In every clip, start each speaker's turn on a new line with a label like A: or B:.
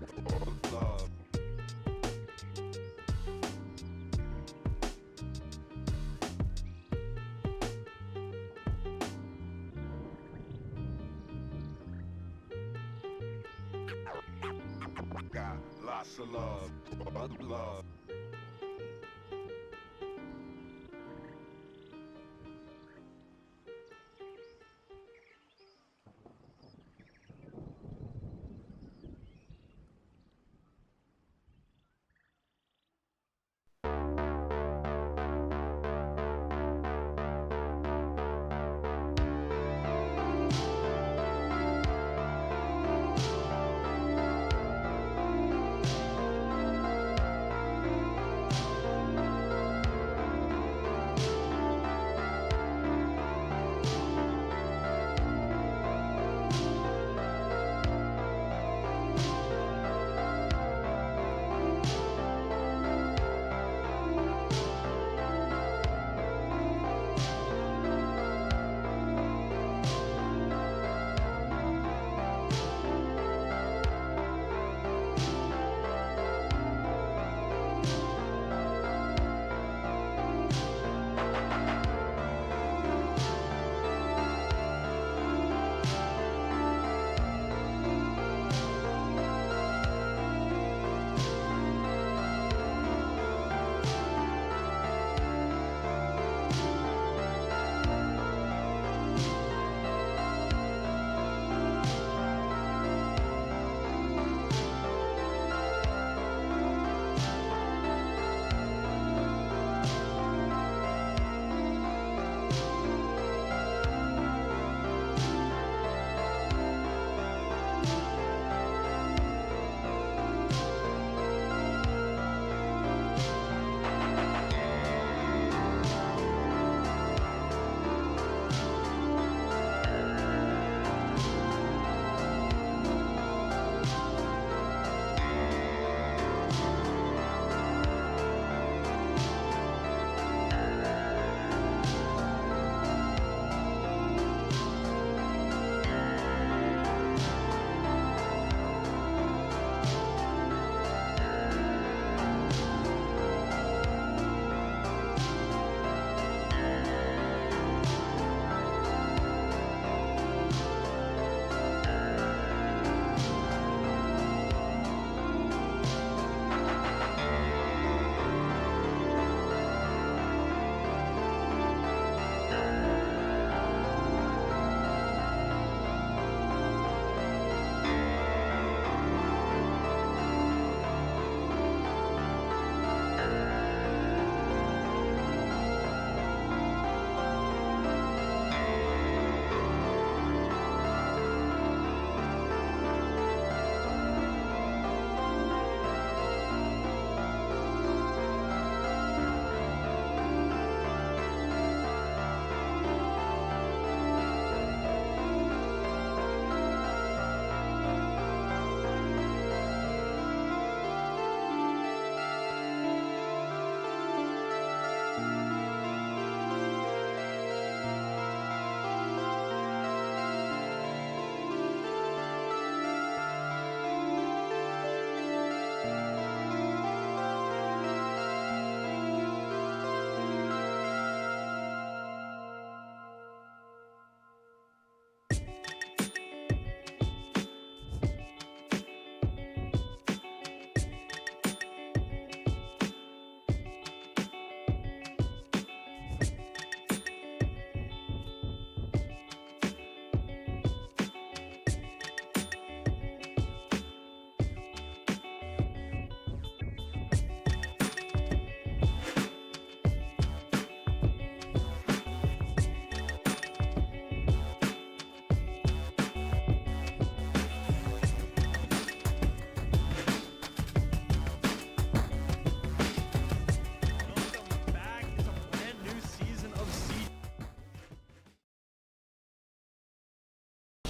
A: Love. Got lots of love. Love.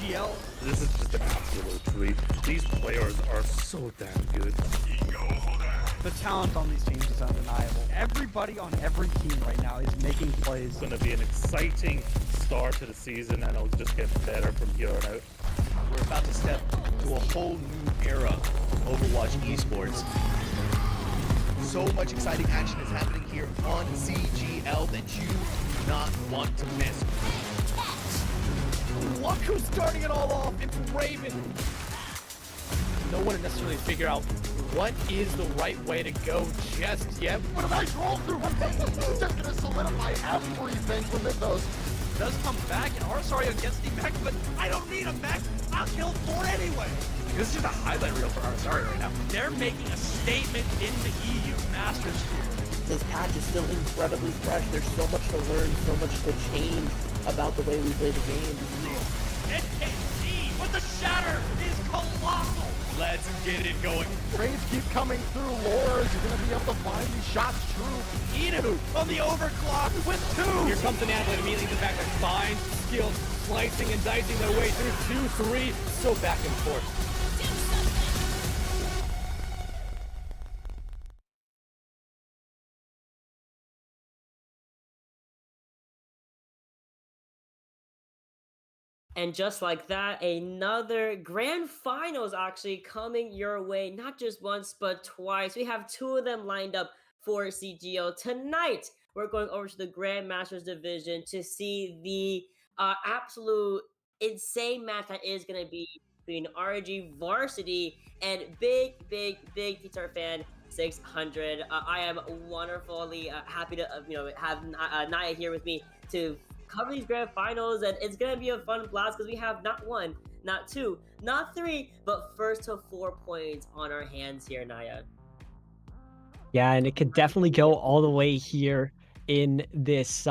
B: CGL.
C: This is just an absolute treat. These players are so damn good.
B: The talent on these teams is undeniable. Everybody on every team right now is making plays.
C: It's going to be an exciting start to the season, and it'll just get better from here on out.
B: We're about to step to a whole new era
D: Overwatch esports. So much exciting action is happening here on CGL that you do not want to miss.
C: Look who's starting it all off. It's Raven. No one necessarily figure out what is the right way to go just yet.
E: What a nice roll through from Peyton. He's just gonna solidify everything for Mythos.
B: Does come back, and Arsario gets the mech, but I don't need a mech. I'll kill 4 anyway.
C: This is just a highlight reel for Arsario right now.
B: They're making a statement in the EU Masters here.
F: This patch is still incredibly fresh. There's so much to learn, so much to change about the way we play the game.
B: NKC with the shatter is colossal.
C: Let's get it going.
E: Trades keep coming through. Laura is gonna be able to find these shots true.
B: Inu on the overclock with 2.
C: Here comes an athlete immediately to back and finds skills, slicing and dicing their way through 2-3. So back and forth.
G: And just like that, another grand finals actually coming your way, not just once, but twice. We have 2 of them lined up for CGO. Tonight, we're going over to the Grand Masters division to see the absolute insane match that is going to be between RRG Varsity and bigbigbigttarfan600. I am wonderfully happy to have Naya here with me to cover these grand finals, and it's gonna be a fun blast because we have not 1, not 2, not 3, but first to 4 points on our hands here, Naya.
H: Yeah, and it could definitely go all the way here in this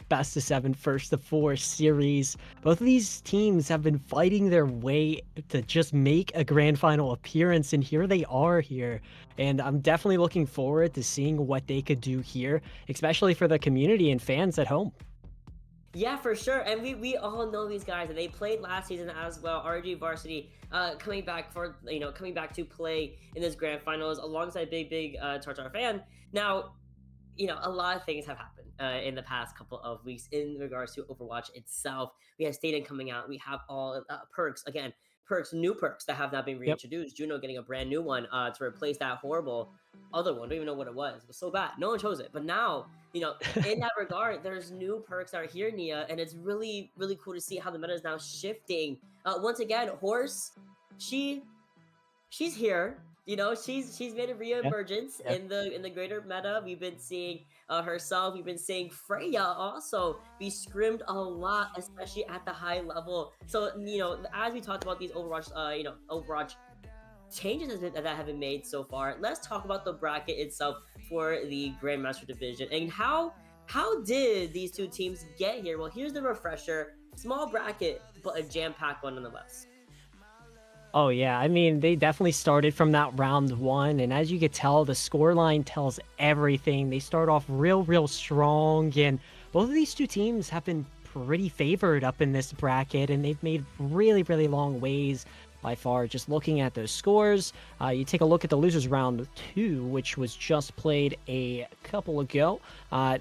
H: best of 7 first to 4 series. Both of these teams have been fighting their way to just make a grand final appearance, and here they are here. And I'm definitely looking forward to seeing what they could do here, especially for the community and fans at home.
G: Yeah, for sure. And we all know these guys, and they played last season as well. RRG Varsity coming back to play in this grand finals alongside Big Tartar Fan. Now, a lot of things have happened in the past couple of weeks in regards to Overwatch itself. We have Staten coming out. We have all new perks that have not been reintroduced. Juno getting a brand new one to replace that horrible other one. Don't even know what it was. It was so bad. No one chose it. But now, in that regard, there's new perks that are here, Nia, and it's really, really cool to see how the meta is now shifting. Once again, Horse, she's here. She's made a reemergence in the greater meta. We've been seeing herself. We've been seeing Freya also be scrimmed a lot, especially at the high level. So as we talked about these Overwatch changes that have been made so far, let's talk about the bracket itself for the Grandmaster division and how did these 2 teams get here? Well, here's the refresher. Small bracket, but a jam-packed one nonetheless.
H: Oh yeah, I mean, they definitely started from that round 1, and as you could tell, the scoreline tells everything. They start off real strong, and both of these 2 teams have been pretty favored up in this bracket, and they've made really long ways by far. Just looking at those scores, you take a look at the losers round 2, which was just played a couple ago.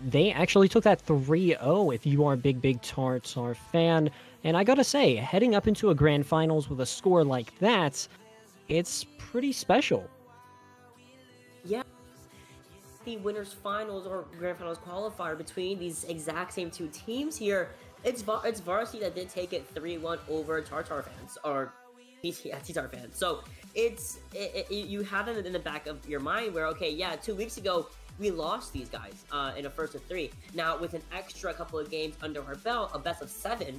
H: They actually took that 3-0 if you are a Big Tartar fan. And I gotta say, heading up into a grand finals with a score like that, it's pretty special.
G: Yeah, the winners finals or grand finals qualifier between these exact same 2 teams here. It's Varsity that did take it 3-1 over Tartar fans, or Tartar fans. So you have it in the back of your mind where, okay, yeah, 2 weeks ago we lost these guys in a first of 3. Now with an extra couple of games under our belt, a best of 7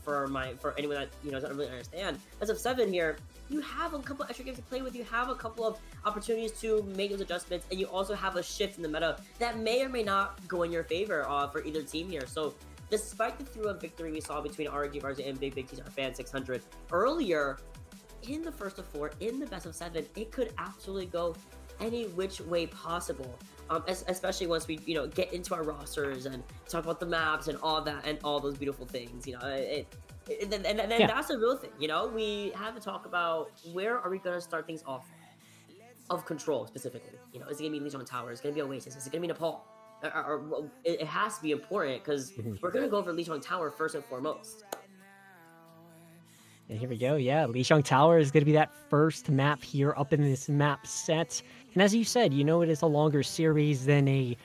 G: for anyone that doesn't really understand, best of 7 here, you have a couple extra games to play with. You have a couple of opportunities to make those adjustments, and you also have a shift in the meta that may or may not go in your favor for either team here. So despite the 3-1 victory we saw between RRG Varsity and bigbigbigttarfan600 earlier in the first of 4, in the best of 7, it could absolutely go any which way possible. Especially once we get into our rosters and talk about the maps and all that and all those beautiful things. That's the real thing. We have to talk about where are we going to start things off of control specifically. Is it going to be Legion Tower? Is it going to be Oasis? Is it going to be Nepal? It has to be important because we're going to go for Legion Tower first and foremost.
H: And here we go. Yeah, Lijiang Tower is going to be that first map here up in this map set. And as you said, it is a longer series than a,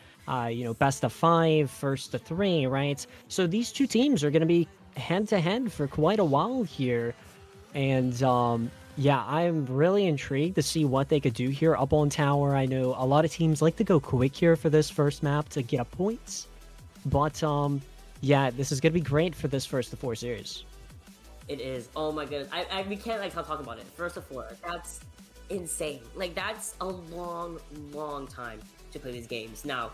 H: best of 5, first to 3, right? So these two teams are going to be head to head for quite a while here. And yeah, I'm really intrigued to see what they could do here up on tower. I know a lot of teams like to go quick here for this first map to get up points. But yeah, this is going to be great for this first to 4 series.
G: It is. Oh my goodness. We can't like talk about it. First of all, that's insane. Like that's a long, long time to play these games. Now,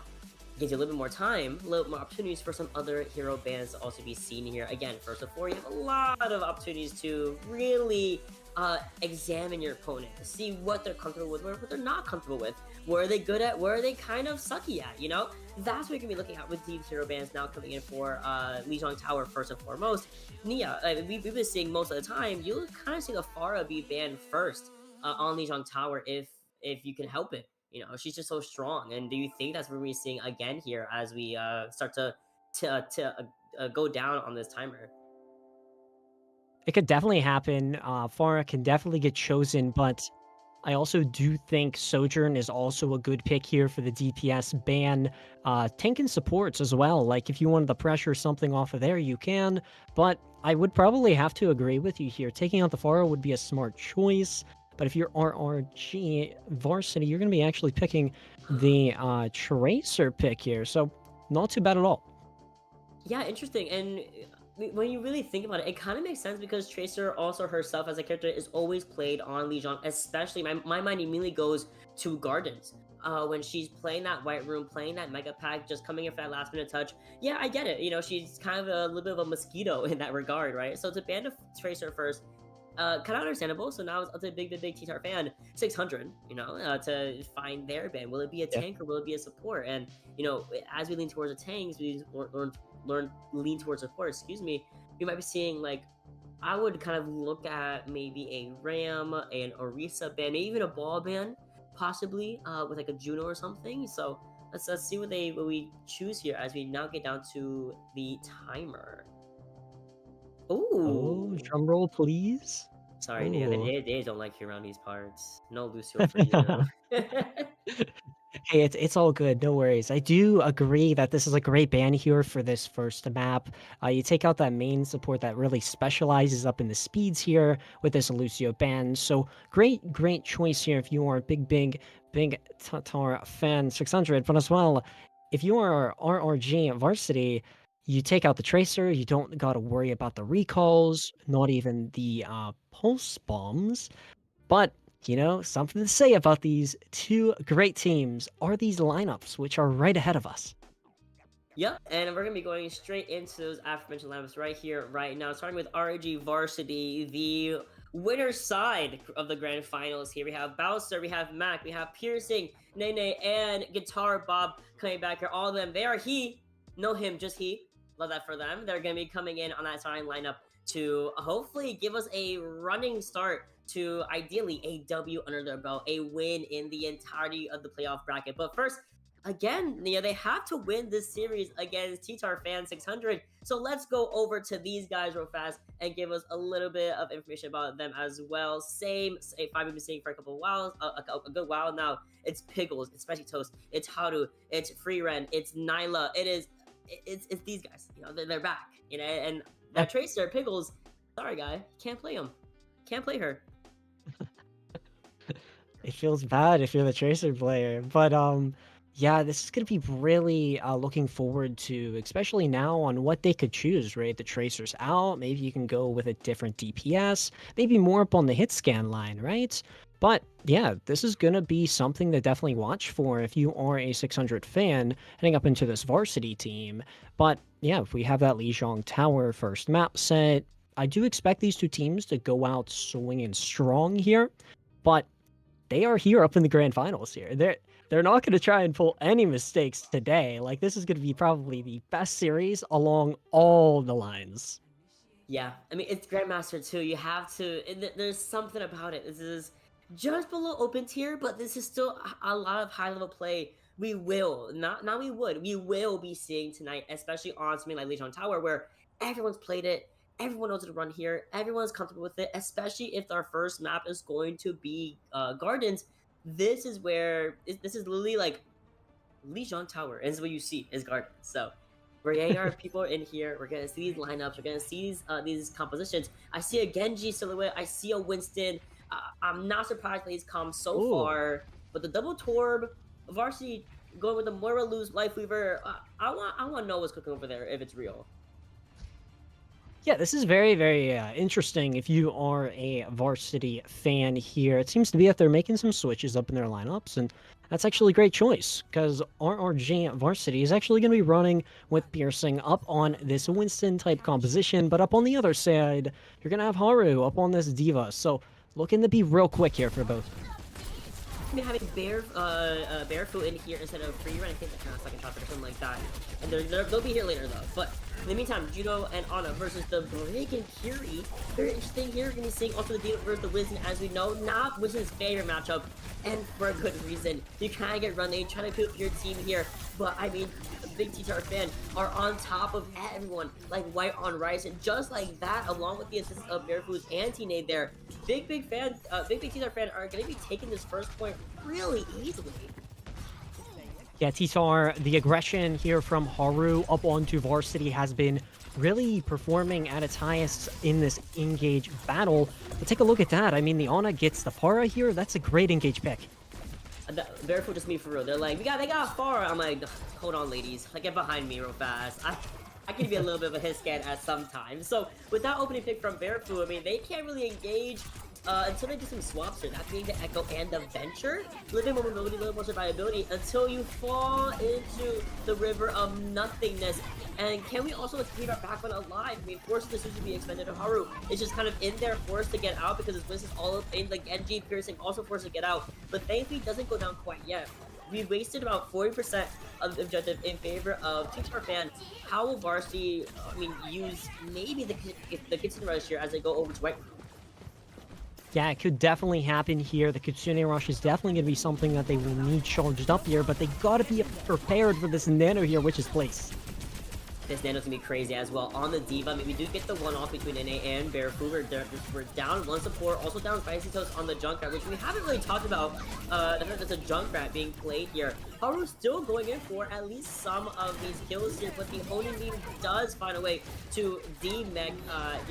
G: gives you a little bit more time, a little more opportunities for some other hero bands to also be seen here. Again, first of all, you have a lot of opportunities to really examine your opponent, to see what they're comfortable with, what they're not comfortable with, where are they good at, where are they kind of sucky at, That's what you're going to be looking at with these hero bands now coming in for Lijiang Tower first and foremost. Nia, we've been seeing most of the time, you'll kind of see the Pharah be banned first on Lijiang Tower if you can help it. She's just so strong. And do you think that's what we're seeing again here as we start to go down on this timer?
H: It could definitely happen. Pharah can definitely get chosen, but I also do think Sojourn is also a good pick here for the DPS ban. Tank and supports as well. Like, if you wanted to pressure something off of there, you can. But I would probably have to agree with you here. Taking out the Pharah would be a smart choice. But if you're RRG Varsity, you're going to be actually picking the Tracer pick here. So, not too bad at all.
G: Yeah, interesting. And when you really think about it, it kind of makes sense because Tracer also herself as a character is always played on Lijiang, especially my mind immediately goes to Gardens. When she's playing that White Room, playing that Mega Pack, just coming in for that last minute touch. Yeah, I get it. She's kind of a little bit of a mosquito in that regard, right? So to ban a Tracer first, kind of understandable. So now it's up to bigbigbigttarfan600, to find their ban. Will it be a tank or will it be a support? And as we lean towards the tanks, we lean towards support. Excuse me. We might be seeing I would kind of look at maybe a Ram, an Orisa ban, maybe even a ball ban, possibly with like a Juno or something. So let's see what we choose here as we now get down to the timer.
H: Oh, drum roll, please.
G: Sorry, Nia, they don't like you around these parts. No Lucio for you.
H: Hey, it's all good. No worries. I do agree that this is a great ban here for this first map. You take out that main support that really specializes up in the speeds here with this Lucio ban. So great choice here if you are a big Tatar fan 600. But as well, if you are RRG Varsity, you take out the Tracer. You don't got to worry about the recalls, not even the pulse bombs. But something to say about these two great teams are these lineups, which are right ahead of us.
G: Yep, and we're going to be going straight into those aforementioned lineups right here, right now, starting with RRG Varsity, the winner's side of the grand finals here. We have Bowser, we have Mac, we have Piercing, Nene, and Guitar Bob coming back here. All of them, they are no him, just he. Love that for them. They're going to be coming in on that starting lineup to hopefully give us a running start to ideally a W under their belt, a win in the entirety of the playoff bracket. But first, again, they have to win this series against bigbigbigttarfan600. So let's go over to these guys real fast and give us a little bit of information about them as well. Same, if I've been seeing for a couple of while, a good while now. It's Pickles, it's Spicy Toast, it's Haru, it's Freeren, it's Nyla. It's these guys. They're back. And that Tracer, Pickles, sorry guy, can't play him. Can't play her.
H: It feels bad if you're the Tracer player, but yeah, this is gonna be really looking forward to, especially now on what they could choose. Right, the Tracer's out. Maybe you can go with a different DPS, maybe more up on the hit scan line, right? But yeah, this is gonna be something to definitely watch for if you are a 600 fan heading up into this Varsity team. But yeah, if we have that Lijiang Tower first map set, I do expect these two teams to go out swinging strong here, but they are here up in the grand finals here. They're not going to try and pull any mistakes today. Like, this is going to be probably the best series along all the lines.
G: Yeah, I mean, it's Grandmaster too. You have to, there's something about it. This is just below open tier, but this is still a lot of high level play. We will be seeing tonight, especially on something like Lijiang Tower, where everyone's played it, Everyone knows how to run here. Everyone's comfortable with it, especially if our first map is going to be Gardens. This is where this is literally like Lijiang Tower is what you see is Gardens. So we're getting our people in here. We're gonna see these lineups. We're gonna see these compositions. I see a Genji silhouette. I see a Winston. I'm not surprised that he's come so far. But the double Torb, Varsity going with the Moira Lose Life Weaver. I want to know what's cooking over there if it's real.
H: Yeah, this is very, very interesting if you are a Varsity fan here. It seems to be that they're making some switches up in their lineups, and that's actually a great choice, because RRG Varsity is actually going to be running with Piercing up on this Winston-type composition, but up on the other side, you're going to have Haru up on this Diva, so looking to be real quick here for both.
G: Having Barefoot in here instead of Free Run, I think that's second shot or something like that. And they'll be here later though. But in the meantime, Judo and Ana versus the Brig and Curie. Very interesting here. We're gonna be seeing also the Diva versus the Winston, as we know, not Winston's favorite matchup, and for a good reason. You kind of get run, they try to put your team here, but I mean, Big Tarfan are on top of everyone, like white on rice, and just like that, along with the assistance of Barefoot's anti-nade there, Big Tarfan are going to be taking this first point really easily.
H: Yeah, T-Tar, the aggression here from Haru up onto Varsity has been really performing at its highest in this engage battle. But take a look at that. I mean, the Ana gets the Para here. That's a great engage pick.
G: Barefoot just me for real. They're like, they got far. I'm like, hold on, ladies. Like, get behind me real fast. I can be a little bit of a hit scan at some time. So with that opening pick from Barefoot, I mean, they can't really engage until they do some swaps here. That being the Echo and the Venture. A little bit more mobility, a little more survivability until you fall into the river of nothingness. And can we also keep our backbone alive? I mean, forcing the suit to be expended to Haru. It's just kind of in there, forced to get out because his Winston's all up in the Genji Piercing, also forced to get out. But thankfully, it doesn't go down quite yet. We wasted about 40% of the objective in favor of Tarfan. How will Varsity, use maybe the Kitsune Rush here as they go over to White?
H: Yeah, it could definitely happen here. The Kitsune Rush is definitely going to be something that they will need charged up here, but they got to be prepared for this Nano here, which is placed.
G: This Nano's gonna be crazy as well. On the Diva, I mean, we do get the one-off between Nene and Barefoot. We're down one support, also down Spicy Toast on the Junkrat, which we haven't really talked about. The fact that there's a Junkrat being played here. Haru's still going in for at least some of these kills here, but the Honing Beam does find a way to demech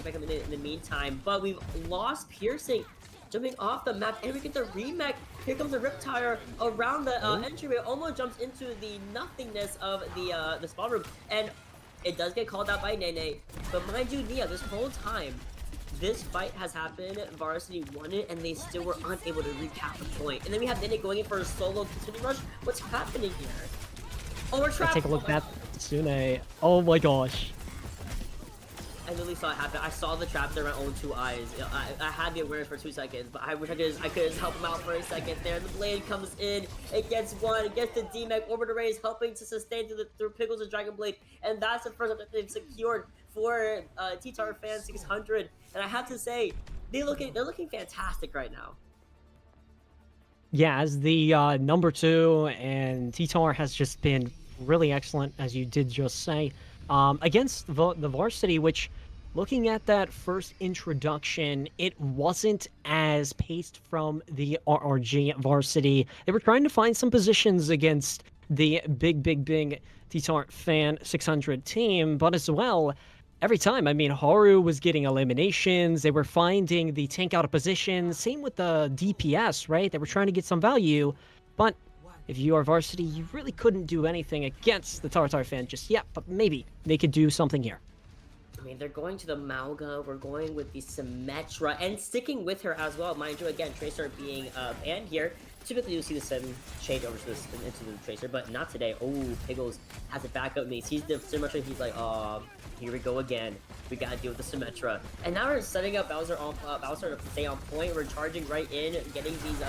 G: him in the meantime. But we've lost Piercing. Jumping off the map, and we get the remech. Here comes the Riptire around the entryway, almost jumps into the nothingness of the spawn room, and it does get called out by Nene. But mind you, Nia, this whole time, this fight has happened. Varsity won it, and they still were unable to recap the point. And then we have Nene going in for a solo Kitsune Rush. What's happening here? Oh, we're trapped.
H: Take a look at Kitsune. Oh my gosh.
G: I literally saw it happen. I saw the trap there with my own two eyes. I had the awareness for 2 seconds, but I wish I could just help him out for a second there. The blade comes in, it gets one, it gets the D-Mech over the raise, helping to sustain through Pickles and Dragon Blade, and that's the first objective secured for Tarfan600. And I have to say, they're looking fantastic right now.
H: Yeah, as the number 2, and T-Tar has just been really excellent, as you did just say, against the Varsity, which, looking at that first introduction, it wasn't as paced from the RRG Varsity. They were trying to find some positions against the big Tarfan600 team, but as well, every time, I mean, Haru was getting eliminations, they were finding the tank out of position, same with the DPS, right? They were trying to get some value, but if you are Varsity, you really couldn't do anything against the Tarfan just yet, but maybe they could do something here.
G: I mean, they're going to the Malga, we're going with the Symmetra, and sticking with her as well. Mind you, again, Tracer being banned here. Typically, you see the Sim change over to this into the Tracer, but not today. Oh, Piggles has a backup me. Sees the Symmetra, he's like, here we go again. We gotta deal with the Symmetra. And now we're setting up Bowser to stay on point. We're charging right in, getting these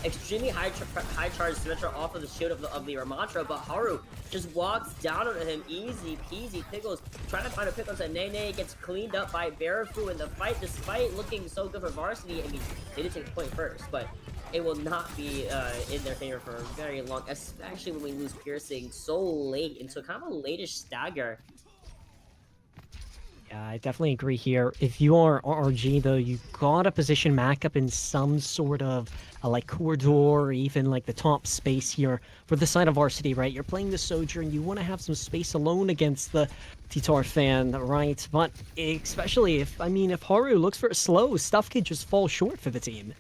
G: extremely high charge Symmetra off of the shield of the Ramatra, but Haru just walks down on him, easy peasy. Pickles trying to find a Pickles, and Nene gets cleaned up by Barefoot in the fight, despite looking so good for Varsity. I mean, they did take the point first, but it will not be in their favor for very long, especially when we lose Piercing so late into kind of a late-ish stagger.
H: Yeah, I definitely agree here. If you are RRG, though, you gotta position Mac up in some sort of like corridor or even like the top space here for the side of Varsity, right? You're playing the Sojourn, you want to have some space alone against the T-Tarfan, right? But especially if, I mean, if Haru looks for a slow, stuff could just fall short for the team.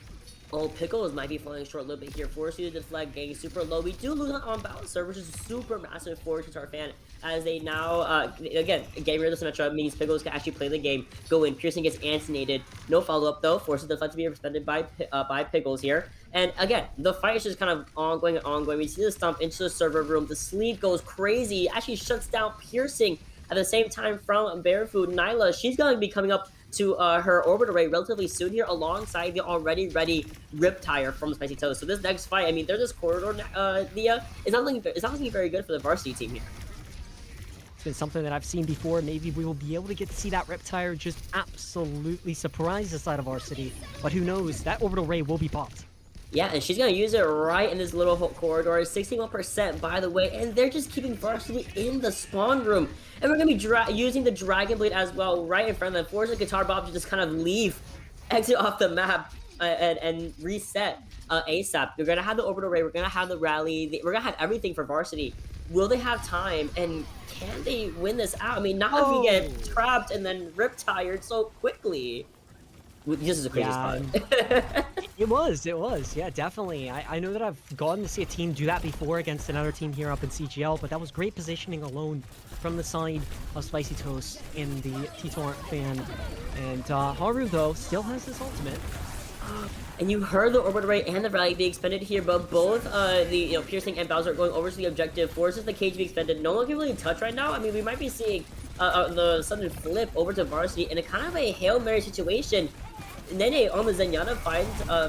G: Oh, Pickles might be falling short a little bit here. Varsity to deflect, getting super low. We do lose on balancer, which is super massive for T-Tarfan, as they now, again, getting rid of the Symmetra means Pickles can actually play the game, go in. Piercing gets antinated. No follow-up, though. Forces the fight to be responded by Pickles here. And again, the fight is just kind of ongoing and ongoing. We see the stomp into the server room. The sleep goes crazy. Actually shuts down Piercing. At the same time, from Barefoot, Nyla, she's going to be coming up to her orbit array relatively soon here, alongside the already ready Riptire from Spicy Toast. So this next fight, I mean, there's this corridor, Nia, it's not looking very good for the Varsity team here.
H: It's been something that I've seen before. Maybe we will be able to get to see that Riptire just absolutely surprise the side of Varsity. But who knows, that orbital ray will be popped.
G: Yeah, and she's going to use it right in this little corridor. 61%, by the way, and they're just keeping Varsity in the spawn room. And we're going to be using the Dragon Blade as well right in front of them. Force the Guitar Bob to just kind of leave, exit off the map, and reset ASAP. We're going to have the orbital ray. We're going to have the rally. We're going to have everything for Varsity. Will they have time, and can they win this out? I mean, not if you get trapped and then rip-tired so quickly. This is a crazy spot.
H: It was, yeah, definitely. I know that I've gotten to see a team do that before against another team here up in CGL, but that was great positioning alone from the side of Spicy Toast in the T-Tarfan. And Haru, though, still has his ultimate.
G: And you heard the orbit array and the rally being expended here, but both the Piercing and Bowser are going over to the objective. Forces the cage to be expended. No one can really touch right now. I mean, we might be seeing the sudden flip over to Varsity in a kind of a Hail Mary situation. Nene on the Zenyatta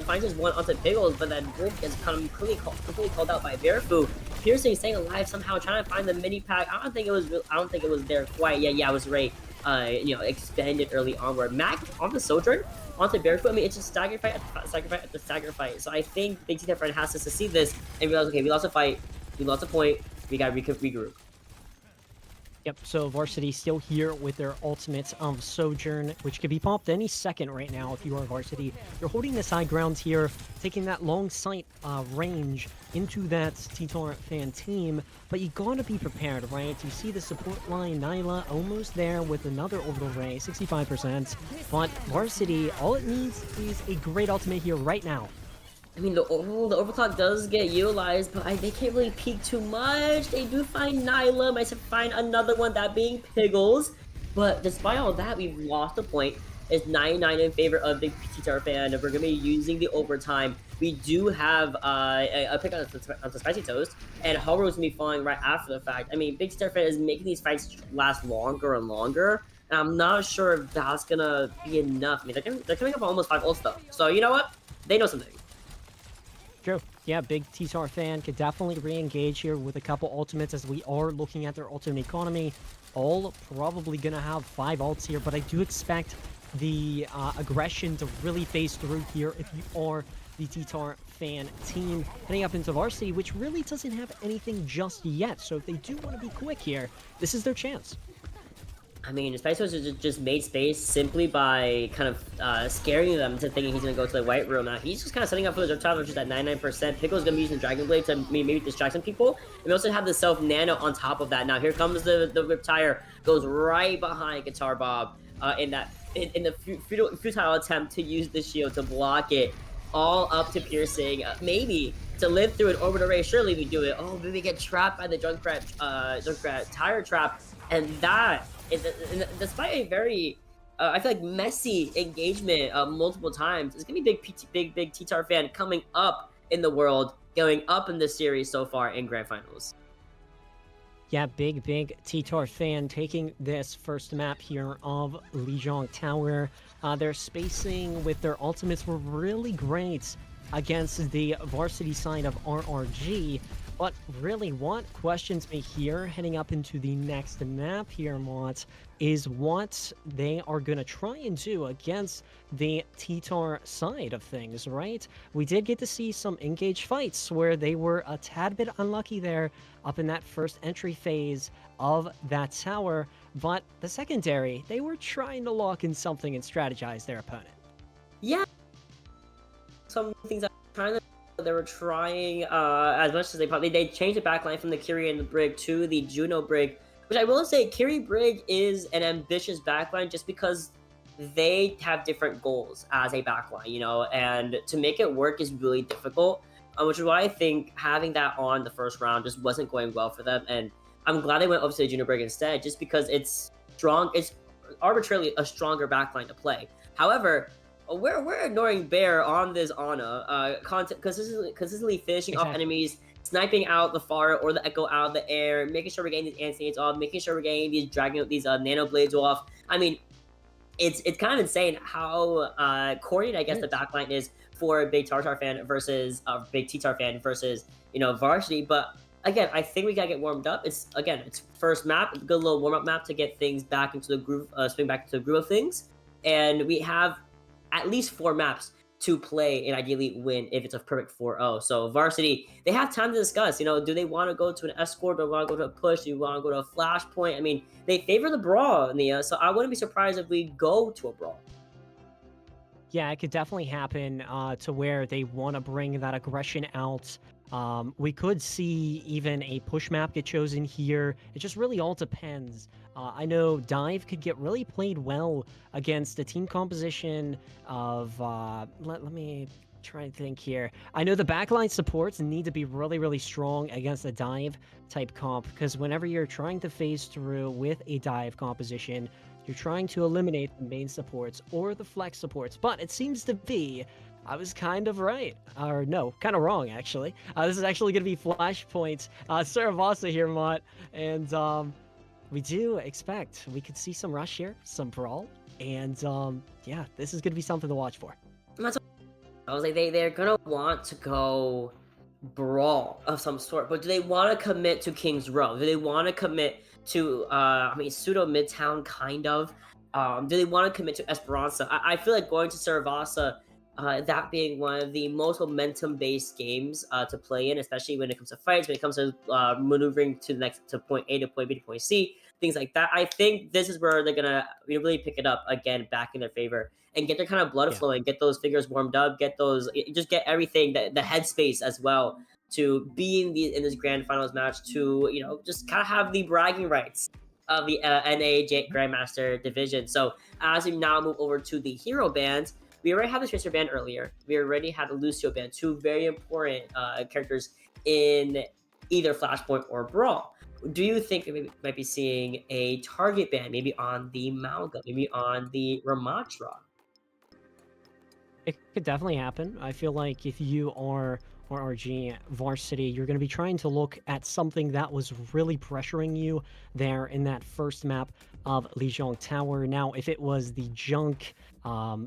G: finds his one onto Piggles, but then Wolf gets kind of completely called out by Barefoot. Piercing staying alive somehow, trying to find the mini pack. I don't think it was there quite. Yeah, it was right. Expanded early onward. Mac on the Sojourn onto Barefoot. I mean, it's just stagger fight after stagger fight. So I think Big T friend has to see this and realize, okay, we lost a fight, we lost a point, we gotta regroup.
H: Yep, so Varsity still here with their ultimates of Sojourn, which could be popped any second right now if you are Varsity. You're holding the side grounds here, taking that long sight range into that T-Tarfan team, but you gotta be prepared, right? You see the support line, Nyla, almost there with another orbital ray, 65%, but Varsity, all it needs is a great ultimate here right now.
G: I mean, the overclock does get utilized, but they can't really peek too much. They do find Nyla, might find another one, that being Piggles. But despite all that, we've lost a point. It's 99 in favor of Big T-Tarfan. We're going to be using the overtime. We do have a pick on the Spicy Toast, and Haru's going to be falling right after the fact. I mean, Big T-Tarfan is making these fights last longer and longer, and I'm not sure if that's going to be enough. I mean, they're coming up on almost 5 ults, though. So, you know what? They know something.
H: True. Yeah, Big T-Tarfan could definitely re-engage here with a couple ultimates as we are looking at their ultimate economy. All probably going to have 5 ults here, but I do expect the aggression to really phase through here if you are the T-Tarfan team heading up into Varsity, which really doesn't have anything just yet. So if they do want to be quick here, this is their chance.
G: I mean, Spice Toast just made space simply by kind of scaring them to thinking he's going to go to the white room. Now, he's just kind of setting up for the Dark Child, which is at 99%. Pickle's going to be using Dragon Blade to maybe distract some people. And we also have the Self-Nano on top of that. Now, here comes the Riptire. Goes right behind Guitar Bob in the futile attempt to use the shield to block it. All up to Piercing. Maybe to live through an orbit array. Surely we do it. Oh, maybe we get trapped by the Junkrat Tire Trap. And that... despite a very, I feel like messy engagement multiple times, it's gonna be big T-Tarfan coming up in the world, going up in this series so far in Grand Finals.
H: Yeah, big T-Tarfan taking this first map here of Lijiang Tower. Their spacing with their ultimates were really great against the Varsity side of RRG. But really, what questions me here, heading up into the next map here, Mott, is what they are going to try and do against the T-Tar side of things, right? We did get to see some engaged fights where they were a tad bit unlucky there up in that first entry phase of that tower, but the secondary, they were trying to lock in something and strategize their opponent.
G: Yeah, some things I'm trying to. They were trying as much as they probably they changed the backline from the Kiri and the Brig to the Juno Brig, which I will say Kiri Brig is an ambitious backline just because they have different goals as a backline, you know, and to make it work is really difficult, which is why I think having that on the first round just wasn't going well for them, and I'm glad they went over to the Juno Brig instead, just because it's strong, it's arbitrarily a stronger backline to play. However, we're ignoring Bear on this Ana, consistently finishing off enemies, sniping out the Pharah or the Echo out of the air, making sure we're getting these anti-nades off, making sure we're getting these dragging these nano blades off. I mean, it's kind of insane how coordinated I guess the backline is for a big Tartar fan versus a big T-Tar fan versus, you know, Varsity. But again, I think we gotta get warmed up. It's first map, a good little warm-up map to get things back into the groove, swing back into the groove of things, and we have at least 4 maps to play and ideally win if it's a perfect 4-0. So Varsity, they have time to discuss, you know, do they want to go to an escort, or want to go to a push, do you want to go to a flashpoint? I mean, they favor the brawl, Nia, so I wouldn't be surprised if we go to a brawl.
H: Yeah, it could definitely happen to where they want to bring that aggression out. We could see even a push map get chosen here. It just really all depends. I know Dive could get really played well against a team composition of, let me try and think here. I know the backline supports need to be really, really strong against a Dive type comp, because whenever you're trying to phase through with a Dive composition, you're trying to eliminate the main supports or the flex supports, but it seems to be I was kind of right. Or no, kind of wrong, actually. This is actually going to be Flashpoint. Saravasa here, Mott. And we do expect we could see some rush here, some brawl. And yeah, this is going to be something to watch for.
G: I was like, they're going to want to go brawl of some sort. But do they want to commit to King's Row? Do they want to commit to, I mean, pseudo Midtown, kind of? Do they want to commit to Esperanza? I feel like going to Saravasa, that being one of the most momentum-based games to play in, especially when it comes to fights, when it comes to maneuvering to point A to point B to point C, things like that. I think this is where they're gonna really pick it up again, back in their favor, and get their kind of blood flowing, get those fingers warmed up, get everything, the headspace as well to be in this grand finals match, to just kind of have the bragging rights of the NA Grandmaster division. So as we now move over to the hero bands. We already had the Tracer band earlier. We already had the Lucio band, 2 very important characters in either Flashpoint or Brawl. Do you think we might be seeing a target band, maybe on the Malga, maybe on the Ramatra?
H: It could definitely happen. I feel like if you are RRG Varsity, you're going to be trying to look at something that was really pressuring you there in that first map of Lijiang Tower. Now, if it was the Junk,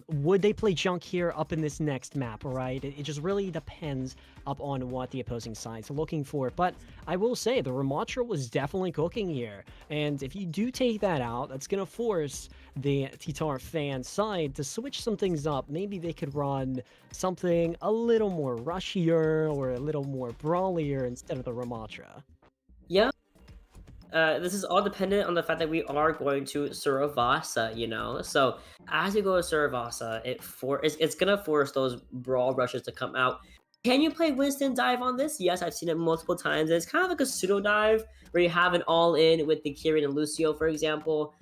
H: would they play Junk here up in this next map, right? It just really depends up on what the opposing side's looking for. But I will say, the Ramatra was definitely cooking here. And if you do take that out, that's going to force the T-Tar fan side to switch some things up. Maybe they could run something a little more rushier or a little more brawlier instead of the Ramatra.
G: Yeah. This is all dependent on the fact that we are going to Saravasa, So as we go to Saravasa, it's gonna force those brawl rushes to come out. Can you play Winston dive on this? Yes, I've seen it multiple times. It's kind of like a pseudo dive where you have an all-in with the Kirin and Lucio, for example.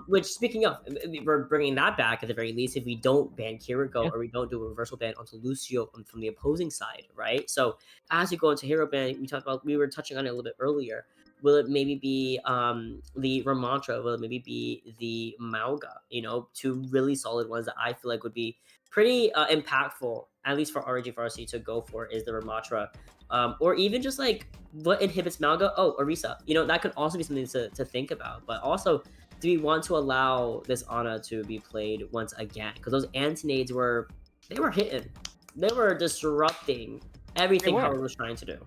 G: Which, speaking of, we're bringing that back at the very least if we don't ban Kiriko or we don't do a reversal ban onto Lucio from the opposing side, right? So as you go into hero ban, we were touching on it a little bit earlier. Will it maybe be the Ramatra? Will it maybe be the Malga? 2 really solid ones that I feel like would be pretty impactful, at least for RRG Varsity to go for, is the Ramatra. Or even just like what inhibits Malga? Oh, Orisa. That could also be something to think about. But also, do we want to allow this Ana to be played once again? Because those anti-nades were hitting. They were disrupting everything Howard was trying to do.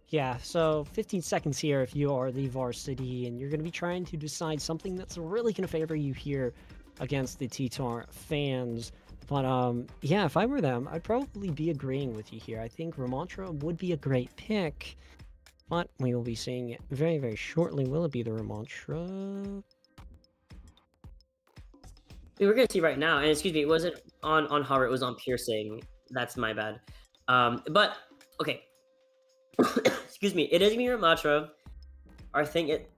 H: Yeah, so 15 seconds here if you are the Varsity, and you're going to be trying to decide something that's really going to favor you here against the T-Tar fans. But, yeah, if I were them, I'd probably be agreeing with you here. I think Ramontra would be a great pick, but we will be seeing it very, very shortly. Will it be the Ramontra?
G: We're gonna see right now, and excuse me, it wasn't on Horror, it was on Piercing. That's my bad. But okay. Excuse me, it is me Ramatra. Our thing it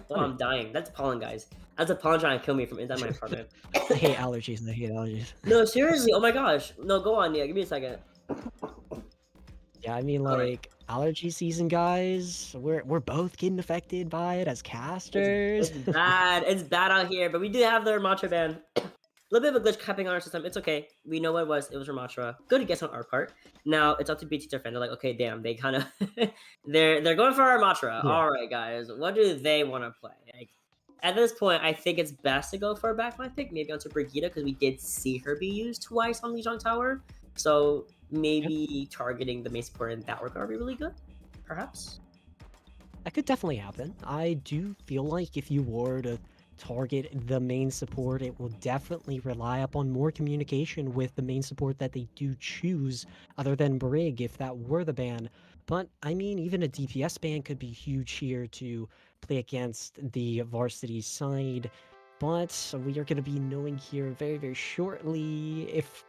G: oh, I'm dying. That's pollen, guys. That's a pollen trying to kill me from inside my apartment.
H: I hate allergies. I hate allergies.
G: No, seriously, oh my gosh. No, go on, Nia, give me a second.
H: Yeah, I mean, like, allergy season, guys. We're both getting affected by it as casters.
G: It's bad. It's bad out here, but we do have the Ramatra ban. A little bit of a glitch happening on our system. It's okay. We know what it was. It was Ramatra. Good guess on our part. Now it's up to BT defend. They're like, okay, damn. They kind of they're going for Ramatra. Yeah. All right, guys. What do they want to play? Like, at this point, I think it's best to go for a backline pick, maybe onto Brigitte, because we did see her be used twice on Lijiang Tower. So maybe targeting the main support in that regard would be really good, perhaps.
H: That could definitely happen. I do feel like if you were to target the main support, it will definitely rely upon more communication with the main support that they do choose, other than Brig, if that were the ban. But, I mean, even a DPS ban could be huge here to play against the Varsity side. But we are going to be knowing here very, very shortly if...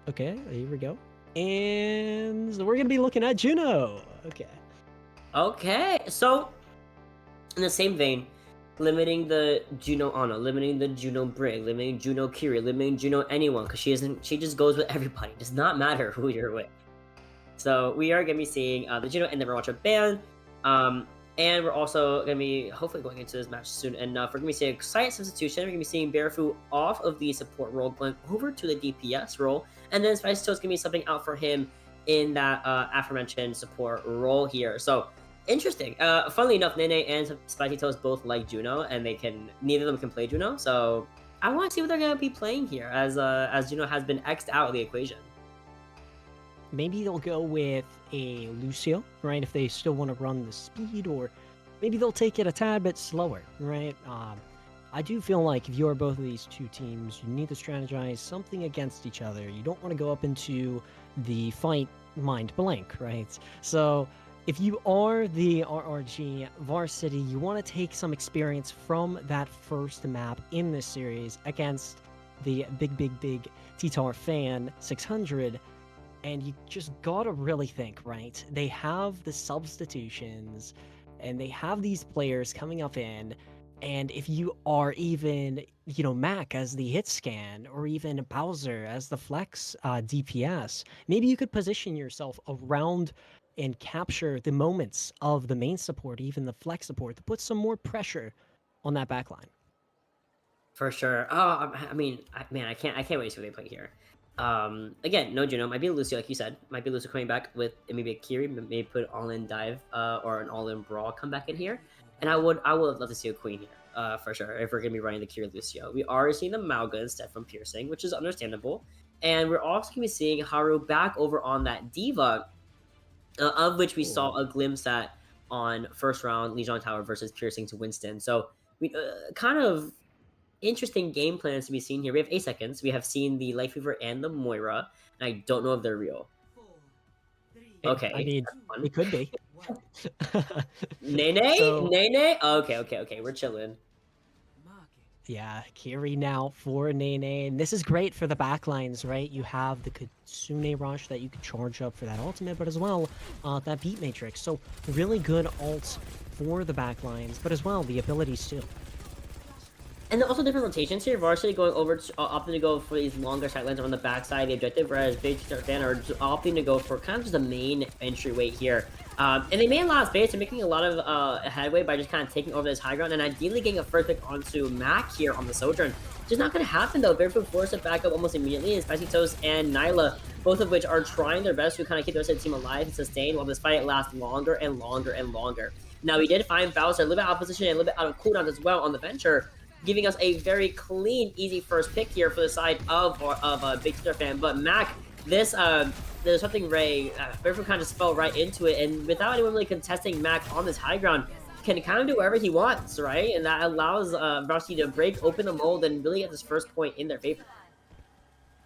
H: Okay, here we go. And we're going to be looking at Juno. Okay.
G: Okay, so in the same vein, limiting the Juno Ana, limiting the Juno Brig, limiting Juno Kiri, limiting Juno anyone, because she just goes with everybody. It does not matter who you're with. So we are going to be seeing the Juno and the Ramatra ban. And we're also going to be hopefully going into this match soon enough. We're going to be seeing a site substitution. We're going to be seeing Barefoot off of the support role, going over to the DPS role. And then Spicy Toast is going to be something out for him in that aforementioned support role here. So interesting. Funnily enough, Nene and Spicy Toast both like Juno, and neither of them can play Juno. So I want to see what they're going to be playing here, as Juno has been X'd out of the equation.
H: Maybe they'll go with a Lucio, right, if they still want to run the speed, or maybe they'll take it a tad bit slower, right? I do feel like if you are both of these two teams, you need to strategize something against each other. You don't want to go up into the fight mind blank, right? So if you are the RRG Varsity, you want to take some experience from that first map in this series against the bigbigbigttarfan600, and you just gotta really think, right? They have the substitutions, and they have these players coming up in, and if you are even, Mac as the hit scan, or even Bowser as the flex DPS, maybe you could position yourself around and capture the moments of the main support, even the flex support, to put some more pressure on that backline.
G: For sure. Oh, I mean, I can't wait to see what they play here. Again, no Juno, might be a Lucio, like you said. Might be Lucio coming back with maybe a Kiri, maybe put an all-in dive or an all-in brawl come back in here. And I would love to see a Queen here, for sure, if we're going to be running the Kiri Lucio. We are seeing the Malga instead from Piercing, which is understandable. And we're also going to be seeing Haru back over on that Diva, of which we saw a glimpse at on first round Lijiang Tower versus Piercing to Winston. So we kind of interesting game plans to be seen here. We have 8 seconds. We have seen the Light Fever and the Moira, and I don't know if they're real. Okay.
H: I mean, it could be.
G: Nene?
H: So,
G: Nene? Okay. We're chilling.
H: Yeah, Kiri now for Nene, and this is great for the backlines, right? You have the Kitsune Rush that you can charge up for that ultimate, but as well, that Beat Matrix. So really good ults for the backlines, but as well, the abilities too.
G: And also different rotations here. Varsity going over to, opting to go for these longer sight lines on the backside of the objective, whereas Big Fan are opting to go for kind of just the main entryway here. And they made a lot of space. They're making a lot of headway by just kind of taking over this high ground and ideally getting a first pick onto Mac here on the Sojourn. Just not going to happen though. Barefoot forced it back up almost immediately, and Spicy Toast and Nyla, both of which are trying their best to kind of keep the rest of the team alive and sustained while this fight lasts longer and longer and longer. Now we did find Bowser a little bit out of position and a little bit out of cooldown as well on the Venture, giving us a very clean, easy first pick here for the side of Big Star Fan. But Mac this the Disrupting Ray, Barefoot kind of just fell right into it, and without anyone really contesting Mac on this high ground, can kind of do whatever he wants, right? And that allows Varsity to break open the mold and really get this first point in their favor.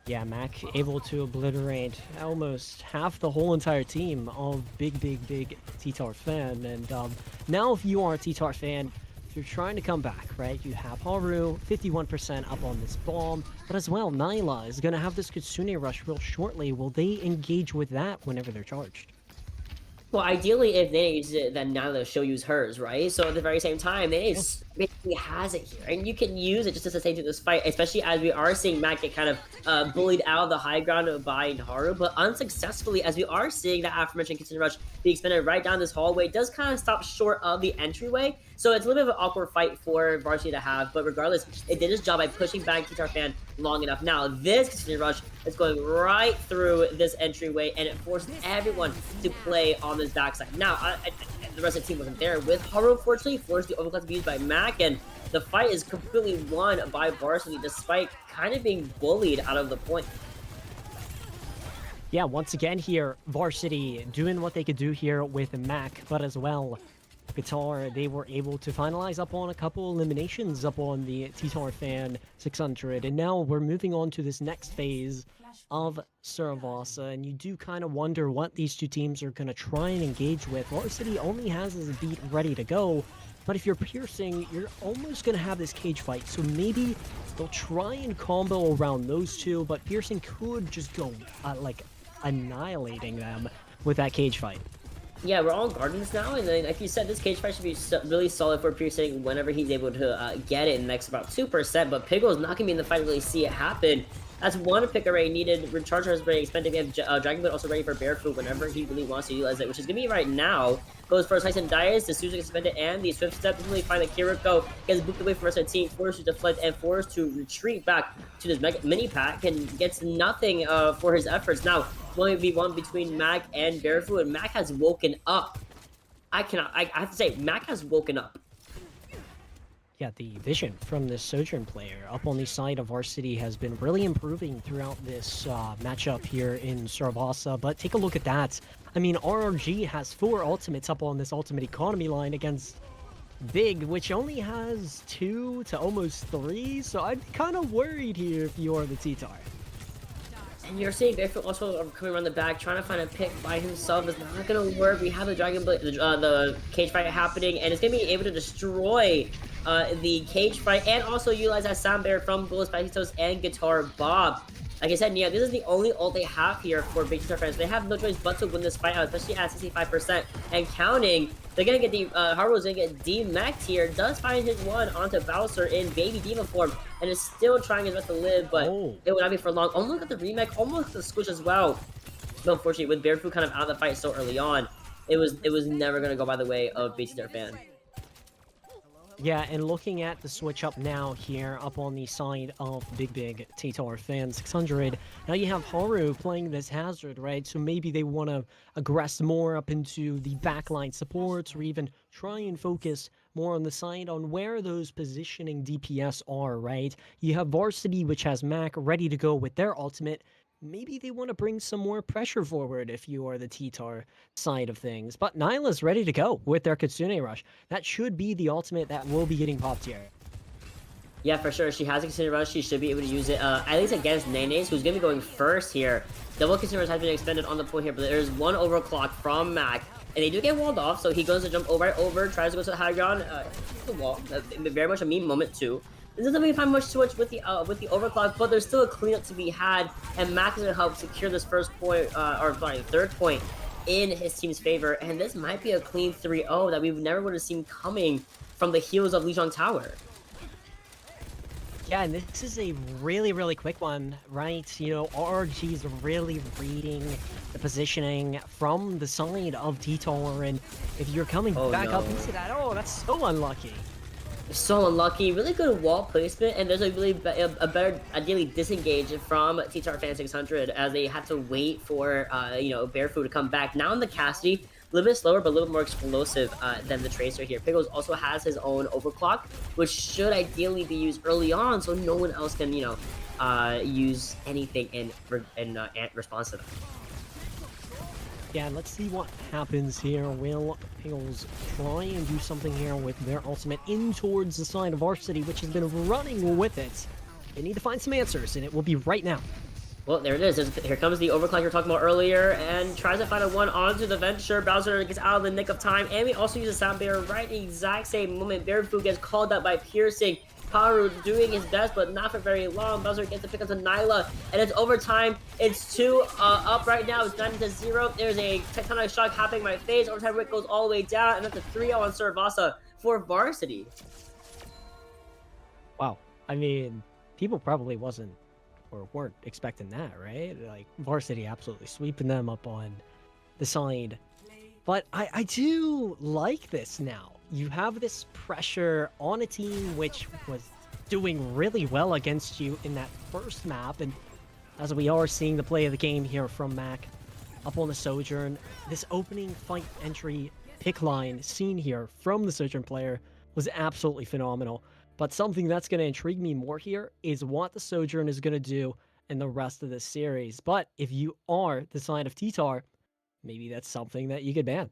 H: Yeah, Mac able to obliterate almost half the whole entire team of big bigbigbigttarfan. And now if you are a Ttarfan, if you're trying to come back, right, you have Haru 51% up on this bomb, but as well, Nyla is going to have this Kitsune rush real shortly. Will they engage with that whenever they're charged?
G: Well, ideally, if they use it, then Nyla she'll use hers, right? So at the very same time, they basically has it here, and you can use it just to sustain through this fight, especially as we are seeing Mac get kind of bullied out of the high ground by Haru, but unsuccessfully, as we are seeing that aforementioned Kitsune rush being expended right down this hallway. It does kind of stop short of the entryway, so it's a little bit of an awkward fight for Varsity to have, but regardless, it did its job by pushing back Ttarfan long enough. Now, this Kitsune rush is going right through this entryway, and it forces everyone to play on this backside. Now, the rest of the team wasn't there with Haru, unfortunately, forced the overclock to be used by Mac, and the fight is completely won by Varsity despite kind of being bullied out of the point.
H: Yeah, once again here, Varsity doing what they could do here with Mac, but as well, Guitar, they were able to finalize up on a couple eliminations up on the Ttarfan 600, and now we're moving on to this next phase of Saravasa, and you do kind of wonder what these two teams are going to try and engage with. Varsity only has his beat ready to go, but if you're Piercing, you're almost going to have this cage fight, so maybe they'll try and combo around those two, but Piercing could just go, like, annihilating them with that cage fight.
G: Yeah, we're all Gardens now, and then, like you said, this cage fight should be really solid for Piercing whenever he's able to get it in the next about 2%, but Piggle's not going to be in the fight to really see it happen. That's one pick array needed. Recharger is very expensive. We have Dragon Boot also ready for Barefoot whenever he really wants to utilize it, which is going to be right now. Goes first, Tyson dies, the Suzu gets suspended, and the Swift Step doesn't really find that Kiriko gets booped away from the rest of the team, forced to deflect and forced to retreat back to this mini pack and gets nothing for his efforts. Now, 1v1 between Mac and Barefoot, and Mac has woken up. I have to say, Mac has woken up.
H: Yeah, the vision from this Sojourn player up on the side of Varsity has been really improving throughout this matchup here in Saravasa, but take a look at that. I mean, RRG has 4 ultimates up on this ultimate economy line against Big, which only has 2 to almost 3, so I'd be kind of worried here if you're the Ttar.
G: And you're seeing Barefoot also coming around the back, trying to find a pick by himself. It's not going to work. We have the the cage fight happening, and it's going to be able to destroy the cage fight and also utilize that sound barrier from Golos Pasitos and Guitar Bob. Like I said, yeah, this is the only ult they have here for Big Ttarfan. They have no choice but to win this fight out, especially at 65% and counting. They're gonna get the Haru's gonna get D-Max here. Does find his one onto Bowser in Baby Diva form and is still trying his best to live, but it will not be for long. Almost got the remake, almost got the squish as well. But unfortunately, with Barefoot kind of out of the fight so early on, it was never gonna go by the way of Big Ttarfan.
H: Yeah, and looking at the switch up now here, up on the side of bigbigbigttarfan 600, now you have Haru playing this Hazard, right? So maybe they want to aggress more up into the backline supports, or even try and focus more on the side on where those positioning DPS are, right? You have Varsity, which has Mac ready to go with their ultimate. Maybe they want to bring some more pressure forward if you are the Ttar side of things. But Nyla's ready to go with their Kitsune Rush. That should be the ultimate that will be getting popped here.
G: Yeah, for sure. She has a Kitsune Rush. She should be able to use it, at least against Nene's, who's going to be going first here. Double Kitsune Rush has been expended on the point here, but there's one overclock from Mac. And they do get walled off, so he goes to jump right over, tries to go to the high ground. The wall. Very much a meme moment, too. This doesn't really find much switch with the overclock, but there's still a cleanup to be had, and Mac is going to help secure this first point, or sorry, third point in his team's favor, and this might be a clean 3-0 that we never would have seen coming from the heels of Lijiang Tower.
H: Yeah, and this is a really, really quick one, right? You know, RRG is really reading the positioning from the side of Ttar, and if you're coming back up into that, that's so unlucky.
G: So unlucky. Really good wall placement, and there's a really a better, ideally, disengage from Ttarfan 600 as they had to wait for Barefoot to come back. Now in the Cassidy, a little bit slower, but a little more explosive than the Tracer here. Pickles also has his own overclock, which should ideally be used early on, so no one else can use anything in response to that.
H: Yeah, let's see what happens here. Will Pickles try and do something here with their ultimate in towards the side of Varsity, which has been running with it? They need to find some answers, and it will be right now.
G: Well, there it is. Here comes the overclock you were talking about earlier, and tries to find a one onto the Venture. Bowser gets out of the nick of time, and we also use a sound barrier right at the exact same moment. Barefoot gets called out by Piercing. Paru doing his best, but not for very long. Bowser gets to pick up to Nyla, and it's overtime. It's 2 up right now. It's 9-0. There's a tectonic shock happening in my face. Overtime Rick goes all the way down, and that's a 3-0 on Survasa for Varsity.
H: Wow. I mean, people probably weren't expecting that, right? Like, Varsity absolutely sweeping them up on the side. But I do like this now. You have this pressure on a team which was doing really well against you in that first map, and as we are seeing the play of the game here from Mac up on the Sojourn, this opening fight entry pick line seen here from the Sojourn player was absolutely phenomenal. But something that's going to intrigue me more here is what the Sojourn is going to do in the rest of this series. But if you are the side of T-Tar, maybe that's something that you could ban.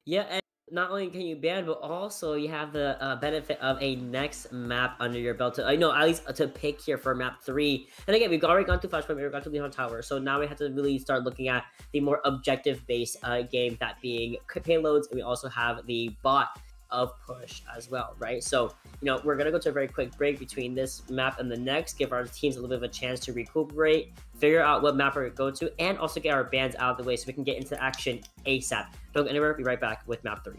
G: Yeah, and not only can you ban, but also you have the benefit of a next map under your belt to, at least to pick here for map 3. And again, we've already gone to Flashpoint, we've gone to Leon Tower, so now we have to really start looking at the more objective-based game, that being payloads, and we also have the bot of push as well, right? So, we're gonna go to a very quick break between this map and the next, give our teams a little bit of a chance to recuperate, figure out what map we're gonna go to, and also get our bans out of the way so we can get into action ASAP. Don't go anywhere, be right back with map 3.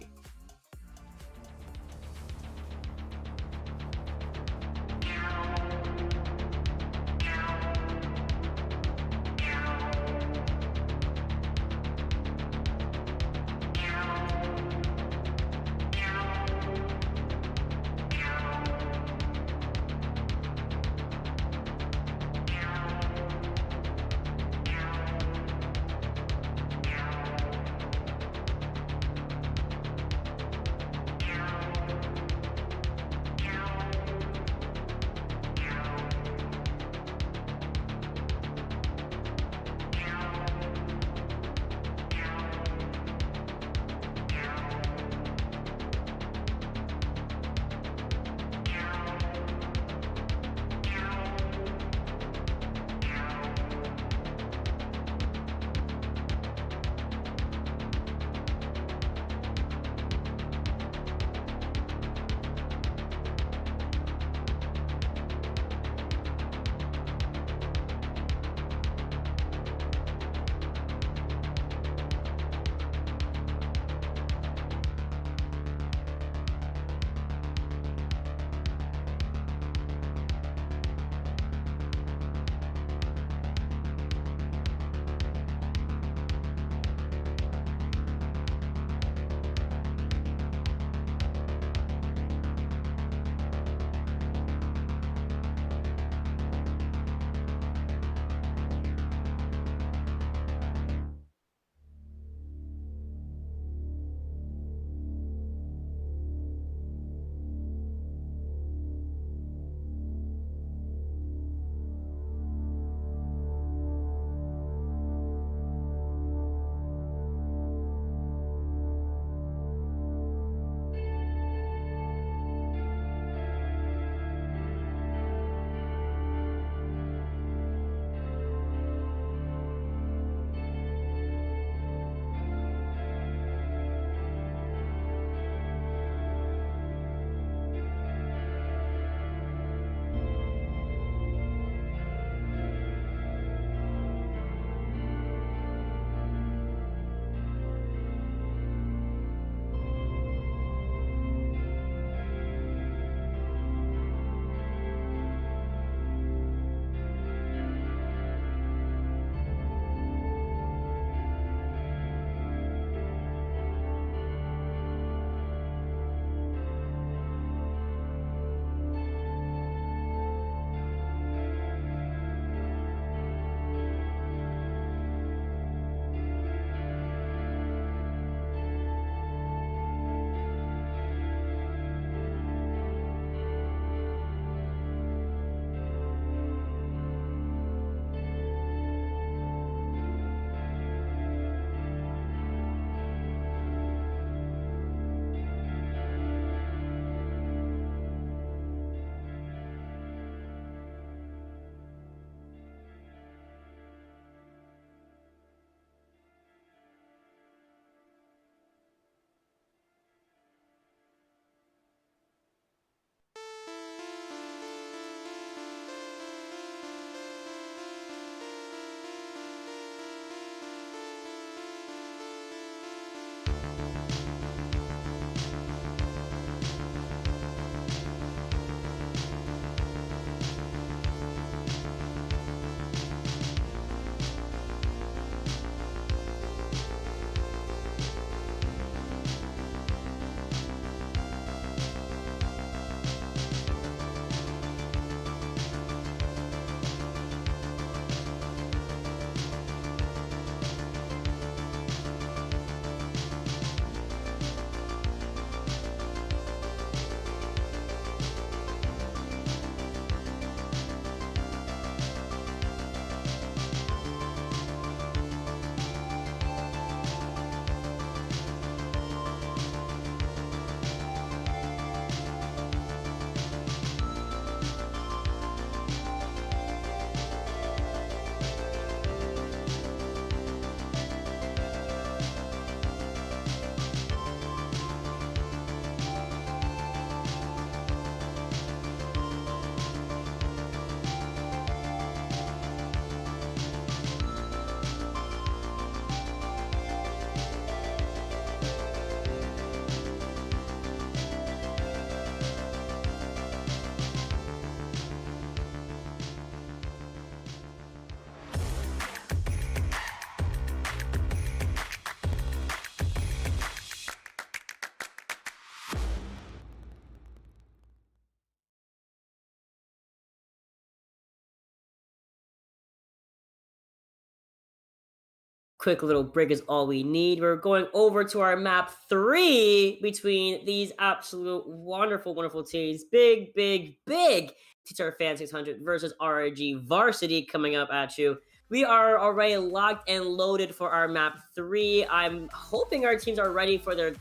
G: quick little break is all we need. We're going over to our map 3 between these absolute wonderful, wonderful teams. Big bigbigbigttarfan600 versus RRG Varsity coming up at you. We are already locked and loaded for our map 3. I'm hoping our teams are ready for their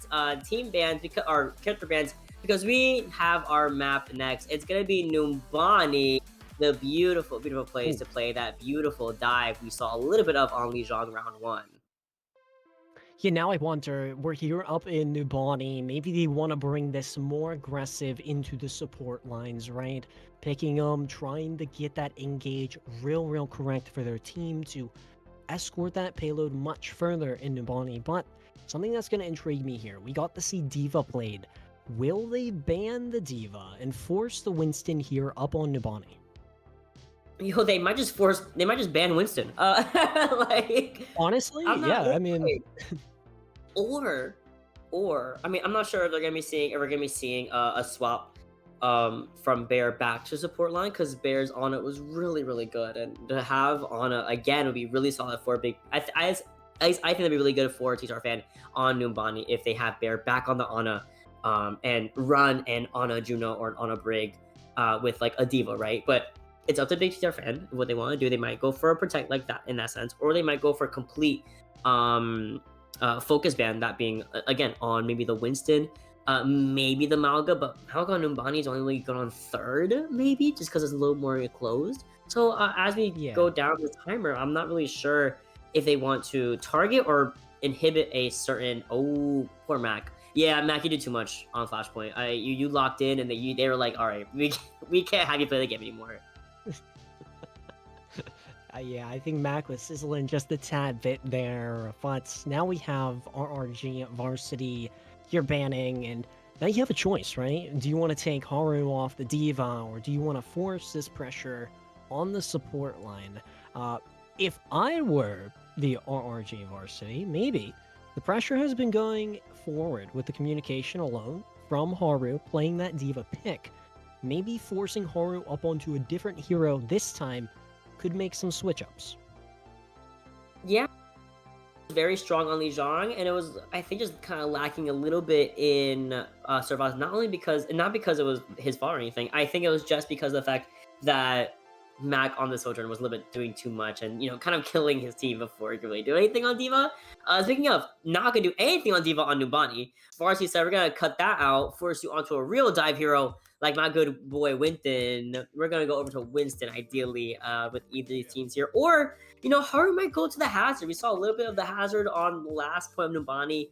G: team bans, because our character bans, because we have our map next. It's gonna be Numbani, the beautiful, beautiful place to play that beautiful dive we saw a little bit of on Lijiang round 1.
H: Yeah, now I wonder, we're here up in Numbani, maybe they want to bring this more aggressive into the support lines, right? Picking them, trying to get that engage real correct for their team to escort that payload much further in Numbani. But something that's going to intrigue me here, we got to see D.Va played. Will they ban the D.Va and force the Winston here up on Numbani?
G: Yo, they might just ban Winston. Like,
H: honestly, yeah, I mean,
G: or I mean, I'm not sure if we're gonna be seeing a swap from Bear back to support line, because Bear's Ana was really good, and to have Ana again would be really solid for big. I think that'd be really good for TTRFan on Numbani if they have Bear back on the Ana, and run an Ana Juno or an Ana Brig with like a D.Va, right? But it's up to Big TTRFan what they want to do. They might go for a protect like that in that sense, or they might go for complete focus ban, that being again on maybe the Winston, maybe the Malga, but Malga and Numbani is only really good on 3rd, maybe just because it's a little more closed. So as we go down the timer, I'm not really sure if they want to target or inhibit a certain. Oh, poor Mac. Yeah, Mac, you did too much on Flashpoint. You locked in, and they were like, all right, we can't have you play the game anymore.
H: Yeah, I think Mac was sizzling just a tad bit there, but now we have RRG Varsity here banning, and now you have a choice, right? Do you want to take Haru off the D.Va, or do you want to force this pressure on the support line? If I were the RRG Varsity, maybe. The pressure has been going forward with the communication alone from Haru playing that D.Va pick. Maybe forcing Haru up onto a different hero this time could make some switch-ups.
G: Yeah, very strong on Lijiang, and it was, I think, just kind of lacking a little bit in Servaz, not because it was his fault or anything. I think it was just because of the fact that Mac on the Sojourn was a little bit doing too much, and kind of killing his team before he could really do anything on D.Va. Speaking of not gonna do anything on D.Va on Numbani, Varsity said we're gonna cut that out, force you onto a real dive hero like my good boy Winston. We're gonna go over to Winston ideally with either of these teams here, or Haru might go to the Hazard. We saw a little bit of the Hazard on the last point of Numbani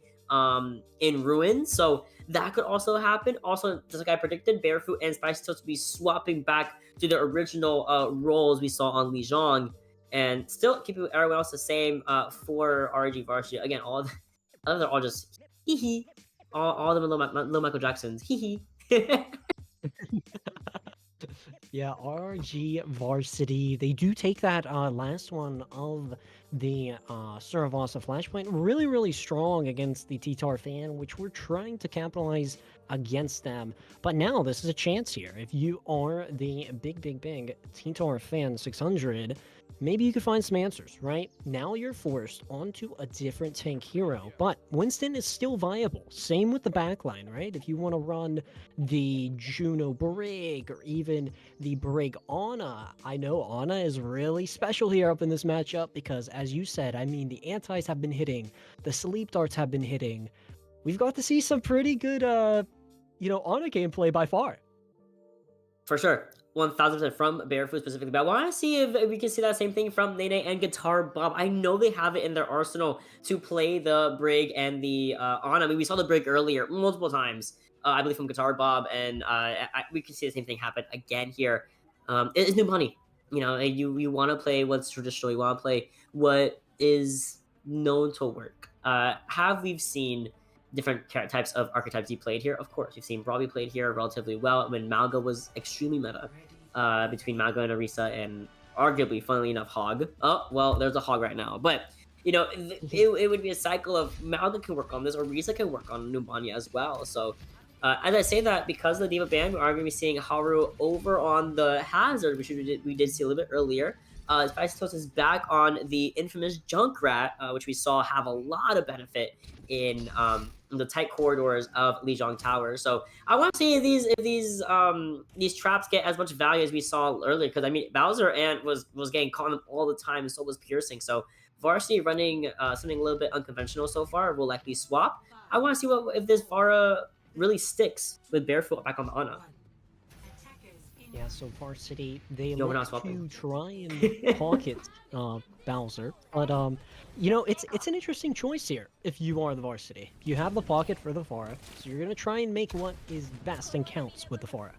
G: in Ruin, so that could also happen. Also, just like I predicted, Barefoot and Spicy Toast to be swapping back to the original roles we saw on Lijiang, and still keeping everyone else the same for RRG Varsity. Again, all the others are all just hee hee. All of them little Michael Jacksons. Hee hee.
H: Yeah, RRG Varsity, they do take that last one of the Saravasa Flashpoint really strong against the TTRFan, which we're trying to capitalize against them. But now this is a chance here. If you are the big TTRFan600, maybe you could find some answers, right? Now you're forced onto a different tank hero, but Winston is still viable. Same with the backline, right? If you want to run the Juno Brig or even the Brig Ana, I know Ana is really special here up in this matchup because, as you said, I mean, the antis have been hitting, the sleep darts have been hitting. We've got to see some pretty good, Ana gameplay by far.
G: For sure. 1000% from Barefoot specifically, but I want to see if we can see that same thing from Nene and Guitar Bob. I know they have it in their arsenal to play the Brig and the Ana. I mean, we saw the Brig earlier multiple times, I believe from Guitar Bob, and we can see the same thing happen again here. It's new money. You want to play what's traditional. You want to play what is known to work. Have we seen different types of archetypes he played here? Of course, you've seen Robbie played here relatively well when Malga was extremely meta, between Malga and Arisa, and arguably, funnily enough, Hog. Oh, well, there's a Hog right now, but it would be a cycle of Malga can work on this, or Arisa can work on Numbani as well. So as I say that, because of the D.Va ban, we are going to be seeing Haru over on the Hazard, which we did see a little bit earlier. Spicy Toast is back on the infamous Junkrat, which we saw have a lot of benefit in the tight corridors of Lijiang Tower. So I want to see if these traps get as much value as we saw earlier. Because I mean, Bowser and was getting caught on all the time, and so was Piercing. So Varsity running something a little bit unconventional so far. Will likely swap. I want to see if this Vara really sticks with Barefoot back on the Ana.
H: Yeah, so Varsity, they
G: No, we're
H: look
G: not
H: to try and pocket Bowser, but you know, it's an interesting choice here. If you are the Varsity, you have the pocket for the Pharah, so you're gonna try and make what is best and counts with the Pharah.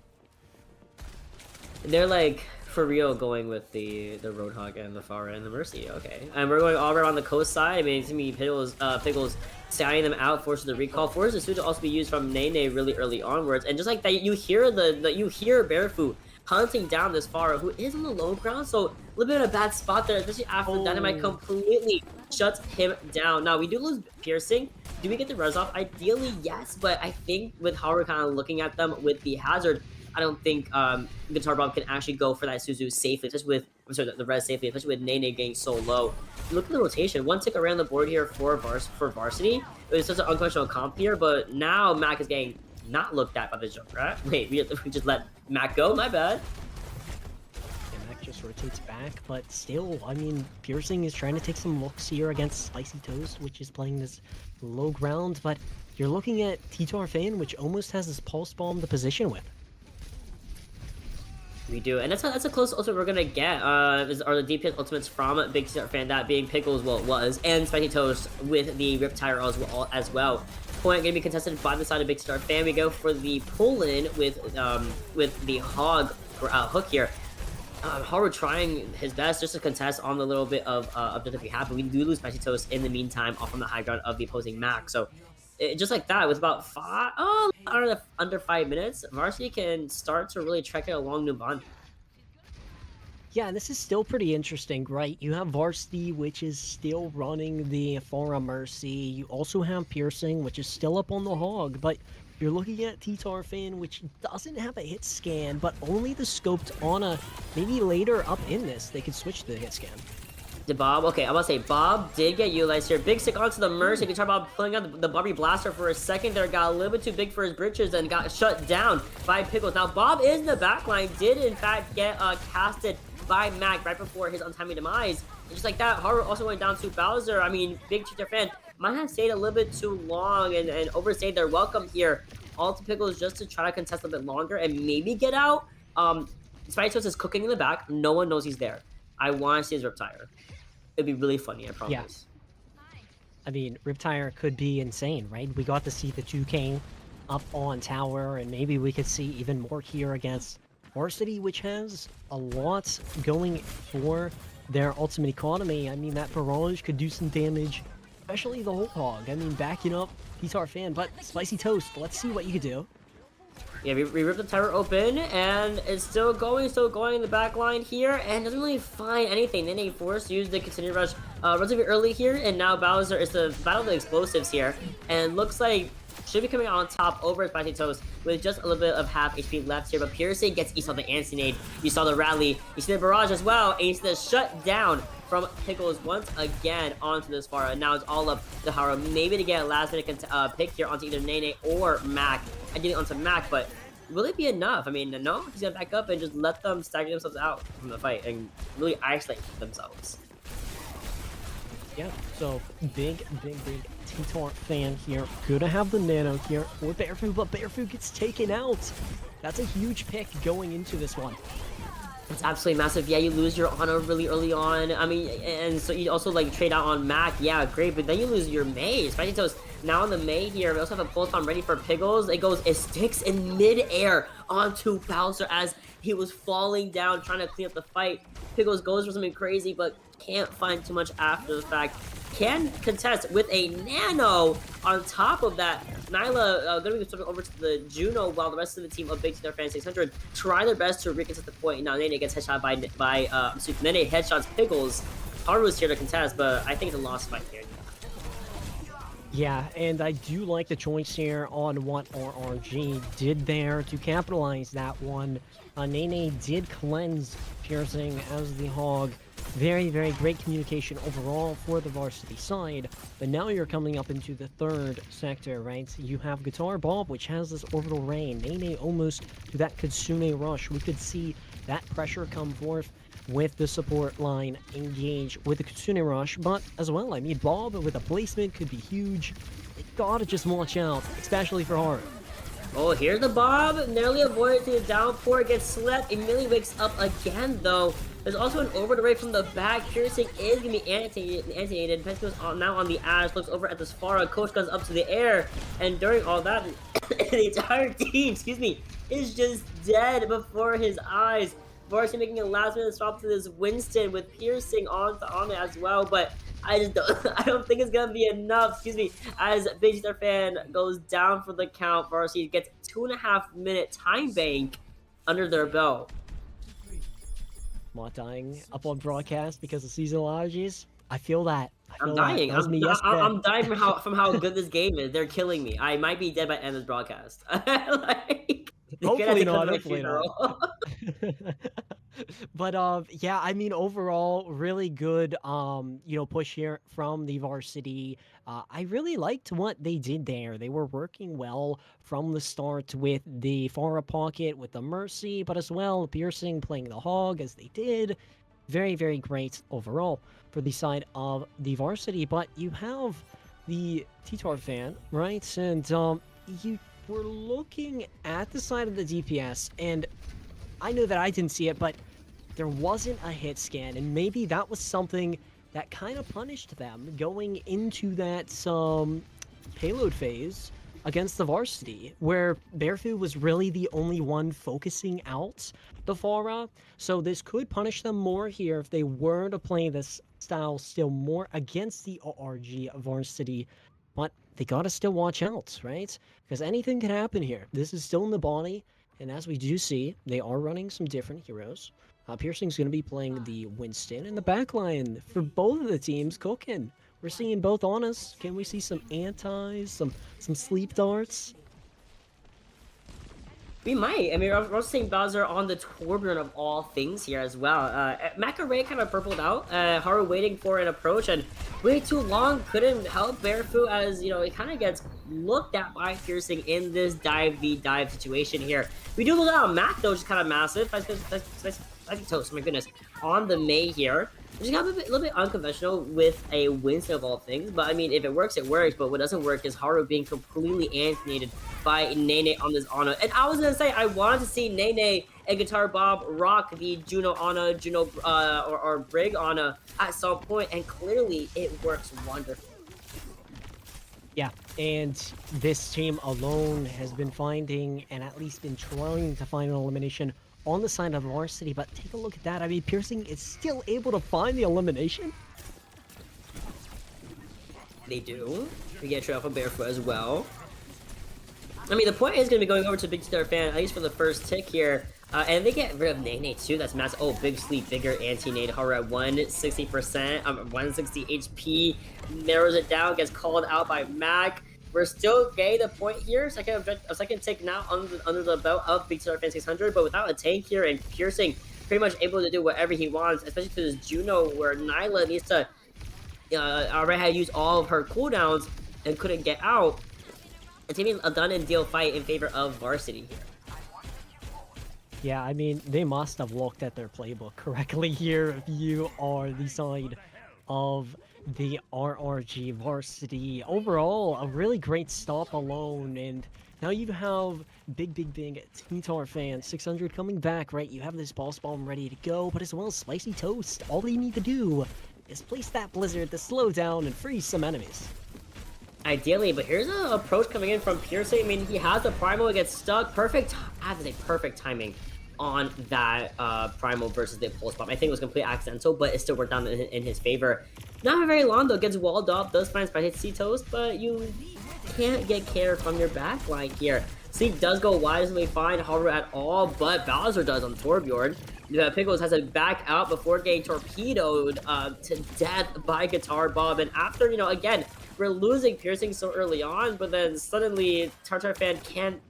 G: They're like for real going with the Roadhog and the Pharah and the Mercy. Okay, and we're going all around the coast side. I mean, it's gonna be Pickles signing them out, forces the recall, forces the suit to also be used from Nene really early onwards. And just like that, you hear Barefoot hunting down this Pharah, who is on the low ground, so a little bit of a bad spot there, especially after Dynamite completely shuts him down. Now we do lose Piercing. Do we get the res off? Ideally, yes, but I think with how we're kind of looking at them with the hazard, I don't think Guitar Bob can actually go for that Suzu safely, especially with the res safely, especially with Nene getting so low. Look at the rotation. One tick around the board here for Varsity. It was such an unconventional comp here, but now Mac is getting not looked at by the Junkrat. Wait, we just let Mac go? My bad.
H: And Mac just rotates back, but still, I mean, Piercing is trying to take some looks here against Spicy Toast, which is playing this low ground, but you're looking at T-Tarfan, which almost has this pulse bomb to position with.
G: We do, and that's a close ultimate we're gonna get. Are the DPS ultimates from Big Fan, that being Pickles, well, it was, and Spicy Toast with the Riptire as well. Point gonna be contested by the side of Big Star Fan. We go for the pull-in with the Hog hook here. Haru trying his best just to contest on the little bit of objective we have, but we do lose Spicy Toast in the meantime off on the high ground of the opposing Mac. So just like that, with about under 5 minutes, Varsity can start to really trek it along Nuban.
H: Yeah, this is still pretty interesting, right? You have Varsity, which is still running the Pharah Mercy. You also have Piercing, which is still up on the Hog, but you're looking at T-Tarfan, which doesn't have a hit scan, but only the scoped Ana. Maybe later up in this, they could switch to the hit scan.
G: Did Bob? Okay, I'm gonna say Bob did get utilized here. Big stick onto the Mercy. Guitar Bob pulling out the Bobby Blaster for a second there. Got a little bit too big for his britches and got shut down by Pickles. Now, Bob is in the backline. Did, in fact, get casted by Mac right before his untimely demise. And just like that, Haru also went down to Bowser. I mean, Big Cheater Fan might have stayed a little bit too long and overstayed their welcome here. All to Pickles just to try to contest a bit longer and maybe get out. Spicy Toast is cooking in the back. No one knows he's there. I want to see his Riptire. It'd be really funny, I promise.
H: Yeah. I mean, Riptire could be insane, right? We got to see the 2K up on tower, and maybe we could see even more here against Varsity, which has a lot going for their ultimate economy. I mean, that barrage could do some damage, especially the whole Hog. I mean, backing up T-Tarfan, but Spicy Toast, let's see what you could do.
G: Yeah, we ripped the tower open, and it's still going in the back line here, and doesn't really find anything. Then they forced to use the continued rush relatively early here, and now Bowser is the battle of the explosives here, and looks like should be coming out on top over Spicy Toast with just a little bit of half HP left here, but Piercing gets, you saw the anti-nade, you saw the rally, you see the barrage as well, and you see the shutdown from Pickles once again onto this Pharah. Now it's all up to Haru, maybe to get a last minute pick here onto either Nene or Mac. Ideally onto Mac, but will it be enough? I mean, no, he's gonna back up and just let them stagger themselves out from the fight and really isolate themselves.
H: Yeah, so big T-Tarfan here. Gonna have the nano here for Barefoot, but Barefoot gets taken out. That's a huge pick going into this one.
G: It's absolutely massive. Yeah, you lose your Ana really early on. I mean, and so you also like trade out on Mac. Yeah, great, but then you lose your May. Spicy Toast now on the May here. We also have a pulse bomb ready for Pickles. It sticks in mid-air onto Bowser as he was falling down trying to clean up the fight. Pickles goes for something crazy, but can't find too much after the fact. Can contest with a nano on top of that. Nyla gonna be sort of over to the Juno, while the rest of the team of bigttarfan600 try their best to recontest the point. Now Nene gets headshot by Nene headshots Pickles. Haru is here to contest, but I think it's a lost fight here.
H: Yeah, and I do like the choice here on what RRG did there to capitalize that one. Nene did cleanse Piercing as the Hog Very, very great communication overall for the Varsity side. But now you're coming up into the third sector, right? You have Guitar Bob, which has this orbital rain. Nene almost to that Kitsune rush. We could see that pressure come forth with the support line engage with the Kitsune rush. But as well, I mean, Bob with a placement could be huge. They gotta just watch out, especially for Haru.
G: Oh, here's the Bob. Nearly avoided the downpour. Gets slept. Immediately wakes up again, though. There's also an orbital ray from the back. Piercing is going to be annotated. Pesco's now on the Ash. Looks over at the Sphara. Coach goes up to the air. And during all that, the entire team, is just dead before his eyes. Varsity making a last-minute swap to this Winston with Piercing on it as well. But I don't think it's gonna be enough. As Big Star Fan goes down for the count, Varsity gets 2.5-minute time bank under their belt.
H: Not dying up on broadcast because of seasonal allergies. I feel that.
G: I'm dying. I'm dying from how good this game is. They're killing me. I might be dead by the end of this broadcast.
H: Hopefully not. But yeah, I mean, overall, really good push here from the Varsity. I really liked what they did there. They were working well from the start with the Pharah pocket, with the Mercy, but as well Piercing playing the Hog as they did. Very, very great overall for the side of the Varsity. But you have the T-Tar fan, right? And you were looking at the side of the DPS, and I know that I didn't see it, but there wasn't a hit scan, and maybe that was something that kind of punished them going into that payload phase against the Varsity, where Barefoot was really the only one focusing out the Pharah. So this could punish them more here if they were to play this style still more against the RRG Varsity. But they gotta still watch out, right? Because anything can happen here. This is still in the body, and as we do see, they are running some different heroes. Piercing's going to be playing the Winston, and the backline for both of the teams cooking. We're seeing both on us. Can we see some antis, some sleep darts?
G: We might. I mean, we're also seeing Bowser on the Torbjorn of all things here as well. Macaray kind of purpled out. Haru waiting for an approach, and way too long couldn't help Barefoot as, he kind of gets looked at by Piercing in this dive v dive situation here. We do look at Mac, though, which is kind of massive. That's toast, my goodness. On the May here, which is kind of a little bit unconventional with a Winston of all things. But I mean, if it works, it works. But what doesn't work is Haru being completely annihilated by Nene on this Ana. And I was gonna say, I wanted to see Nene and Guitar Bob rock the Juno Ana, or Brig Ana at some point, and clearly it works wonderfully.
H: Yeah, and this team alone has been finding, and at least been trying to find an elimination on the side of Varsity, but take a look at that. I mean, Piercing is still able to find the elimination.
G: They do. We get a trade off of Barefoot as well. I mean, the point is going to be going over to Big Star Fan, at least for the first tick here. And they get rid of Nene too. That's massive. Oh, Big Sleep, bigger anti-Nade. Haru at 160%, 160 HP. Narrows it down, gets called out by Mac. We're still getting the point here. A second tick now under the belt of Big Star Fan 600, but without a tank here and Piercing pretty much able to do whatever he wants, especially to this Juno where Nyla needs to already had used all of her cooldowns and couldn't get out. It's even a done and deal fight in favor of Varsity here.
H: Yeah, I mean, they must have looked at their playbook correctly here if you are the side of the RRG Varsity. Overall, a really great stop alone, and now you have Big T-Tar Fan 600 coming back, right? You have this boss bomb ready to go, but as well as Spicy Toast. All you need to do is place that Blizzard to slow down and freeze some enemies.
G: Ideally, but here's an approach coming in from Piercing. I mean, he has the Primal, it gets stuck. Perfect, I have to say, perfect timing on that Primal versus the Pulse Bomb. I think it was completely accidental, but it still worked out in his favor. Not very long though, gets walled up, does find Spicy Toast, but you can't get care from your backline here. Sleep does go wide, doesn't really find Haru at all, but Bowser does on Torbjorn. Pickles has to back out before getting torpedoed to death by Guitar Bob, and after, again, we're losing Piercing so early on, but then suddenly Tartar Fan can't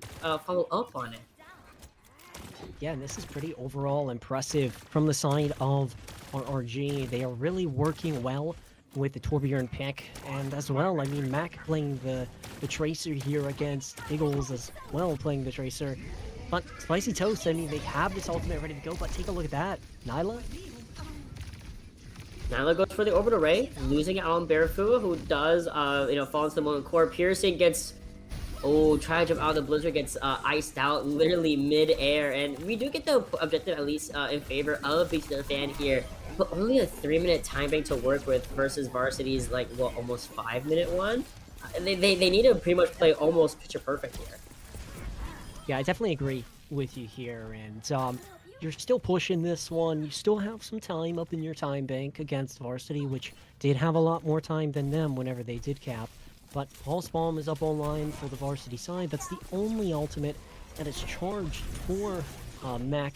G: follow up on it.
H: Yeah, and this is pretty overall impressive from the side of RRG. They are really working well with the Torbjorn pick, and as well, I mean, Mac playing the Tracer here against Eagles as well, playing the Tracer. But Spicy Toast, I mean, they have this ultimate ready to go, but take a look at that. Nyla?
G: Nyla goes for the orbital ray, losing out on Barefoot, who does, fall into the Molten Core. Piercing gets, try to jump out of the blizzard, gets iced out literally mid-air, and we do get the objective at least in favor of bigbigbigttarfan here, but only a 3-minute time bank to work with versus Varsity's, almost 5-minute one. They need to pretty much play almost picture perfect here.
H: Yeah, I definitely agree with you here, and you're still pushing this one. You still have some time up in your time bank against Varsity, which did have a lot more time than them whenever they did cap. But Pulse Bomb is up online for the Varsity side. That's the only ultimate that is charged for Mac.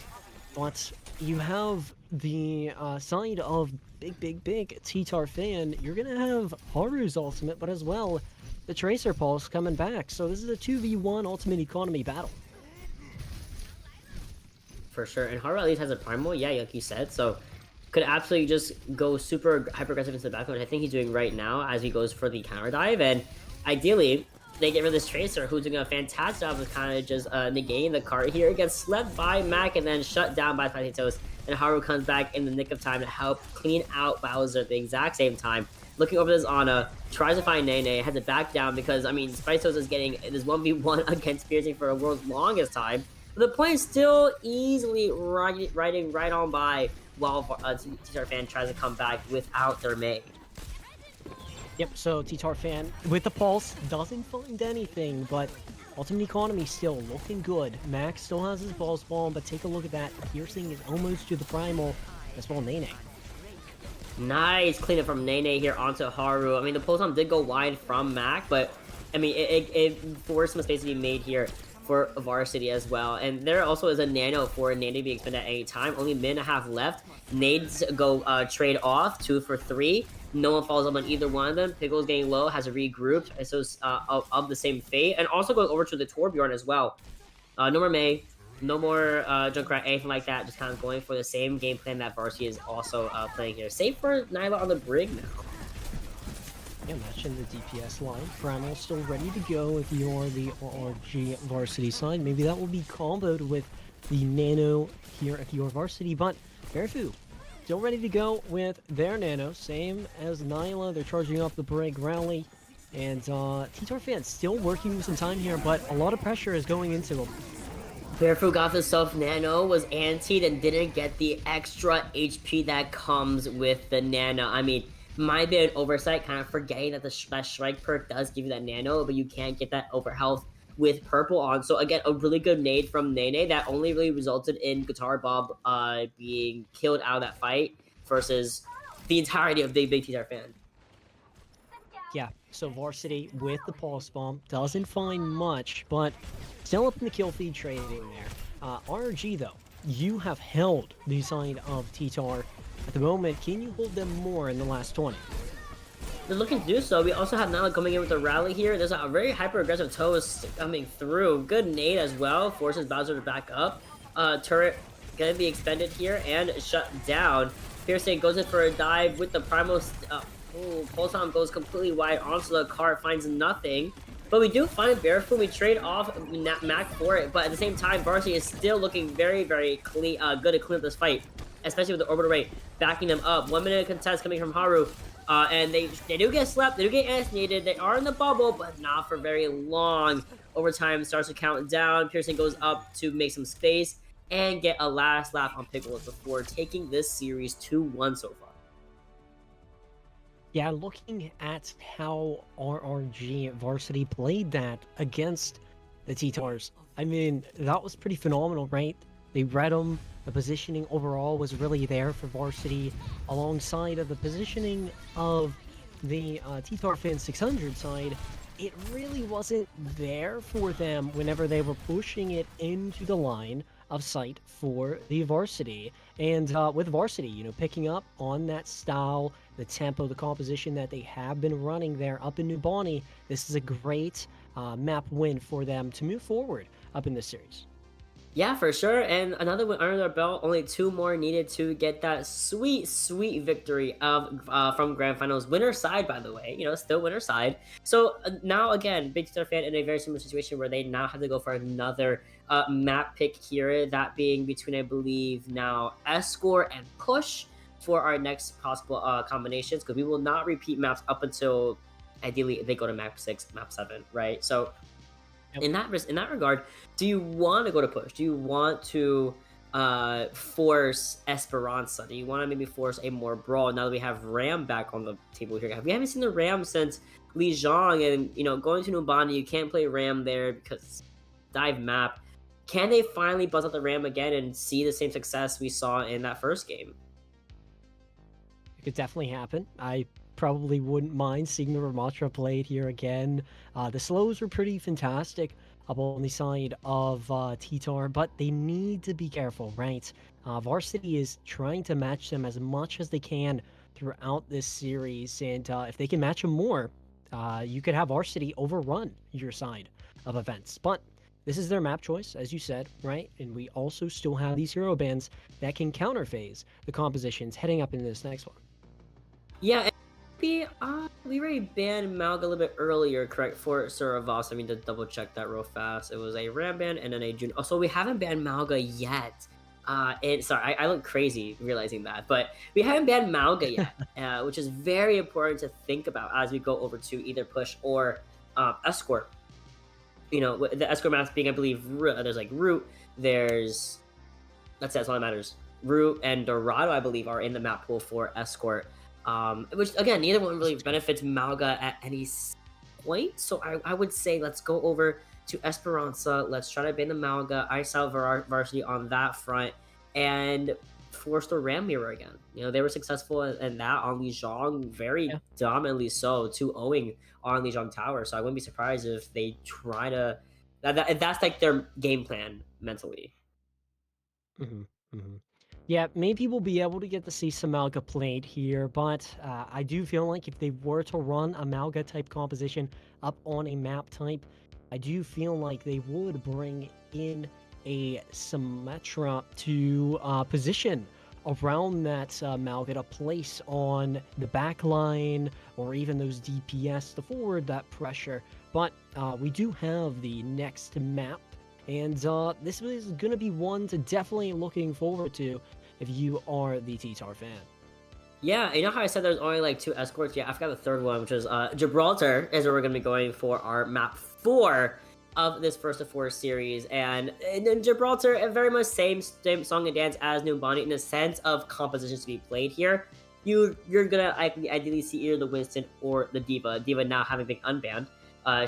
H: But you have the side of bigbigbigttarfan. You're going to have Haru's ultimate, but as well, the Tracer Pulse coming back. So this is a 2v1 ultimate economy battle.
G: For sure, and Haru at least has a primal, yeah, like you said, so could absolutely just go super hyper-aggressive into the backline, which I think he's doing right now as he goes for the counter dive, and ideally, they get rid of this Tracer, who's doing a fantastic job of kind of just negating the cart here. It gets slept by Mac and then shut down by Spicy Toast, and Haru comes back in the nick of time to help clean out Bowser at the exact same time. Looking over this Ana, tries to find Nene, has to back down because, I mean, Spicy Toast is getting this 1v1 against Piercing for the world's longest time. But the point is still easily riding right on by while bigbigbigttarfan tries to come back without their May.
H: Yep, so bigbigbigttarfan with the Pulse doesn't find anything, but Ultimate Economy still looking good. Max still has his Pulse Bomb, but take a look at that. Piercing is almost to the Primal, as well Nene.
G: Nice cleanup from Nene here onto Haru. I mean, the Pulse Bomb did go wide from Mac, but I mean, it forced some space to be made here for Varsity as well. And there also is a nano for Nade to be expended at any time. Only minute and a half left. Nades go trade off 2 for 3. No one follows up on either one of them. Pickle's getting low, has regrouped, and so of the same fate. And also going over to the Torbjorn as well. No more May, no more Junkrat, anything like that. Just kind of going for the same game plan that Varsity is also playing here. Save for Nyla on the brig now.
H: Yeah, matching the DPS line. Primal still ready to go if you are the RRG Varsity side. Maybe that will be comboed with the Nano here if you are Varsity, but Barefu still ready to go with their Nano. Same as Nyla, they're charging up the brig rally. And bigbigbigttarfan still working with some time here, but a lot of pressure is going into him.
G: Barefoot got himself Nano, was antied, and didn't get the extra HP that comes with the Nano. I mean, might be an oversight, kind of forgetting that that Strike perk does give you that Nano, but you can't get that over health with Purple on. So again, a really good nade from Nene that only really resulted in Guitar Bob being killed out of that fight versus the entirety of bigbigbigttarfan.
H: Yeah, so Varsity with the Pulse Bomb doesn't find much, but still up in the kill feed trading there. RRG though, you have held the side of bigbigbigttar at the moment. Can you hold them more in the last 20?
G: They're looking to do so. We also have Nyla coming in with a rally here. There's a very hyper-aggressive Toast coming through. Good nade as well. Forces Bowser to back up. Turret gonna be expended here and shut down. Piercing goes in for a dive with the Primal. Pulsam goes completely wide onto the cart, finds nothing. But we do find Barefoot. We trade off Mac for it. But at the same time, Varsity is still looking very, very clean, good to clean up this fight. Especially with the orbital rate backing them up. 1 minute contest coming from Haru. And they do get slept, they do get annihilated, they are in the bubble, but not for very long. Overtime starts to count down, Piercing goes up to make some space, and get a last lap on Pickles before taking this series 2-1 so far.
H: Yeah, looking at how RRG Varsity played that against the bigbigbigtars, I mean, that was pretty phenomenal, right? They read them. The positioning overall was really there for Varsity, alongside of the positioning of the bigbigbigttarfan600 side. It really wasn't there for them whenever they were pushing it into the line of sight for the Varsity. And with Varsity, you know, picking up on that style, the tempo, the composition that they have been running there up in New Bonnie, this is a great map win for them to move forward up in this series.
G: Yeah, for sure. And another one under their belt. Only two more needed to get that sweet, sweet victory of from Grand Finals winner side. By the way, still winner side. So now again, Big Star Fan in a very similar situation where they now have to go for another map pick here. That being between, I believe, now Escort and Push for our next possible combinations, because we will not repeat maps up until ideally they go to map 6, map 7, right? So in that regard, do you want to go to Push? Do you want to force Esperanza? Do you want to maybe force a more brawl now that we have Ram back on the table here? We haven't seen the Ram since Lijiang, and going to Numbani, you can't play Ram there because dive map. Can they finally buzz out the Ram again and see the same success we saw in that first game?
H: It could definitely happen. I probably wouldn't mind seeing the Ramatra played here again. The slows were pretty fantastic up on the side of Titar, but they need to be careful, right? Varsity is trying to match them as much as they can throughout this series, and if they can match them more, you could have Varsity overrun your side of events. But this is their map choice, as you said, right? And we also still have these hero bands that can counterphase the compositions heading up into this next one.
G: Yeah, we already banned Malga a little bit earlier, correct? For Suravas. I mean, to double check that real fast. It was a Ram ban and then a June. Oh, so we haven't banned Malga yet. And sorry, I look crazy realizing that, but we haven't banned Malga yet, which is very important to think about as we go over to either Push or Escort. The Escort maps being, I believe, there's like Root, that's all that matters. Root and Dorado, I believe, are in the map pool for Escort. Which again, neither one really benefits Malga at any point. So I would say let's go over to Esperanza. Let's try to ban the Malga, ice out Varsity on that front, and force the Ram mirror again. They were successful in that on Lijiang, very dominantly so, 2-0ing on Lijiang Tower. So I wouldn't be surprised if they try to. That's like their game plan mentally.
H: Yeah, maybe we'll be able to get to see some Malga played here, but I do feel like if they were to run a Malga type composition up on a map type, I do feel like they would bring in a Symmetra to position around that Malga to place on the back line or even those DPS to forward that pressure. But we do have the next map, and this is going to be one to definitely looking forward to if you are the Titar fan.
G: Yeah, you know how I said there's only like 2 escorts? Yeah, I forgot the third one, which is Gibraltar is where we're going to be going for our map 4 of this first of 4 series. And then Gibraltar, very much same song and dance as Numbani in the sense of compositions to be played here. You're going to ideally see either the Winston or the D.Va. D.Va now having been unbanned.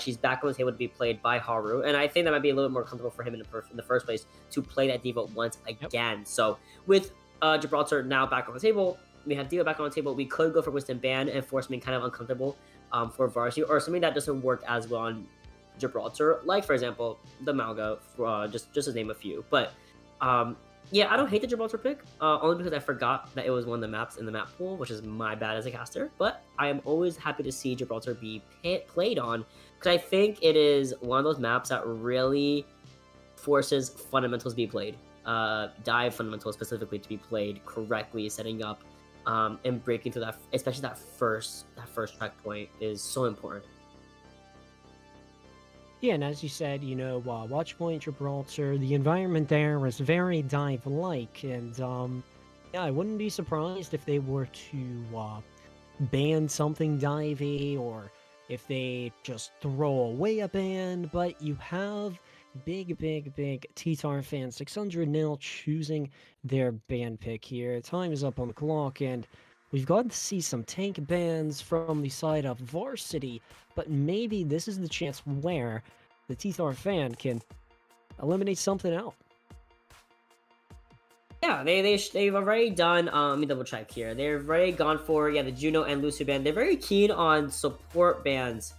G: She's back on the table to be played by Haru, and I think that might be a little bit more comfortable for him in the first place to play that D.Va once again. So with Gibraltar now back on the table, we have D.Va back on the table. We could go for Winston ban and force something kind of uncomfortable for Varsity, or something that doesn't work as well on Gibraltar, like for example the Malga, just to name a few. But yeah, I don't hate the Gibraltar pick, only because I forgot that it was one of the maps in the map pool, which is my bad as a caster. But I am always happy to see Gibraltar be played on, because I think it is one of those maps that really forces fundamentals to be played, dive fundamentals specifically to be played correctly, setting up and breaking through that, especially that first checkpoint is so important.
H: Yeah, and as you said, Watchpoint Gibraltar, the environment there was very dive-like, and yeah, I wouldn't be surprised if they were to ban something divey, or if they just throw away a ban, but you have big Tarfan600 now choosing their ban pick here. Time is up on the clock, and we've got to see some tank bans from the side of Varsity, but maybe this is the chance where the Titar fan can eliminate something out.
G: Yeah, they've already done, let me double check here. They've already gone for, the Juno and Lucio ban. They're very keen on support bans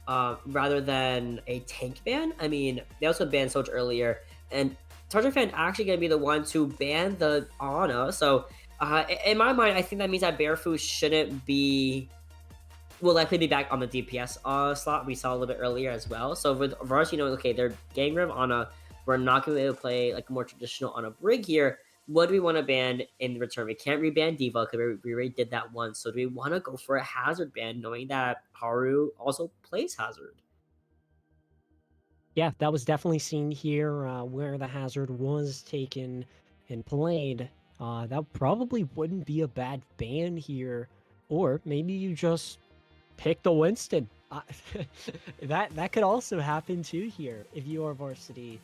G: rather than a tank ban. I mean, they also banned Soldier earlier, and Tartar fan actually going to be the one to ban the Ana. So in my mind, I think that means that Barefoot will likely be back on the DPS slot we saw a little bit earlier as well. So with Varsity, okay, they're getting rid of Ana, we're not going to be able to play like more traditional on a Brig here. What do we want to ban in return? We can't reban Diva because we already did that once. So do we want to go for a Hazard ban, knowing that Haru also plays Hazard?
H: Yeah, that was definitely seen here where the Hazard was taken and played. That probably wouldn't be a bad ban here. Or maybe you just pick the Winston. That could also happen too here if you are Varsity.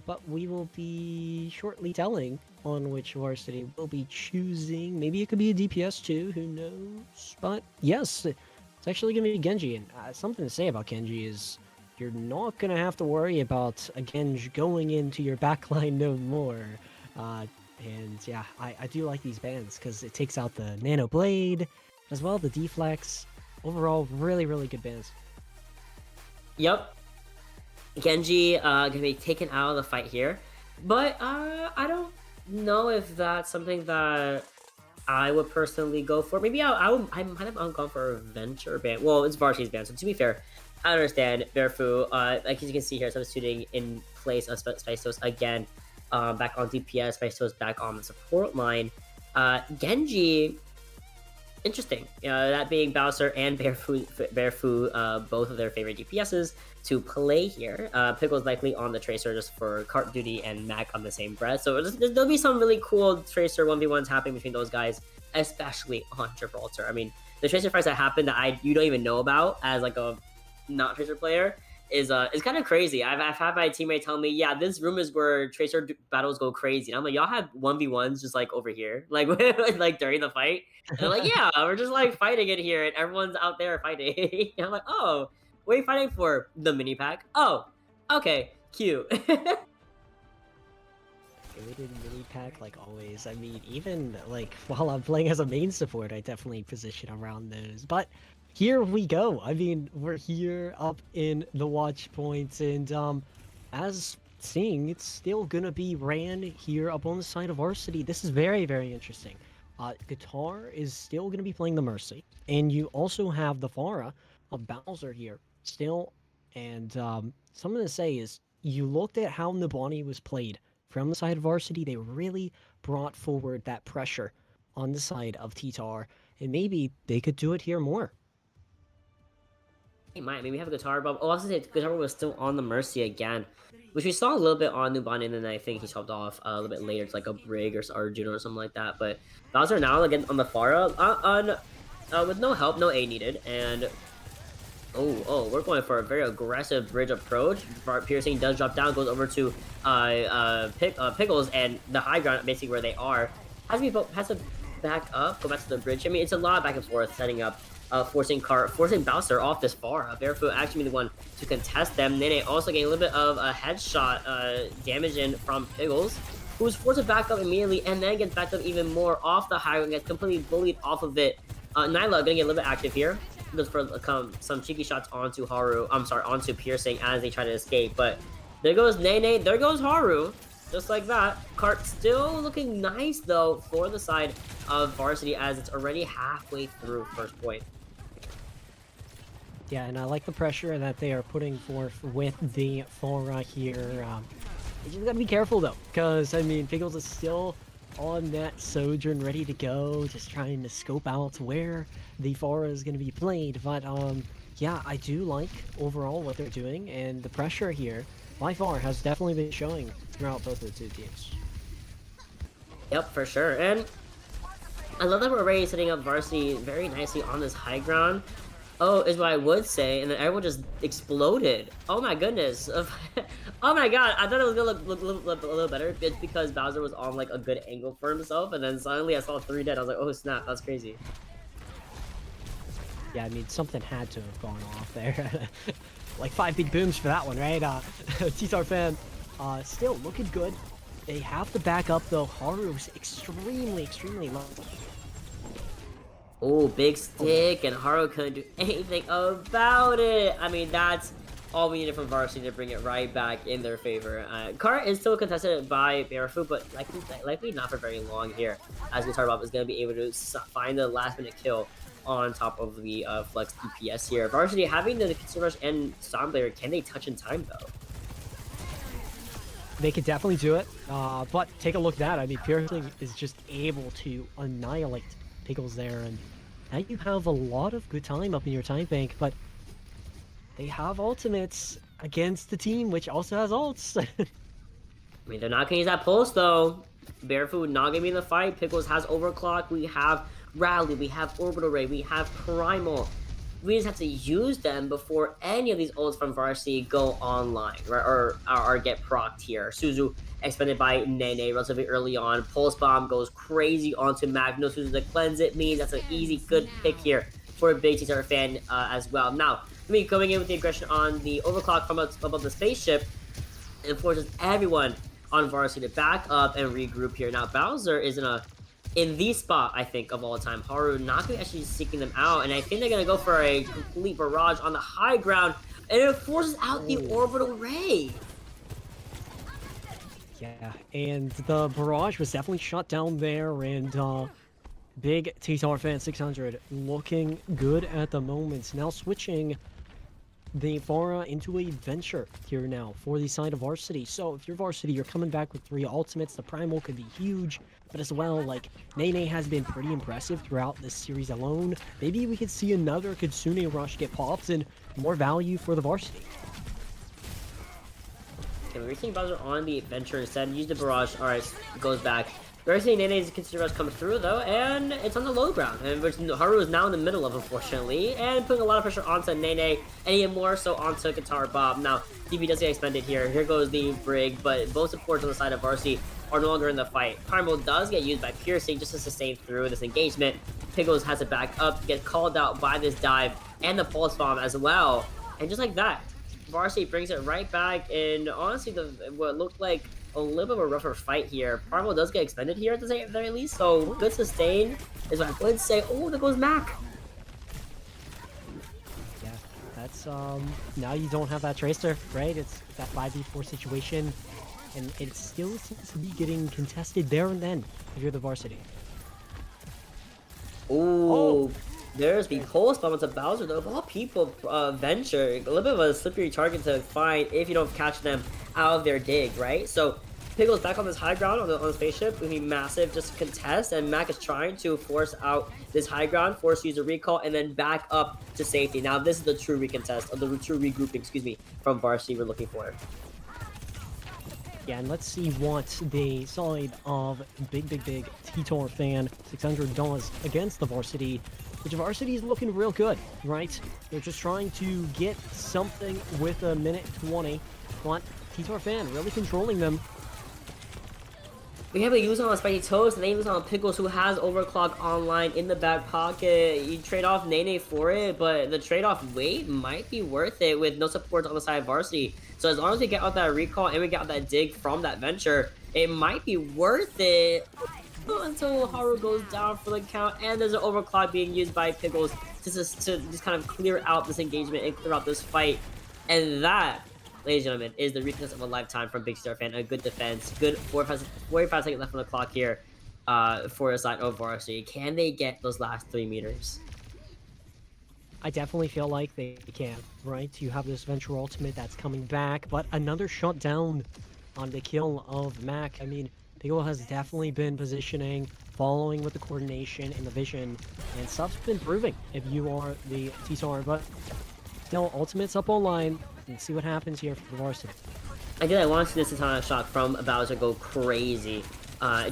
H: But we will be shortly telling on which Varsity will be choosing. Maybe it could be a DPS too, who knows? But yes, it's actually going to be Genji. And something to say about Genji is you're not going to have to worry about a Genji going into your backline no more. And yeah, I do like these bans because it takes out the Nano Blade, as well the Deflex. Overall, really, really good bans.
G: Yep. Genji gonna be taken out of the fight here. But I don't know if that's something that I would personally go for. Maybe I might have gone for a Venture ban. Well, it's Varsity's ban, so to be fair, I understand. Bearfu, like as you can see here, substituting in place of Spiceos again. Back on DPS, Spiceos back on the support line. Genji, interesting. That being Bowser and Bearfu, both of their favorite DPSs to play here. Pickle's likely on the Tracer just for cart duty and Mac on the same breath. So there'll be some really cool Tracer 1v1s happening between those guys, especially on Gibraltar. I mean, the Tracer fights that happen that you don't even know about as like a not Tracer player is kind of crazy. I've had my teammate tell me, yeah, this room is where Tracer battles go crazy. And I'm like, y'all have 1v1s just like over here, like like during the fight. And they're like, yeah, we're just like fighting it here, and everyone's out there fighting. And I'm like, oh, what are you fighting for? The mini pack? Oh, okay, cute.
H: Limited mini pack, like always. I mean, even like while I'm playing as a main support, I definitely position around those. But here we go. I mean, we're here up in the watch points, and as seeing, it's still gonna be ran here up on the side of Varsity. This is very, very interesting. Guitar is still gonna be playing the Mercy, and you also have the Pharah of Bowser here still. And something to say is, you looked at how Nabani was played from the side of Varsity. They really brought forward that pressure on the side of T-Tar, and maybe they could do it here more.
G: He might. I mean, we have a Guitar Bomb. Oh, I was gonna say Guitar Bomb was still on the Mercy again, which we saw a little bit on Nubani, and then I think he swapped off a little bit later to like a Brig or Juno or something like that. But Bowser now again on the Pharah, with no help, no aid needed, and we're going for a very aggressive bridge approach. Piercing does drop down, goes over to Pickles, and the high ground basically where they are has to back up, go back to the bridge. I mean, it's a lot of back and forth setting up. Forcing Bowser off this far. Barefoot actually being the one to contest them. Nene also getting a little bit of a headshot damage in from Piggles, who's forced to back up immediately and then gets backed up even more off the high and gets completely bullied off of it. Nyla gonna get a little bit active here. Goes for some cheeky shots onto onto Piercing as they try to escape. But there goes Nene, there goes Haru. Just like that. Cart still looking nice though for the side of Varsity as it's already halfway through first point.
H: Yeah, and I like the pressure that they are putting forth with the Pharah here. You just gotta be careful though, because I mean, Pickles is still on that Sojourn ready to go, just trying to scope out where the Pharah is gonna be played. But yeah, I do like overall what they're doing, and the pressure here by far has definitely been showing throughout both of the two teams.
G: Yep, for sure. And I love that we're already setting up Varsity very nicely on this high ground. Oh, is what I would say, and then everyone just exploded. Oh my goodness. Oh my god, I thought it was gonna look a little better. It's because Bowser was on like a good angle for himself, and then suddenly I saw 3 dead. I was like, oh snap, that's crazy.
H: Yeah, I mean, something had to have gone off there. Like 5 big booms for that one, right? T-Tar fan, still looking good. They have to back up though. Haru's extremely low.
G: Oh, big stick, and Haru couldn't do anything about it. I mean, that's all we needed from Varsity to bring it right back in their favor. Cart is still contested by Barefoot, but likely not for very long here, as Guitar Bob is going to be able to find the last-minute kill on top of the flex DPS here. Varsity having the Consumer Rush and Storm Blazer, can they touch in time though?
H: They could definitely do it, but take a look at that. I mean, Piercing is just able to annihilate Pickles there, and now you have a lot of good time up in your time bank, but they have ultimates against the team, which also has ults.
G: I mean, they're not gonna use that pulse though. Barefoot not gonna be in the fight. Pickles has overclock. We have Rally. We have Orbital Ray. We have Primal. We just have to use them before any of these ults from Varsity go online, right? Or get procced here. Suzu expended by Nene relatively early on. Pulse Bomb goes crazy onto Magno. Suzu to cleanse it means that's an easy, good pick here for a big T-Star fan as well. Now, coming in with the aggression on the overclock from above the spaceship, and forces everyone on Varsity to back up and regroup here. Now, Bowser is in the spot, I think, of all time. Haru not going to actually seeking them out, and I think they're going to go for a complete barrage on the high ground, and it forces out the Orbital Ray.
H: Yeah, and the barrage was definitely shut down there, and big bigbigbigttarfan600 looking good at the moment. Now switching the Vara into a Venture here now for the side of Varsity. So if you're Varsity, you're coming back with 3 ultimates. The Primal could be huge, but as well, like, Nene has been pretty impressive throughout this series alone. Maybe we could see another Kitsune Rush get popped and more value for the Varsity.
G: Okay, we're seeing Bowser on the Venture instead. Use the barrage. Alright, goes back. We're seeing Nene's Kitsune Rush come through though, and it's on the low ground, and which Haru is now in the middle of, unfortunately, and putting a lot of pressure onto Nene, and even more so onto Guitar Bob. Now, DB does get expended here. Here goes the Brig, but both supports on the side of Varsity are no longer in the fight. Primal does get used by Piercing just to sustain through this engagement. Pickles has to back up, get called out by this dive, and the Pulse Bomb as well. And just like that, Varsity brings it right back, and honestly, what looked like a little bit of a rougher fight here. Primal does get expended here at the very least, so good sustain is what I would say. Oh, there goes Mac.
H: Yeah, that's, now you don't have that Tracer, right? It's that 5v4 situation, and it still seems to be getting contested there and then if you're the Varsity.
G: Ooh, there's the Pulse Bomb to Bowser, though. Of all people, Venture, a little bit of a slippery target to find if you don't catch them out of their dig, right? So Pickle's back on this high ground on the spaceship with a massive just contest, and Mac is trying to force out this high ground, force to use a recall, and then back up to safety. Now this is the true recontest, or the true regrouping, excuse me, from Varsity we're looking for.
H: Yeah, and let's see what the side of bigbigbigttarfan600 does against the Varsity, which Varsity is looking real good, right? They're just trying to get something with a minute 20, but T-Tarfan really controlling them.
G: We have a use on Spiky Toast, and they use on Pickles, who has Overclock online in the back pocket. You trade off Nene for it, but the trade-off weight might be worth it with no support on the side of Varsity. So as long as we get out that recall and we get out that dig from that Venture, it might be worth it until Haru goes down for the count, and there's an Overclock being used by Pickles to just kind of clear out this engagement and clear out this fight. And that, ladies and gentlemen, is the recontest of a lifetime from Big Star Fan. A good defense, good 45 seconds left on the clock here for the side of Varsity. Can they get those last 3 meters?
H: I definitely feel like they can, right? You have this Venture ultimate that's coming back, but another shutdown on the kill of Mac. I mean, Pickle has definitely been positioning, following with the coordination and the vision, and stuff's been proving if you are the T-Star, but still, ultimate's up online. Let's see what happens here for the Varsity.
G: I want to see this Satana shot from Bowser go crazy,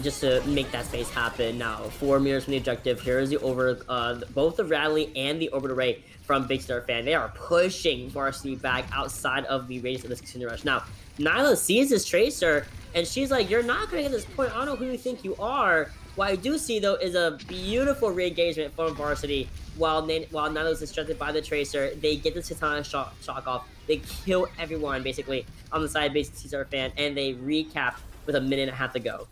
G: just to make that space happen. Now, 4 meters from the objective. Here is the both the Rally and the Orbital Ray from Big Star Fan. They are pushing Varsity back outside of the radius of this Kitsune Rush. Now, Nyla sees this Tracer, and she's like, "You're not gonna get this point. I don't know who you think you are." What I do see, though, is a beautiful re-engagement from Varsity. While Nyla is distracted by the Tracer, they get the Satana shock off. They kill everyone, basically, on the side base of T-Star Fan, and they recap with a minute and a half to go.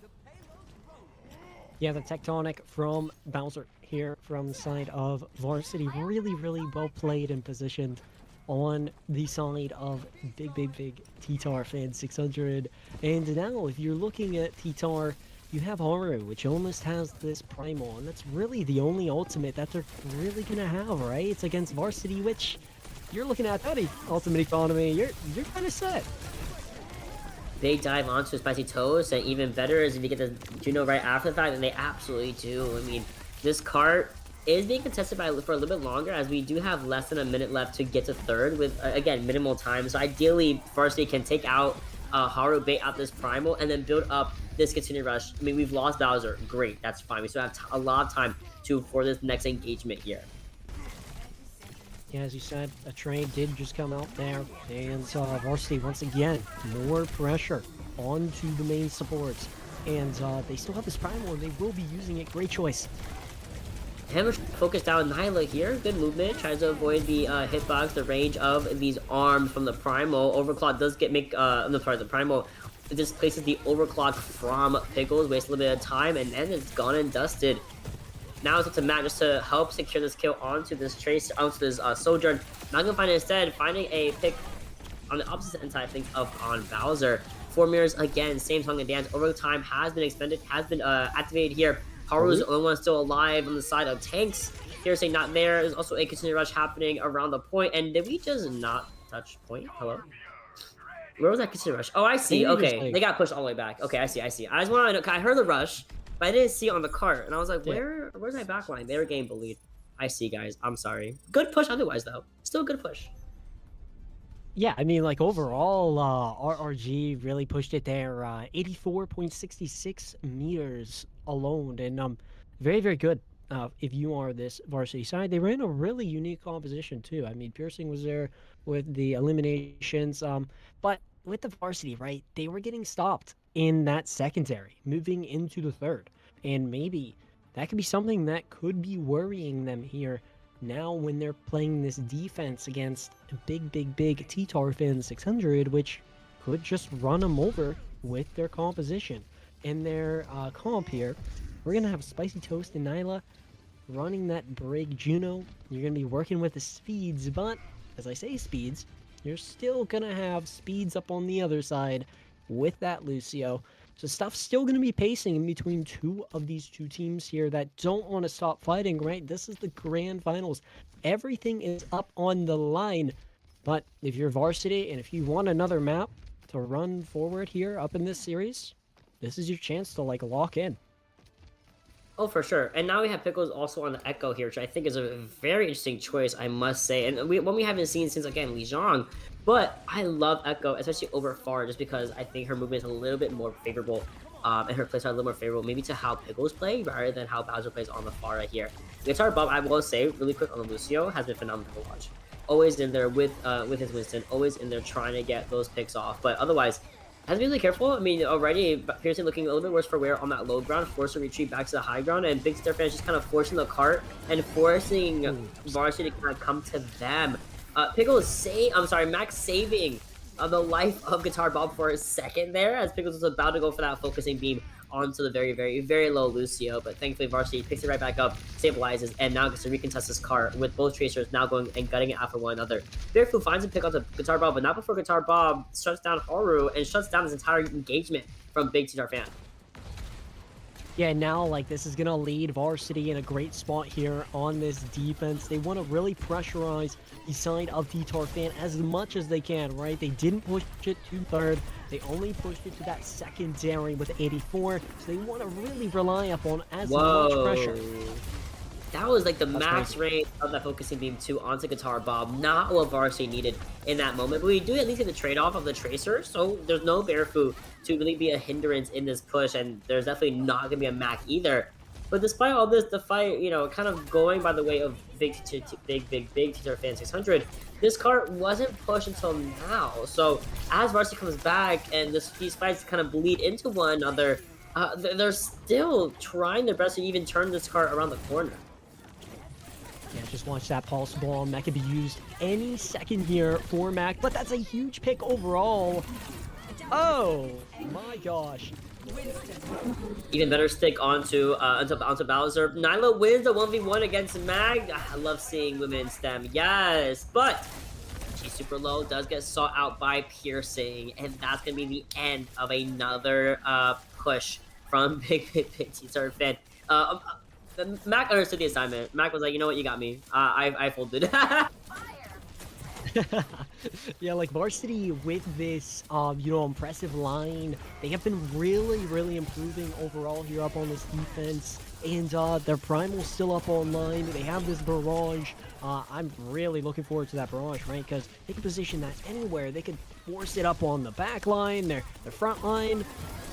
H: Yeah, the Tectonic from Bowser here from the side of Varsity. Really, really well played and positioned on the side of bigbigbigttarfan600. And now, if you're looking at T-Tar, you have Haru, which almost has this Primal, and that's really the only ultimate that they're really gonna have, right? It's against Varsity, which you're looking at that ultimate economy, you're kind of set.
G: they dive onto Spicy Toast, and even better is if you get the Juno right after the fact, and they absolutely do. I mean, this cart is being contested for a little bit longer, as we do have less than a minute left to get to third with, again, minimal time. So ideally, Varsity can take out Haru, bait out this Primal, and then build up this continued rush. I mean, we've lost Bowser. Great, that's fine. We still have a lot of time for this next engagement here.
H: Yeah, as you said, a trade did just come out there, and Varsity, once again, more pressure onto the main supports. And they still have this Primal, and they will be using it. Great choice.
G: Hammer focused down Nyla here. Good movement. Tries to avoid the hitbox, the range of these arms from the Primal. Overclock does the Primal displaces the Overclock from Pickles. Wastes a little bit of time, and then it's gone and dusted. Now it's up to Matt just to help secure this kill onto this onto this Sojourn. Not gonna find it instead, finding a pick on the opposite end side of things on Bowser. 4 mirrors again, same song and dance. Overtime has been expended, has been activated here. Haru's the only one still alive on the side of tanks. Hearsay not there. There's also a continued rush happening around the point. And did we just not touch point? Hello? Where was that continued rush? Oh, I see. Okay, they got pushed all the way back. Okay, I see. I just want to know. I heard the rush, but I didn't see it on the cart. And I was like, where's my backline? They were getting bullied. I see, guys. I'm sorry. Good push otherwise, though. Still a good push.
H: Yeah, I mean, like, overall, RRG really pushed it there. 84.66 meters alone, and very, very good. If you are this Varsity side, they ran a really unique composition too. I mean, Piercing was there with the eliminations, but with the Varsity, right, they were getting stopped in that secondary, moving into the third, and maybe that could be something that could be worrying them here now when they're playing this defense against bigbigbigttarfan600, which could just run them over with their composition. In their comp here, we're gonna have Spicy Toast and Nyla running that Brig Juno. You're gonna be working with the speeds, but as I say speeds, you're still gonna have speeds up on the other side with that Lucio. So stuff's still going to be pacing in between these two teams here that don't want to stop fighting, right? This is the grand finals. Everything is up on the line. But if you're Varsity and if you want another map to run forward here up in this series, this is your chance to, like, lock in.
G: Oh, for sure. And now we have Pickles also on the Echo here, which I think is a very interesting choice, I must say. And one we haven't seen since, again, Li Zhang. But I love Echo, especially over Far, just because I think her movement is a little bit more favorable, and her plays are a little more favorable, maybe to how Pickles play, rather than how Bowser plays on the Far right here. Guitar Bob, I will say, really quick on the Lucio, has been phenomenal to watch. Always in there with his Winston, always in there trying to get those picks off. But otherwise, has to be really careful. I mean, already Pearson looking a little bit worse for wear on that low ground, forced to retreat back to the high ground, and bigbigbigttarfan just kind of forcing the cart and forcing Varsity to kind of come to them. Pickles Max saving the life of Guitar Bob for a second there, as Pickles was about to go for that focusing beam onto the very, very, very low Lucio, but thankfully Varsity picks it right back up, stabilizes, and now gets to recontest this cart with both Tracers now going and gutting it after one another. Bearfu finds a pick up to Guitar Bob, but not before Guitar Bob shuts down Haru and shuts down this entire engagement from bigbigbigttarfan.
H: Yeah, now, like, this is going to lead Varsity in a great spot here on this defense. They want to really pressurize the side of Tarfan as much as they can, right? They didn't push it to third. They only pushed it to that secondary with 84. So they want to really rely upon as much pressure.
G: That was like the max range of that focusing beam 2 onto Guitar Bob. Not what Varsity needed in that moment. But we do at least get the trade-off of the Tracer, so there's no Bearfu to really be a hindrance in this push, and there's definitely not going to be a Mac either. But despite all this, the fight, you know, kind of going by the way of bigbigbigttarfan600, this cart wasn't pushed until now. So as Varsity comes back and these fights kind of bleed into one another, they're still trying their best to even turn this cart around the corner.
H: Yeah, just watch that pulse bomb. That could be used any second here for Mac, but that's a huge pick overall. Oh my gosh.
G: Even better stick onto Bowser. Nyla wins the 1v1 against Mag. I love seeing women stem. Yes, but she's super low, does get sought out by Piercing, and that's gonna be the end of another push from bigbigbigttarfan. Mac understood the assignment. Mac was like, you know what, you got me. I folded.
H: Yeah, like Varsity with this, impressive line, they have been really improving overall here up on this defense. And their Primal's still up online. They have this barrage. I'm really looking forward to that barrage, right? Because they can position that anywhere. They can force it up on the back line, their front line.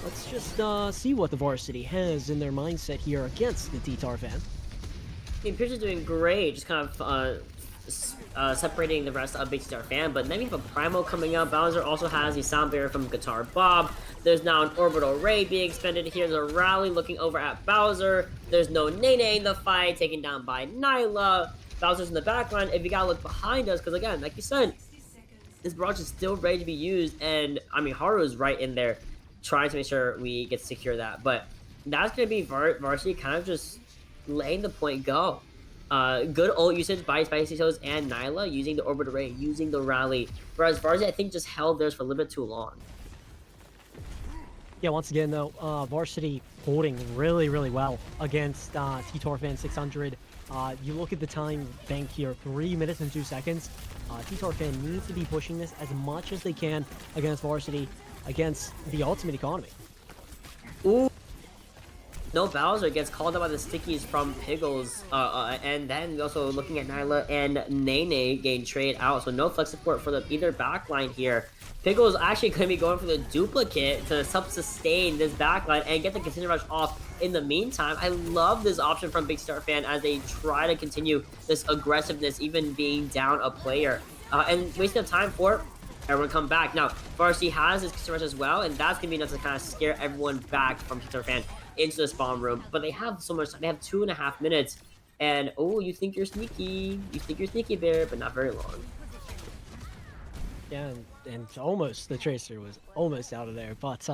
H: Let's just see what the Varsity has in their mindset here against the T-Tarfan.
G: I mean, Pierce is doing great, just kind of separating the rest of Big Tarfan. But then we have a Primal coming up. Bowser also has the sound barrier from Guitar Bob. There's now an orbital ray being expended here. There's a rally looking over at Bowser. There's no Nene in the fight, taken down by Nyla. Bowser's in the backline. If you gotta look behind us, because again, like you said, this barrage is still ready to be used. And I mean, Haru's right in there, trying to make sure we get to secure that. But that's gonna be Varsity kind of just letting the point go. Good ult usage by Spicy Toes and Nyla, using the orbital ray, using the rally. Whereas Varsity, I think, just held theirs for a little bit too long.
H: Yeah, once again, though, Varsity holding really well against T-Tarfan600. You look at the time bank here, 3 minutes and 2 seconds. T-Tarfan needs to be pushing this as much as they can against Varsity, against the ultimate economy.
G: Ooh. No, Bowser gets called out by the stickies from Piggles, and then also looking at Nyla and Nene getting traded out, so no flex support for either backline here. Piggles actually going to be going for the duplicate to sustain this backline and get the container rush off in the meantime. I love this option from Big Star Fan as they try to continue this aggressiveness, even being down a player, and wasting the time for everyone come back. Now, Varsity has his container rush as well, and that's going to be enough to kind of scare everyone back from Big Star Fan into the spawn room. But they have so much time. They have 2.5 minutes, and oh, you think you're sneaky. You think you're sneaky, Bear, but not very long.
H: Yeah, and almost the Tracer was almost out of there, but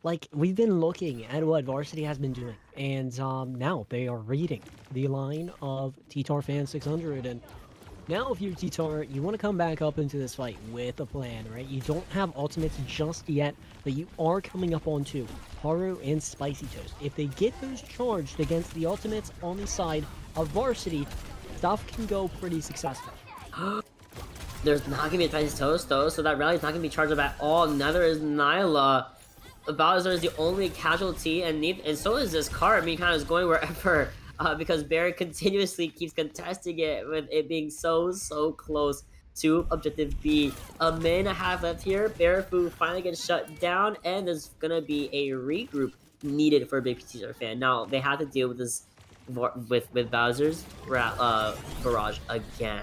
H: like we've been looking at what Varsity has been doing, and now they are reading the line of T-Tarfan600, and now if you're T-Tar, you want to come back up into this fight with a plan, right? You don't have ultimates just yet, but you are coming up on 2, Haru and Spicy Toast. If they get those charged against the ultimates on the side of Varsity, stuff can go pretty successful.
G: There's not going to be a Spicy Toast, though, so that rally's not going to be charged up at all. Neither is Nyla. Bowser is the only casualty, and so is this card. I mean, kind of is going wherever, because Barry continuously keeps contesting it, with it being so close to Objective B. A minute and a half left here. Barefoot finally gets shut down, and there's going to be a regroup needed for a big T-Shirt fan. Now, they have to deal with this, with Bowser's barrage again.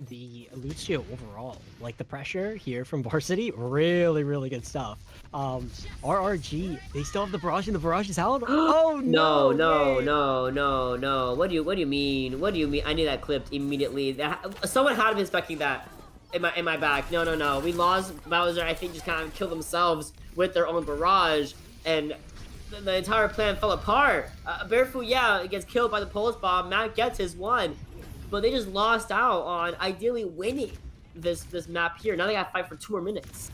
H: The Lucio overall, like the pressure here from Varsity, really good stuff. RRG, they still have the barrage, and the barrage is out. Oh no!
G: No. What do you mean? What do you mean? I need that clipped immediately. Someone had been expecting that in my back. No. We lost Bowser. I think just kind of killed themselves with their own barrage, and the entire plan fell apart. Barefoot, yeah, gets killed by the pulse bomb. Matt gets his one. But they just lost out on ideally winning this map here. Now they gotta fight for 2 more minutes.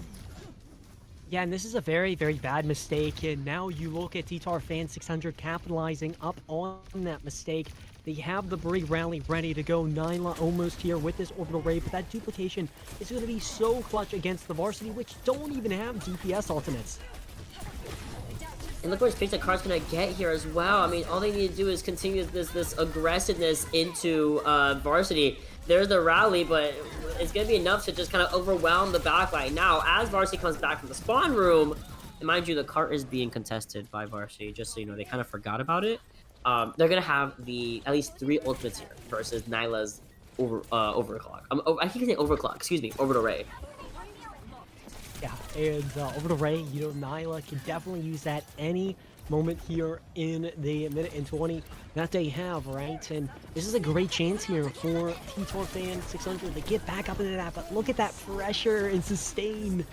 H: Yeah, and this is a very bad mistake. And now you look at T-Tarfan600 capitalizing up on that mistake. They have the Brig rally ready to go. Nyla almost here with this orbital ray, but that duplication is going to be so clutch against the Varsity, which don't even have DPS ultimates.
G: And look where space that card's gonna get here as well. I mean, all they need to do is continue this aggressiveness into Varsity. There's the rally, but it's gonna be enough to just kind of overwhelm the backline. Now, as Varsity comes back from the spawn room, and mind you, the cart is being contested by Varsity, just so you know, they kind of forgot about it. They're gonna have at least 3 ultimates here versus Nyla's overclock. I keep saying overclock. Excuse me, orbital ray.
H: Yeah, and orbital ray, Nyla can definitely use that any moment here in the minute and 20 that they have, right? And this is a great chance here for T-Tarfan600 to get back up into that, but look at that pressure and sustain.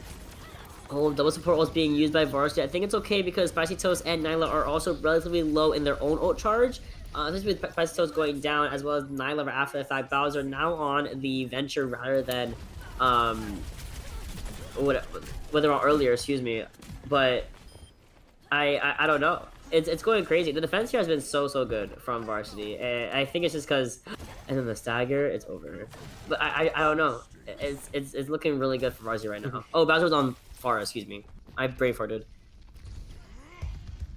G: Oh, double support was being used by Varsity. I think it's okay because Spicy Toast and Nyla are also relatively low in their own ult charge. This with Spicy Toast going down, as well as Nyla after the fact. Bowser now on the Venture rather than whether on earlier, excuse me, but I don't know. it's going crazy. The defense here has been so good from Varsity, and I think it's just because, and then the stagger, it's over. But I don't know. It's looking really good for Varsity right now. Oh, Bowser's on Pharah, excuse me. I brain farted.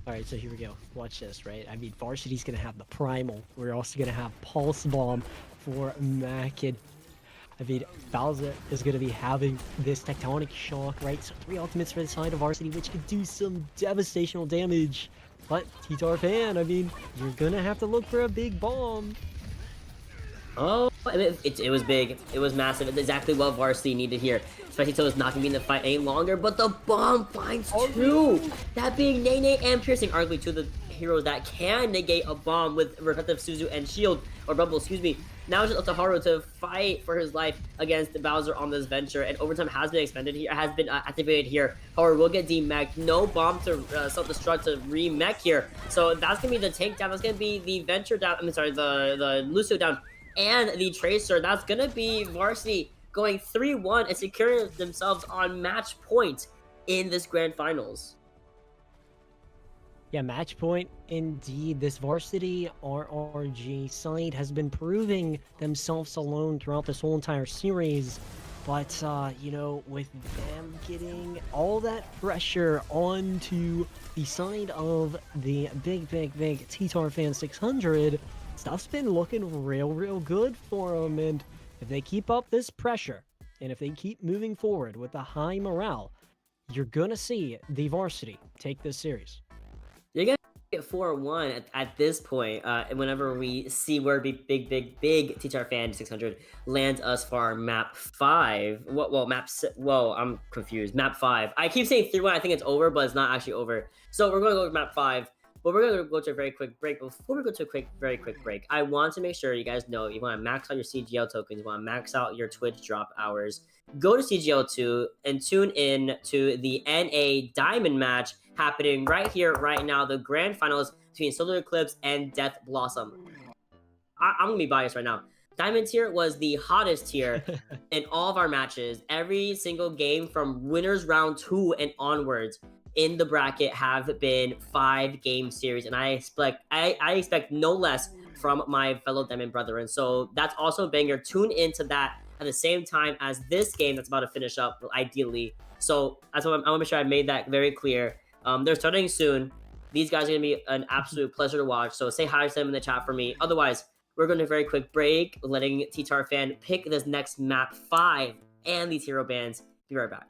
H: All right, so here we go. Watch this, right? I mean, Varsity's going to have the Primal. We're also going to have Pulse Bomb for Mackin. I mean, Bowser is going to be having this Tectonic Shock, right? So 3 ultimates for the side of Varsity, which could do some devastational damage. But, TtarFan, I mean, you're going to have to look for a big bomb.
G: Oh, it was big. It was massive. It's exactly what Varsity needed here. Especially till it's not going to be in the fight any longer. But the bomb finds 2! That being Nene and Piercing, arguably 2 of the heroes that can negate a bomb with Reflective Suzu and Shield, or Bubble, excuse me. Now it's just up to Haru to fight for his life against Bowser on this venture, and overtime has been expended here, has been activated here. Haru will get demech, no bomb to self-destruct to remech here. So that's gonna be the takedown. That's gonna be the venture down. I'm sorry, the Lucio down, and the Tracer. That's gonna be Varsity going 3-1 and securing themselves on match point in this grand finals.
H: Yeah, match point indeed. This Varsity RRG side has been proving themselves alone throughout this whole entire series. But, you know, with them getting all that pressure onto the side of the big TtarFan600, stuff's been looking real good for them. And if they keep up this pressure, and if they keep moving forward with the high morale, you're gonna see the Varsity take this series.
G: You're gonna get 4-1 at this point, whenever we see where big TtarFan600 lands us for our map 5. Well, I'm confused. Map 5. I keep saying 3-1. I think it's over, but it's not actually over. So we're gonna go with map 5. But we're gonna go to a very quick break. Before we go to a very quick break, I want to make sure you guys know you want to max out your CGL tokens. You want to max out your Twitch drop hours. Go to CGL2 and tune in to the NA Diamond match happening right here, right now, the grand finals between Solar Eclipse and Death Blossom. I'm gonna be biased right now. Diamond tier was the hottest tier in all of our matches. Every single game from winners round 2 and onwards in the bracket have been 5-game series, and I expect no less from my fellow Diamond brethren. So that's also a banger. Tune into that at the same time as this game that's about to finish up, ideally. So that's what I want to make sure I made that very clear. They're starting soon. These guys are going to be an absolute pleasure to watch. So say hi to them in the chat for me. Otherwise, we're going to a very quick break, letting TtarFan pick this next map 5 and these hero bands. Be right back.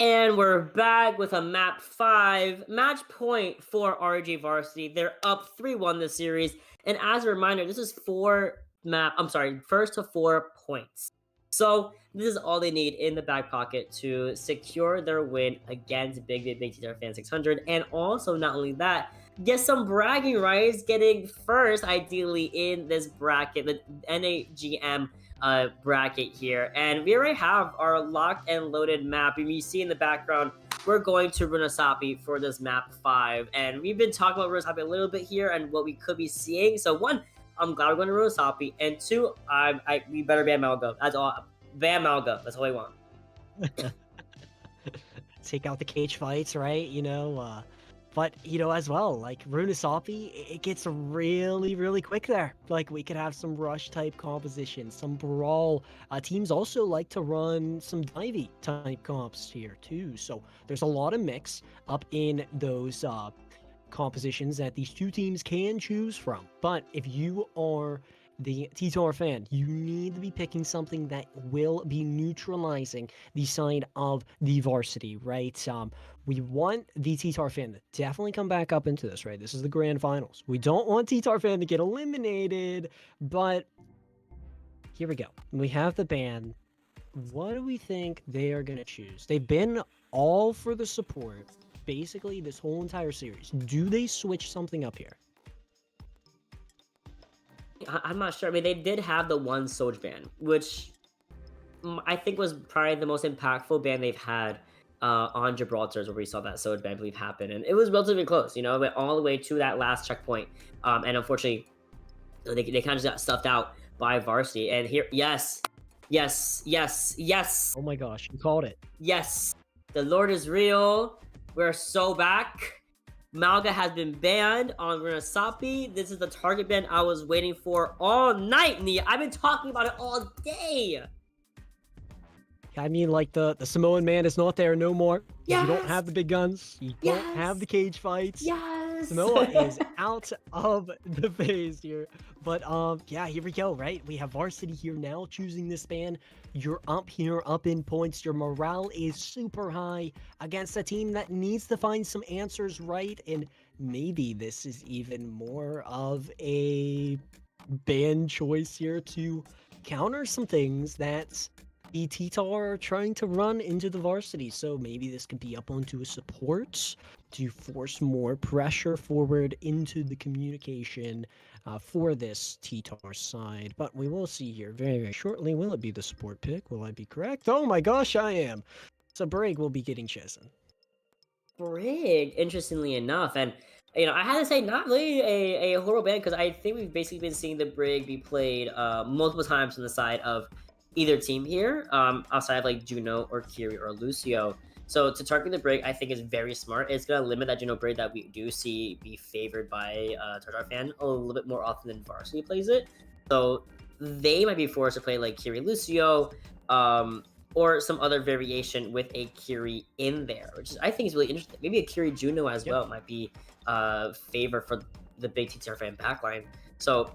G: And we're back with a map 5 match point for RRG Varsity. They're up 3-1 this series. And as a reminder, this is first to 4 points. So this is all they need in the back pocket to secure their win against bigbigbigttarfan600. And also, not only that, get some bragging rights, getting first, ideally, in this bracket, the NAGM bracket here. And we already have our locked and loaded map. And you see in the background, we're going to Runasapi for this map 5. And we've been talking about Runasapi a little bit here and what we could be seeing. So 1, I'm glad we're going to Runasapi. And 2, we better ban Malga. That's all. Ban Malga. That's all we want.
H: Take out the cage fights, right? But, as well, like, Runasapi, it gets really, really quick there. Like, we could have some rush-type compositions, some brawl. Teams also like to run some divey-type comps here, too. So there's a lot of mix up in those compositions that these two teams can choose from. But if you are the T-Tar fan, you need to be picking something that will be neutralizing the side of the Varsity, right? We want the T-Tar fan to definitely come back up into this, right? This is the grand finals. We don't want T-Tar fan to get eliminated, but here we go. We have the ban. What do we think they are going to choose? They've been all for the support, basically this whole entire series. Do they switch something up here?
G: I'm not sure. I mean, they did have the one Soj ban, which I think was probably the most impactful ban they've had on Gibraltar, where we saw that Soj ban, I believe, happen. And it was relatively close, it went all the way to that last checkpoint. And unfortunately, they kind of just got stuffed out by Varsity. And here, yes.
H: Oh my gosh, you called it.
G: Yes, the Lord is real. We're so back. Malga has been banned on Runasapi. This is the target ban I was waiting for all night, Nia. I've been talking about it all day.
H: I mean, like, the Samoan man is not there no more.
G: Yes!
H: You don't have the big guns. You don't have the cage fights.
G: Yes!
H: Samoa is out of the phase here. But, yeah, here we go, right? We have Varsity here now choosing this ban. You're up here, up in points. Your morale is super high against a team that needs to find some answers, right? And maybe this is even more of a ban choice here to counter some things that the T-Tar are trying to run into the Varsity. So maybe this could be up onto a support to force more pressure forward into the communication for this T-Tar side. But we will see here very, very shortly. Will it be the support pick? Will I be correct? Oh my gosh, I am. So Brig will be getting chosen.
G: Brig, interestingly enough. And, I had to say, not really a horrible ban, because I think we've basically been seeing the Brig be played multiple times on the side of either team here, outside of like Juno or Kiri or Lucio. So to target the Brig, I think is very smart. It's going to limit that Juno Brig that we do see be favored by Tar fan a little bit more often than Varsity plays it. So they might be forced to play like Kiri Lucio, or some other variation with a Kiri in there, which is, I think is really interesting. Maybe a Kiri Juno as well might be favor for the big Tar fan backline. So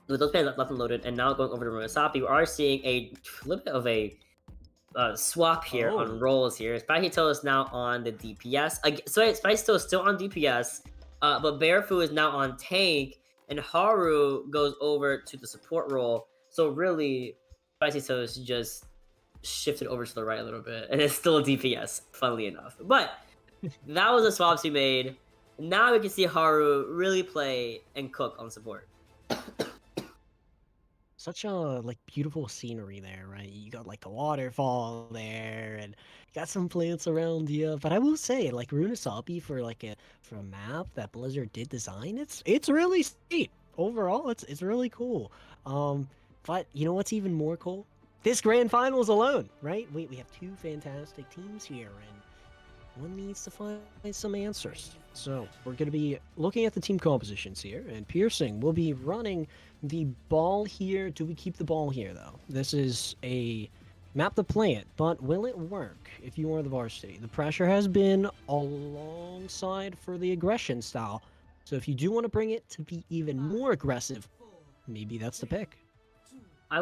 G: with those plans left and loaded, and now going over to Runasapi, we are seeing a little bit of a swap here on roles here. Spikey is now on the DPS. So Spikey is still on DPS, but Barefu is now on tank, and Haru goes over to the support role. So really, Spikey is just shifted over to the right a little bit, and it's still a DPS, funnily enough. But that was the swaps he made. Now we can see Haru really play and cook on support.
H: Such a beautiful scenery there, right? You got the waterfall there, and you got some plants around you. But I will say, Runasapi for a map that Blizzard did design, it's really sweet. Overall, it's really cool. But you know what's even more cool? This grand finals alone, right? We have two fantastic teams here, and one needs to find some answers. So we're going to be looking at the team compositions here, and Piercing will be running the ball here. Do we keep the ball here, though? This is a map to play it, but will it work if you are the Varsity? The pressure has been alongside for the aggression style, so if you do want to bring it to be even more aggressive, maybe that's the pick.
G: I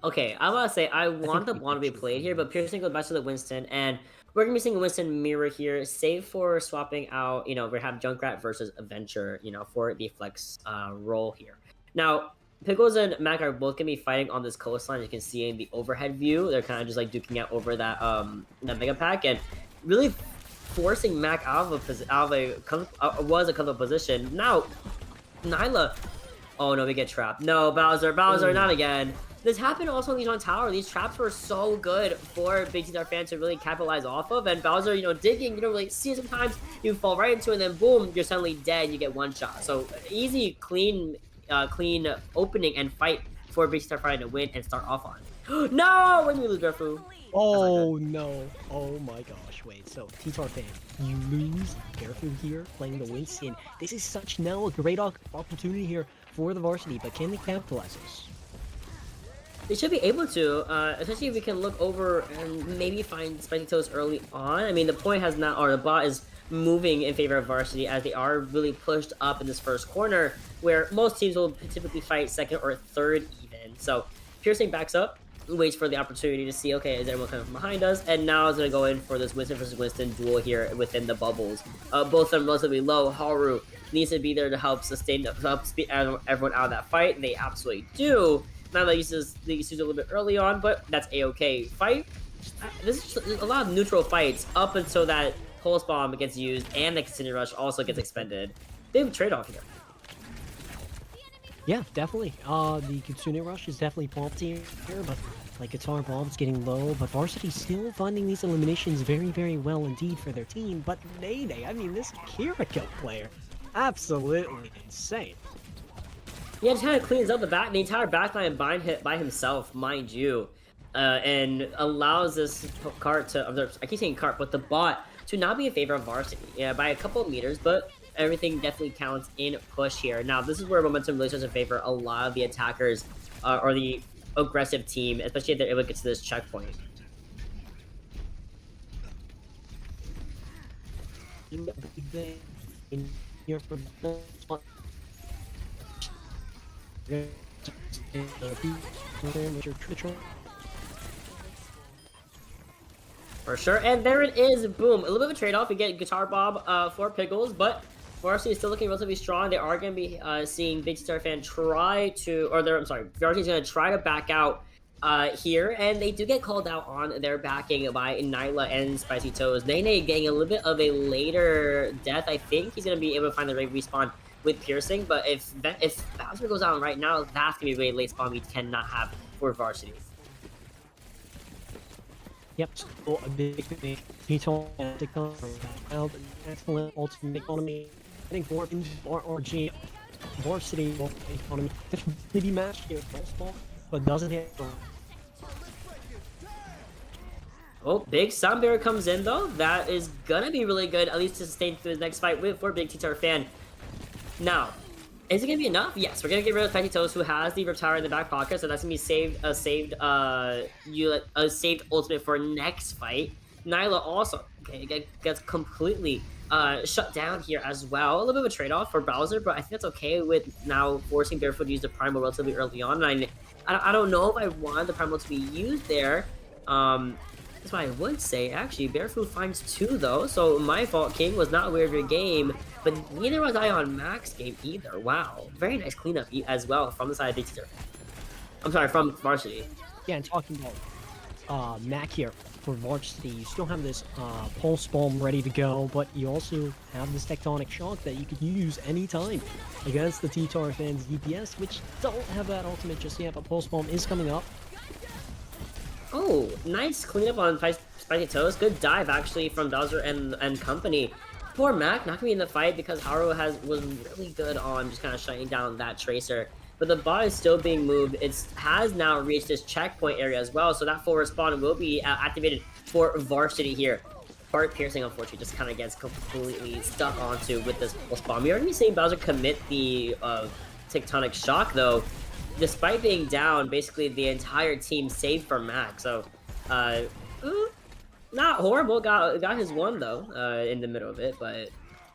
G: Okay, I want to say I want the
H: we
G: ball to be
H: actually
G: played here,
H: won.
G: but Pearson goes back to the Winston, and we're gonna be seeing a Winston mirror here, save for swapping out. We have Junkrat versus Adventure, for the flex role here. Now, Pickles and Mac are both gonna be fighting on this coastline. You can see in the overhead view, they're kind of just like duking out over that mega pack, and really forcing Mac out of a comfortable position. Now, Nyla. Oh no, we get trapped. No, Bowser, not again. This happened also on Legion Tower. These traps were so good for Big T-Tarfan to really capitalize off of. And Bowser, digging, you don't really see it sometimes. You fall right into it, and then boom, you're suddenly dead. You get one shot. So easy, clean opening and fight for Big T-Tarfan to win and start off on. No, when we lose Berfu.
H: Oh no! Oh my gosh! Wait. So T-Tarfan, you lose. Careful here, playing the Winston. This is such now a great opportunity here for the Varsity, but can they capitalize this?
G: They should be able to, especially if we can look over and maybe find Spicy Toes early on. I mean, the point has not, or the bot is moving in favor of Varsity as they are really pushed up in this first corner, where most teams will typically fight second or third even. So Piercing backs up, waits for the opportunity to see, okay, is anyone coming from behind us? And now is going to go in for this Winston versus Winston duel here within the bubbles. Both of them relatively low. Haru needs to be there to help speed everyone out of that fight. They absolutely do. Now they uses a little bit early on, but that's a-okay. Fight. This is a lot of neutral fights up until that pulse bomb gets used and the Continue Rush also gets expended. Big trade-off here.
H: Yeah, definitely. The Kitsune Rush is definitely pumped here, but like Guitar Bomb's getting low, but Varsity still finding these eliminations very, very well indeed for their team. But Nene, I mean, this Kiriko player, absolutely insane.
G: Yeah, just kind of cleans up the entire backline by himself, mind you, and allows this cart to, I keep saying cart, but the bot to not be in favor of Varsity, by a couple of meters, but everything definitely counts in push here. Now, this is where momentum really starts to favor a lot of the attackers, or the aggressive team, especially if they're able to get to this checkpoint. For sure, and there it is, boom. A little bit of a trade-off. We get Guitar Bob for Pickles, but Varsity is still looking relatively strong. They are going to be seeing Big T-Tarfan try to, Varsity is going to try to back out here, and they do get called out on their backing by Nyla and Spicy Toes. Nene getting a little bit of a later death. I think he's going to be able to find the right respawn with Piercing, but if Bowser goes out right now, that's going to be a really late spawn we cannot have for Varsity.
H: Yep, so a big excellent ultimate economy. I think for RRG Varsity economy could be matched here first, but doesn't hit.
G: Oh, big Sunbear comes in though. That is gonna be really good, at least to sustain through the next fight for Big T-Tarfan. Now, is it gonna be enough? Yes, we're gonna get rid of Spicy Toes, who has the Rip Tower in the back pocket, so that's gonna be a saved ultimate for next fight. Nyla also gets completely shut down here as well. A little bit of a trade-off for Bowser, but I think that's okay with now forcing Barefoot to use the Primal relatively early on. And I don't know if I want the Primal to be used there. That's what I would say. Actually, Barefoot finds 2 though, so my fault. King was not aware of your game, but neither was I on Mac's game either. Wow, very nice cleanup as well from the side of Big T-Tarfan. I'm sorry, from Varsity.
H: Yeah, and talking about Mac here for Varsity, you still have this Pulse Bomb ready to go, but you also have this Tectonic Shock that you could use anytime against the T-Tarfan's DPS, which don't have that ultimate just yet, but Pulse Bomb is coming up.
G: Oh, nice cleanup on Spicy Toes. Good dive, actually, from Bowser and company. Poor Mac, not going to be in the fight because Haru was really good on just kind of shutting down that Tracer. But the bot is still being moved. It has now reached this checkpoint area as well, so that full respawn will be activated for Varsity here. Bart Piercing, unfortunately, just kind of gets completely stuck onto with this pulse bomb. We already seen Bowser commit the Tectonic Shock, though. Despite being down, basically the entire team saved for Mac. So, not horrible. Got his 1 though in the middle of it, but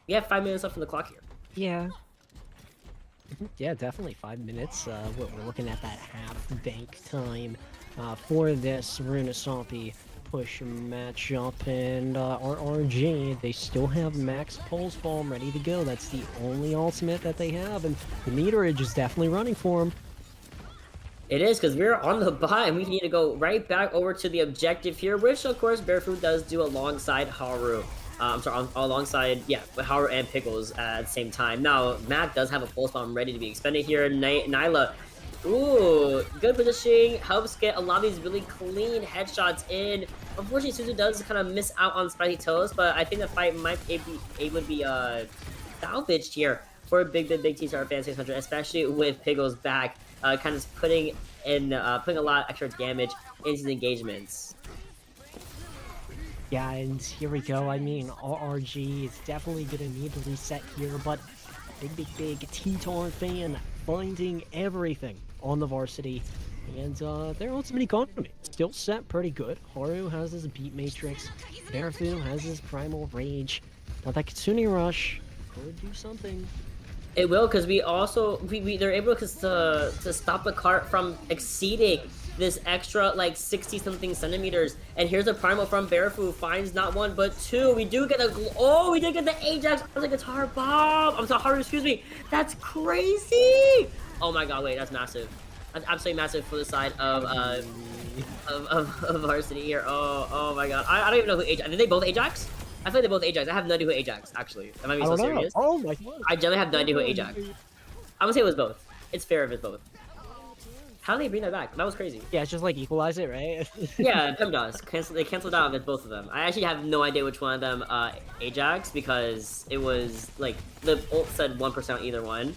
G: we have 5 minutes left on the clock here.
H: Yeah. Yeah, definitely 5 minutes. We're looking at that half bank time for this Runasampi push matchup, and RRG, they still have max pulse bomb ready to go. That's the only ultimate that they have, and the meterage is definitely running for them.
G: It is, because we're on the bot, and we need to go right back over to the objective here, which, of course, Barefoot does do alongside Haru. I'm sorry, alongside, yeah, Haru and Pickles at the same time. Now, Matt does have a pulse bomb ready to be expended here. Nyla, ooh, good positioning, helps get a lot of these really clean headshots in. Unfortunately, Suzu does kind of miss out on Spicy Toes, but I think the fight might be able to be salvaged here for bigbigbigttarfan600, especially with Pickles back, kind of putting a lot of extra damage into the engagements.
H: Yeah, and here we go. I mean, RRG is definitely going to need to reset here, but bigbigbigttarfan finding everything on the Varsity. And their ultimate economy still set pretty good. Haru has his beat matrix. Barefoot has his primal rage. Now that Kitsune Rush could do something.
G: It will, because they're able to stop the cart from exceeding this extra like 60 something centimeters. And here's a primal from Barefoot, finds not one but two. We do get we did get the Ajax on the guitar bomb. I'm sorry, Haru, excuse me. That's crazy. Oh my god, wait, that's massive. That's absolutely massive for the side of Varsity here. Oh my god. I don't even know who Ajax. Did they both Ajax? I feel like they both Ajax. I have no idea who Ajax, actually. Am I being so serious?
H: Oh my god.
G: I generally have no idea who Ajax. I'm gonna say it was both. It's fair if it's both. How did they bring that back? That was crazy.
H: Yeah, it's just like equalize it, right?
G: Yeah, PEMDOS. They canceled out with both of them. I actually have no idea which one of them Ajax, because it was like the ult said 1% on either one.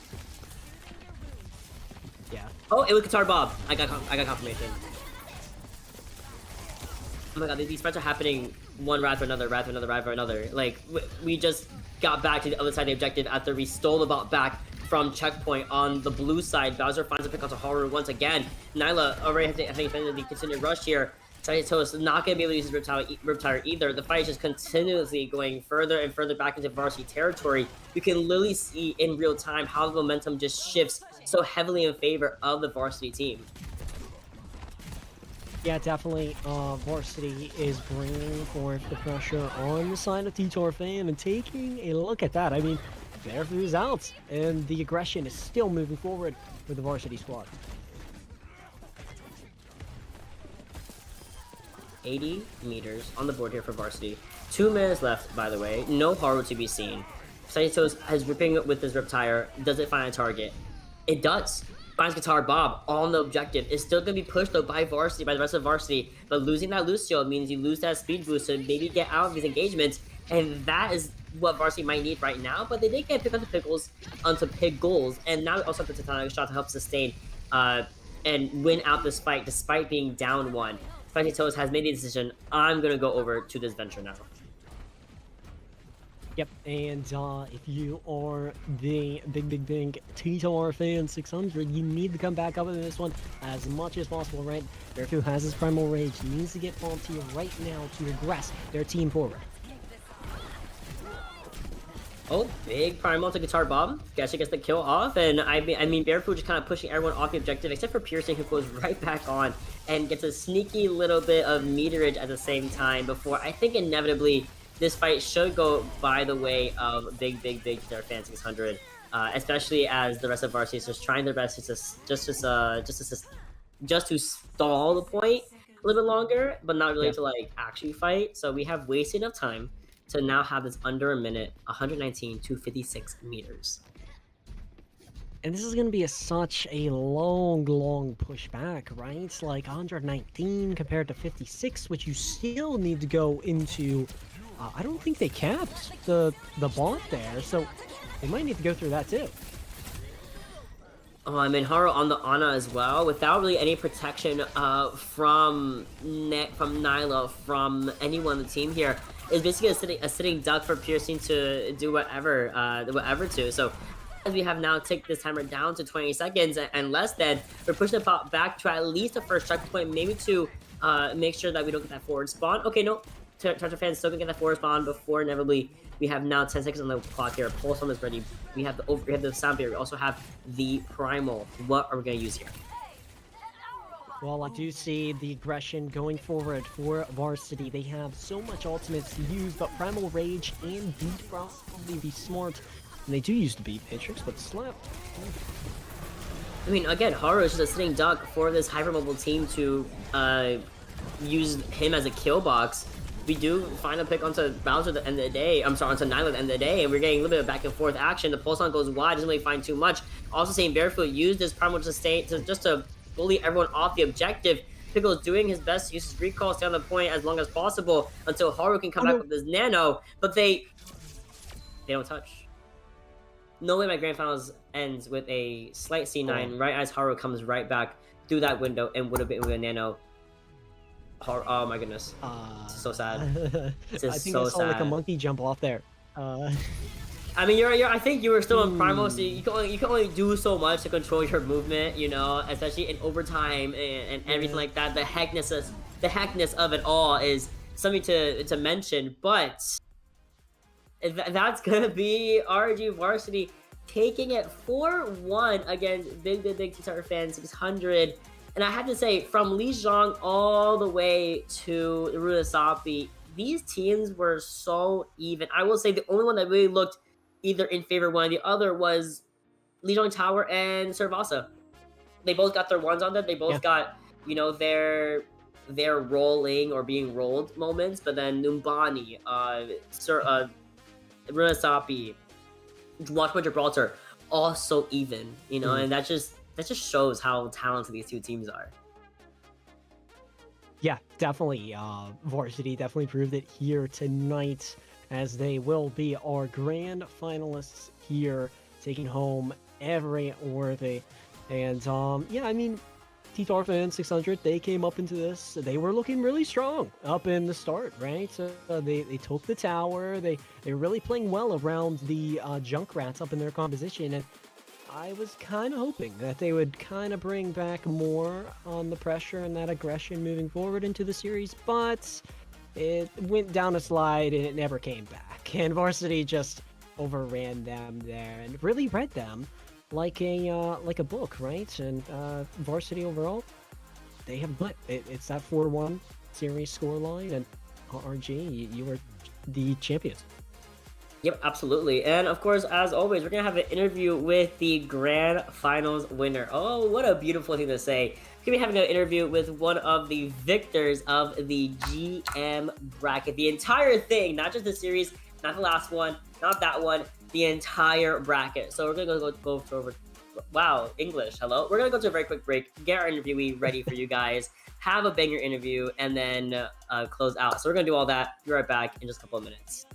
H: Yeah.
G: Oh, it was Guitar Bob. I got confirmation. Oh my god, these fights are happening one round for another, round for another, round for another. Like, we just got back to the other side of the objective after we stole the bot back from checkpoint on the blue side. Bowser finds a pick onto Haru once again. Nyla already has defended the continued rush here. Saito is not going to be able to use his Riptire either. The fight is just continuously going further and further back into Varsity territory. You can literally see in real time how the momentum just shifts so heavily in favor of the Varsity team.
H: Yeah, definitely. Varsity is bringing forth the pressure on the side of Ttarfan and taking a look at that. I mean, Barefoot is out, and the aggression is still moving forward with the Varsity squad.
G: 80 meters on the board here for Varsity. 2 minutes left, by the way. No Haru to be seen. Saito is ripping with his Riptire. Does it find a target? It does. Finds Guitar Bob on the objective. It's still going to be pushed, though, by Varsity, by the rest of Varsity. But losing that Lucio means you lose that speed boost to maybe get out of these engagements. And that is what Varsity might need right now. But they did get pick onto Pickles, onto Pig goals. And now they also have the Titanic shot to help sustain and win out this fight despite being down 1. Spicy Toes has made the decision. I'm going to go over to this venture now.
H: Yep, and if you are the bigbigbigttarfan600, you need to come back up in this one as much as possible, right? Barefoot has his primal rage, needs to get bumped here right now to aggress their team forward.
G: Oh, big primal to Guitar Bob. Actually gets the kill off, and I mean Barefoot just kind of pushing everyone off the objective, except for Piercing, who goes right back on and gets a sneaky little bit of meterage at the same time before I think inevitably this fight should go by the way of bigbigbigttarfan600, especially as the rest of Varsity is just trying their best just to stall the point a little bit longer, but not really to like actually fight. So we have wasted enough time to now have this under a minute, 119 to 56 meters.
H: And this is going to be such a long push back, right? It's like 119 compared to 56, which you still need to go into. I don't think they capped the bot there, so they might need to go through that too.
G: Oh, I mean Haru on the Ana as well, without really any protection from Nyla, from anyone on the team here. It's basically a sitting duck for Piercing to do whatever to. So as we have now take this timer down to 20 seconds and less than, we're pushing the back to at least the first checkpoint, maybe to make sure that we don't get that forward spawn. Okay, no. Tartar fans still gonna get that forest spawn before inevitably we have now 10 seconds on the clock here. Pulse Storm is ready. We have the sound barrier. We also have the primal. What are we gonna use here?
H: Well, I do see the aggression going forward for Varsity. They have so much ultimates to use, but Primal Rage and Beat probably be smart. And they do use the Beat Matrix, but slap.
G: I mean, again, Haru is just a sitting duck for this hypermobile team to use him as a kill box. We do find a pick onto Bowser at the end of the day. I'm sorry, onto Nyla at the end of the day, and we're getting a little bit of back and forth action. The pulse on goes wide, doesn't really find too much. Also, saying Barefoot used this Primal just to bully everyone off the objective. Pickle's doing his best to use his recall, stay on the point as long as possible until Haru can come back with this nano, but they don't touch. No way my grand finals ends with a slight C9 right as Haru comes right back through that window and would have been with a nano. Oh my goodness. This is so sad. This is
H: I think
G: so
H: I saw
G: sad.
H: like a monkey jump off there.
G: I mean, I think you were still in primal, so you can only do so much to control your movement, you know, especially in overtime and everything like that. The heckness of it all is something to mention, but that's gonna be RRG Varsity taking it 4-1 against bigbigbigttarfan600. And I have to say, from Li Zhang all the way to Rudasapi, these teams were so even. I will say the only one that really looked either in favor of one or the other was Li Zhang Tower and Servasa. They both got their ones on them. They both got, you know, their rolling or being rolled moments. But then Numbani, Rudasapi, Watchman Gibraltar, all so even, you know, and that just shows how talented these two teams are.
H: Yeah, definitely. Varsity definitely proved it here tonight, as they will be our grand finalists here, taking home every worthy. And yeah, I mean, bigbigbigttarfan600, they came up into this. They were looking really strong up in the start, right? So they took the tower. They were really playing well around the Junkrats up in their composition, and I was kind of hoping that they would kind of bring back more on the pressure and that aggression moving forward into the series, but it went down a slide and it never came back. And Varsity just overran them there and really read them like a book, right? And Varsity overall, they have lit. It's that 4-1 series scoreline, and RRG, you were the champions.
G: Yep, absolutely. And of course, as always, we're going to have an interview with the grand finals winner. Oh, what a beautiful thing to say. We're going to be having an interview with one of the victors of the GM bracket. The entire thing, not just the series, not the last one, not that one, the entire bracket. So we're going to go over, wow, English, hello. We're going to go to a very quick break, get our interviewee ready for you guys, have a banger interview, and then close out. So we're going to do all that. Be right back in just a couple of minutes.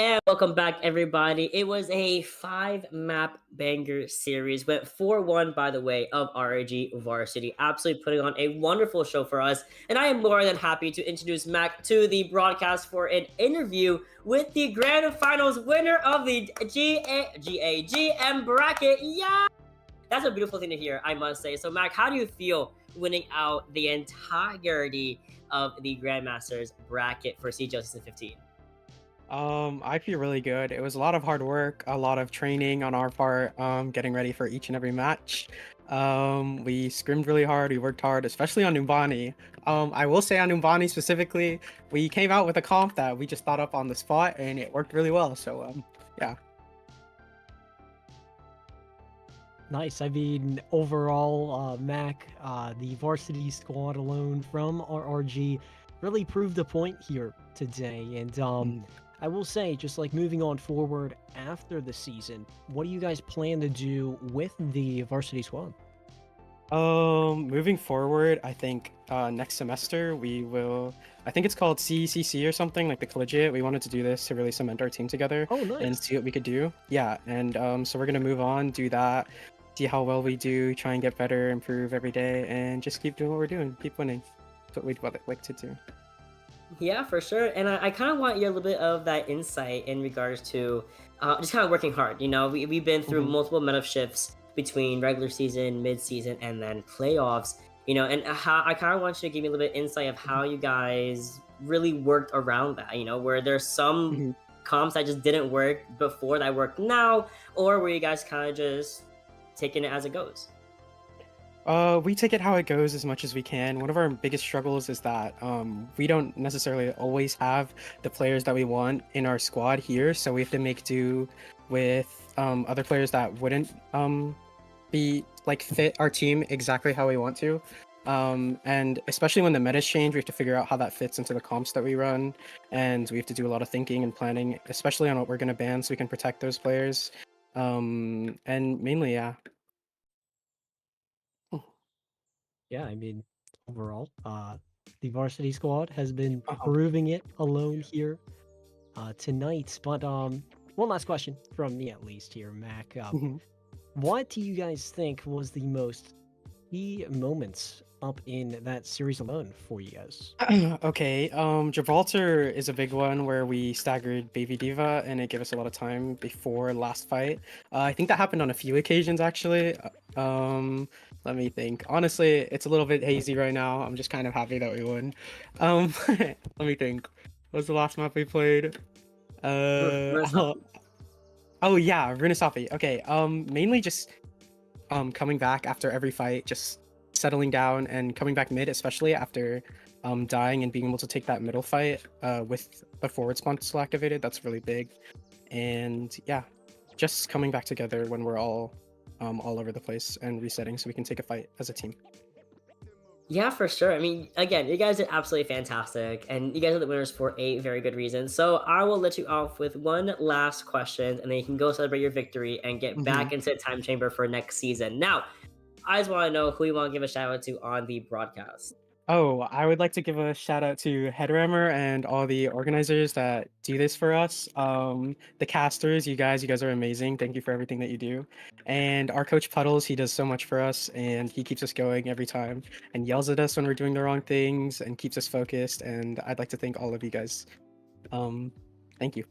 G: And welcome back, everybody. It was a 5-map banger series. Went 4-1, by the way, of RRG Varsity. Absolutely putting on a wonderful show for us. And I am more than happy to introduce Mac to the broadcast for an interview with the grand finals winner of the GM bracket. Yeah! That's a beautiful thing to hear, I must say. So, Mac, how do you feel winning out the entirety of the Grandmasters bracket for CGL S15?
I: I feel really good. It was a lot of hard work, a lot of training on our part, getting ready for each and every match. We scrimmed really hard, we worked hard, especially on Numbani. I will say on Numbani specifically, we came out with a comp that we just thought up on the spot and it worked really well. So, yeah.
H: Nice. I mean, overall, Mac, the varsity squad alone from RRG really proved the point here today. And I will say, just like moving on forward after the season, what do you guys plan to do with the varsity squad?
I: Moving forward, I think next semester we will, I think it's called CCC or something, like the collegiate. We wanted to do this to really cement our team together and see what we could do. Yeah, and so we're gonna move on, do that, see how well we do, try and get better, improve every day, and just keep doing what we're doing, keep winning. That's what we'd like to do.
G: Yeah, for sure. And I kind of want you a little bit of that insight in regards to just kind of working hard. You know, we've been through multiple meta shifts between regular season, mid-season, and then playoffs. You know, and how I kind of want you to give me a little bit of insight of how you guys really worked around that. You know, where there's some comps that just didn't work before that work now, or where you guys kind of just taking it as it goes.
I: We take it how it goes as much as we can. One of our biggest struggles is that we don't necessarily always have the players that we want in our squad here, so we have to make do with other players that wouldn't be like fit our team exactly how we want to. And especially when the metas change, we have to figure out how that fits into the comps that we run, and we have to do a lot of thinking and planning, especially on what we're going to ban so we can protect those players. And mainly, yeah.
H: Yeah, I mean, overall, the varsity squad has been proving it alone here tonight. But one last question from me, at least here, Mac. What do you guys think was the most key moments up in that series alone for you guys?
I: Okay, Gibraltar is a big one where we staggered Baby Diva and it gave us a lot of time before last fight. I think that happened on a few occasions actually. Let me think. Honestly, it's a little bit hazy right now. I'm just kind of happy that we won. Let me think. What was the last map we played? Oh yeah, Runasafi. Okay, mainly just coming back after every fight, just settling down and coming back mid, especially after dying and being able to take that middle fight with the forward spawn still activated. That's really big. And yeah, just coming back together when we're all over the place and resetting so we can take a fight as a team.
G: Yeah, for sure. I mean, again, you guys did absolutely fantastic, and you guys are the winners for a very good reason. So I will let you off with one last question, and then you can go celebrate your victory and get back into the time chamber for next season. Now, I just want to know who you want to give a shout out to on the broadcast.
I: Oh, I would like to give a shout out to Headrammer and all the organizers that do this for us. The casters, you guys are amazing. Thank you for everything that you do. And our coach Puddles, he does so much for us and he keeps us going every time and yells at us when we're doing the wrong things and keeps us focused. And I'd like to thank all of you guys. Thank you.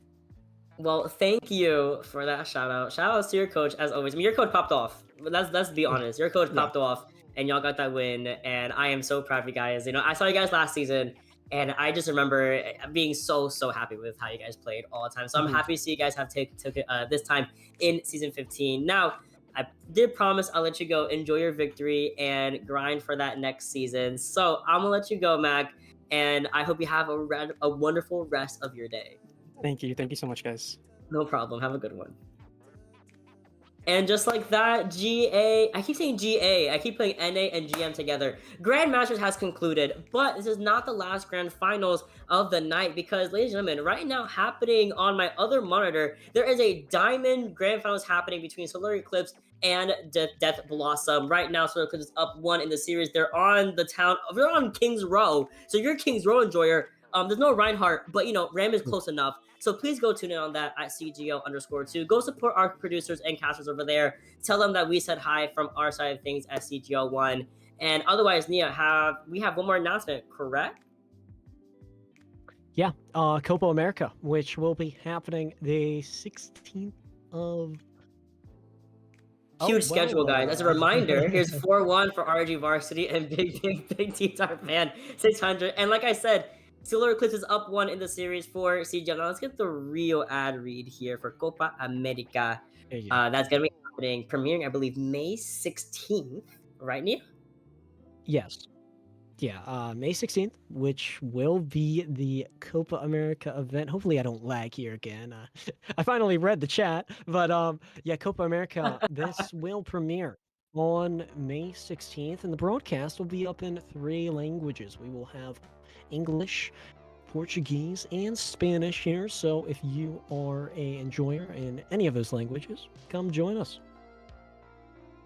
G: Well, thank you for that shout out. Shout outs to your coach as always. I mean, your coach popped off. Let's be honest. Your coach popped off. And y'all got that win, and I am so proud of you guys. You know, I saw you guys last season, and I just remember being so happy with how you guys played all the time. So I'm happy to see you guys have took it this time in season 15. Now, I did promise I'll let you go enjoy your victory and grind for that next season. So I'm gonna let you go, Mac, and I hope you have a wonderful rest of your day.
I: Thank you so much, guys.
G: No problem. Have a good one. And just like that, GA, I keep saying GA, I keep playing NA and GM together. Grandmasters has concluded, but this is not the last grand finals of the night because, ladies and gentlemen, right now happening on my other monitor, there is a diamond grand finals happening between Solar Eclipse and Death Blossom. Right now, Solar Eclipse is up 1 in the series. They're on King's Row. So your King's Row enjoyer, There's no Reinhardt, but Ram is close enough. So please go tune in on that at CGL_2. Go support our producers and casters over there. Tell them that we said hi from our side of things at CGL1. And otherwise, Nia, we have one more announcement, correct?
H: Yeah, Copa America, which will be happening the 16th of...
G: Huge schedule, guys. As a reminder, here's 4-1 for RRG Varsity and bigbigbigttarfan600. And like I said, Solar Eclipse is up 1 in the series for CGL. Now let's get the real ad read here for Copa America. That's going to be happening, premiering, I believe, May 16th. Right, Nia?
H: Yes. Yeah, May 16th, which will be the Copa America event. Hopefully I don't lag here again. I finally read the chat, but yeah, Copa America, this will premiere on May 16th, and the broadcast will be up in 3 languages. We will have English, Portuguese, and Spanish here, so if you are an enjoyer in any of those languages, come join us.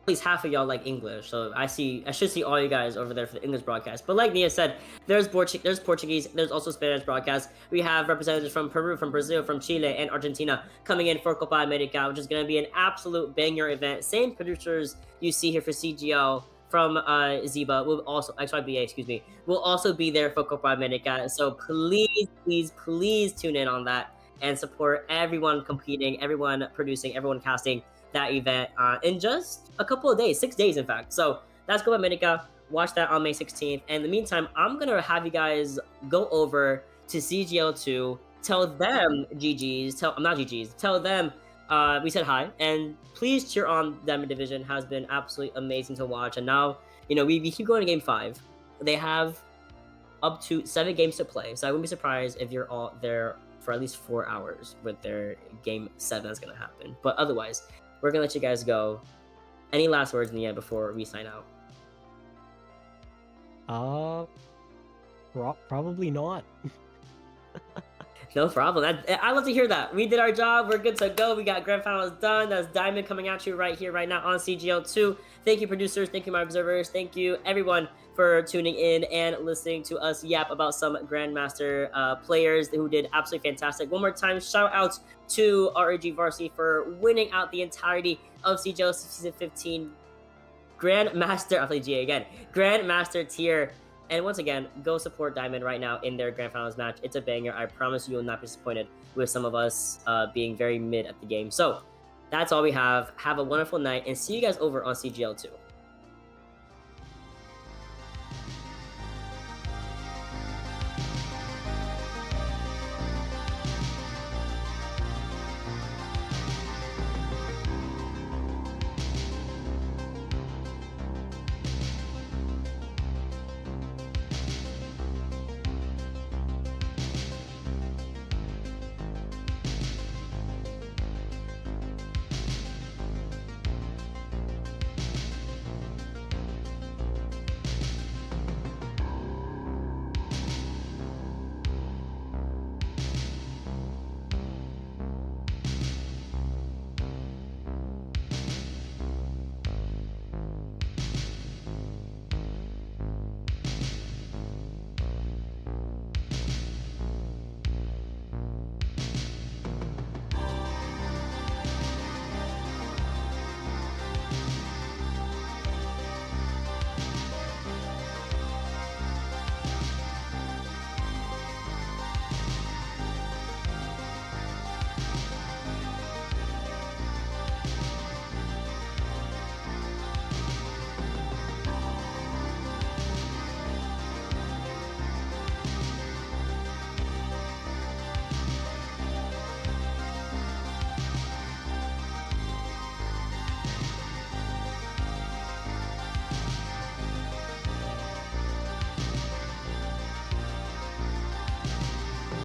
G: At least half of y'all like English, so I should see all you guys over there for the English broadcast. But like Nia said, there's Portuguese, there's also Spanish broadcast. We have representatives from Peru, from Brazil, from Chile, and Argentina coming in for Copa America, which is going to be an absolute banger event. Same producers you see here for CGL from Ziba will also, XYBA, excuse me, will also be there for Copa America. So please, please, please tune in on that and support everyone competing, everyone producing, everyone casting that event in just a couple of days, 6 days in fact. So that's Copa America. Watch that on May 16th. And in the meantime, I'm gonna have you guys go over to CGL2, tell them GG's, tell them we said hi, and please cheer on Diamond Division. Has been absolutely amazing to watch. And now, we keep going to game 5. They have up to 7 games to play, so I wouldn't be surprised if you're all there for at least 4 hours with their game 7 that's gonna happen. But otherwise, we're gonna let you guys go. Any last words, Nia, before we sign out?
H: Probably not.
G: No problem. I love to hear that. We did our job. We're good to go. We got grand finals done. That's Diamond coming at you right here, right now on CGL2. Thank you, producers. Thank you, my observers. Thank you, everyone, for tuning in and listening to us yap about some Grandmaster players who did absolutely fantastic. One more time, shout out to RRG Varsity for winning out the entirety of CGL Season 15 Grandmaster, I'll play GA again, Grandmaster tier. And once again, go support Diamond right now in their Grand Finals match. It's a banger. I promise you will not be disappointed with some of us being very mid at the game. So that's all we have. Have a wonderful night and see you guys over on CGL2.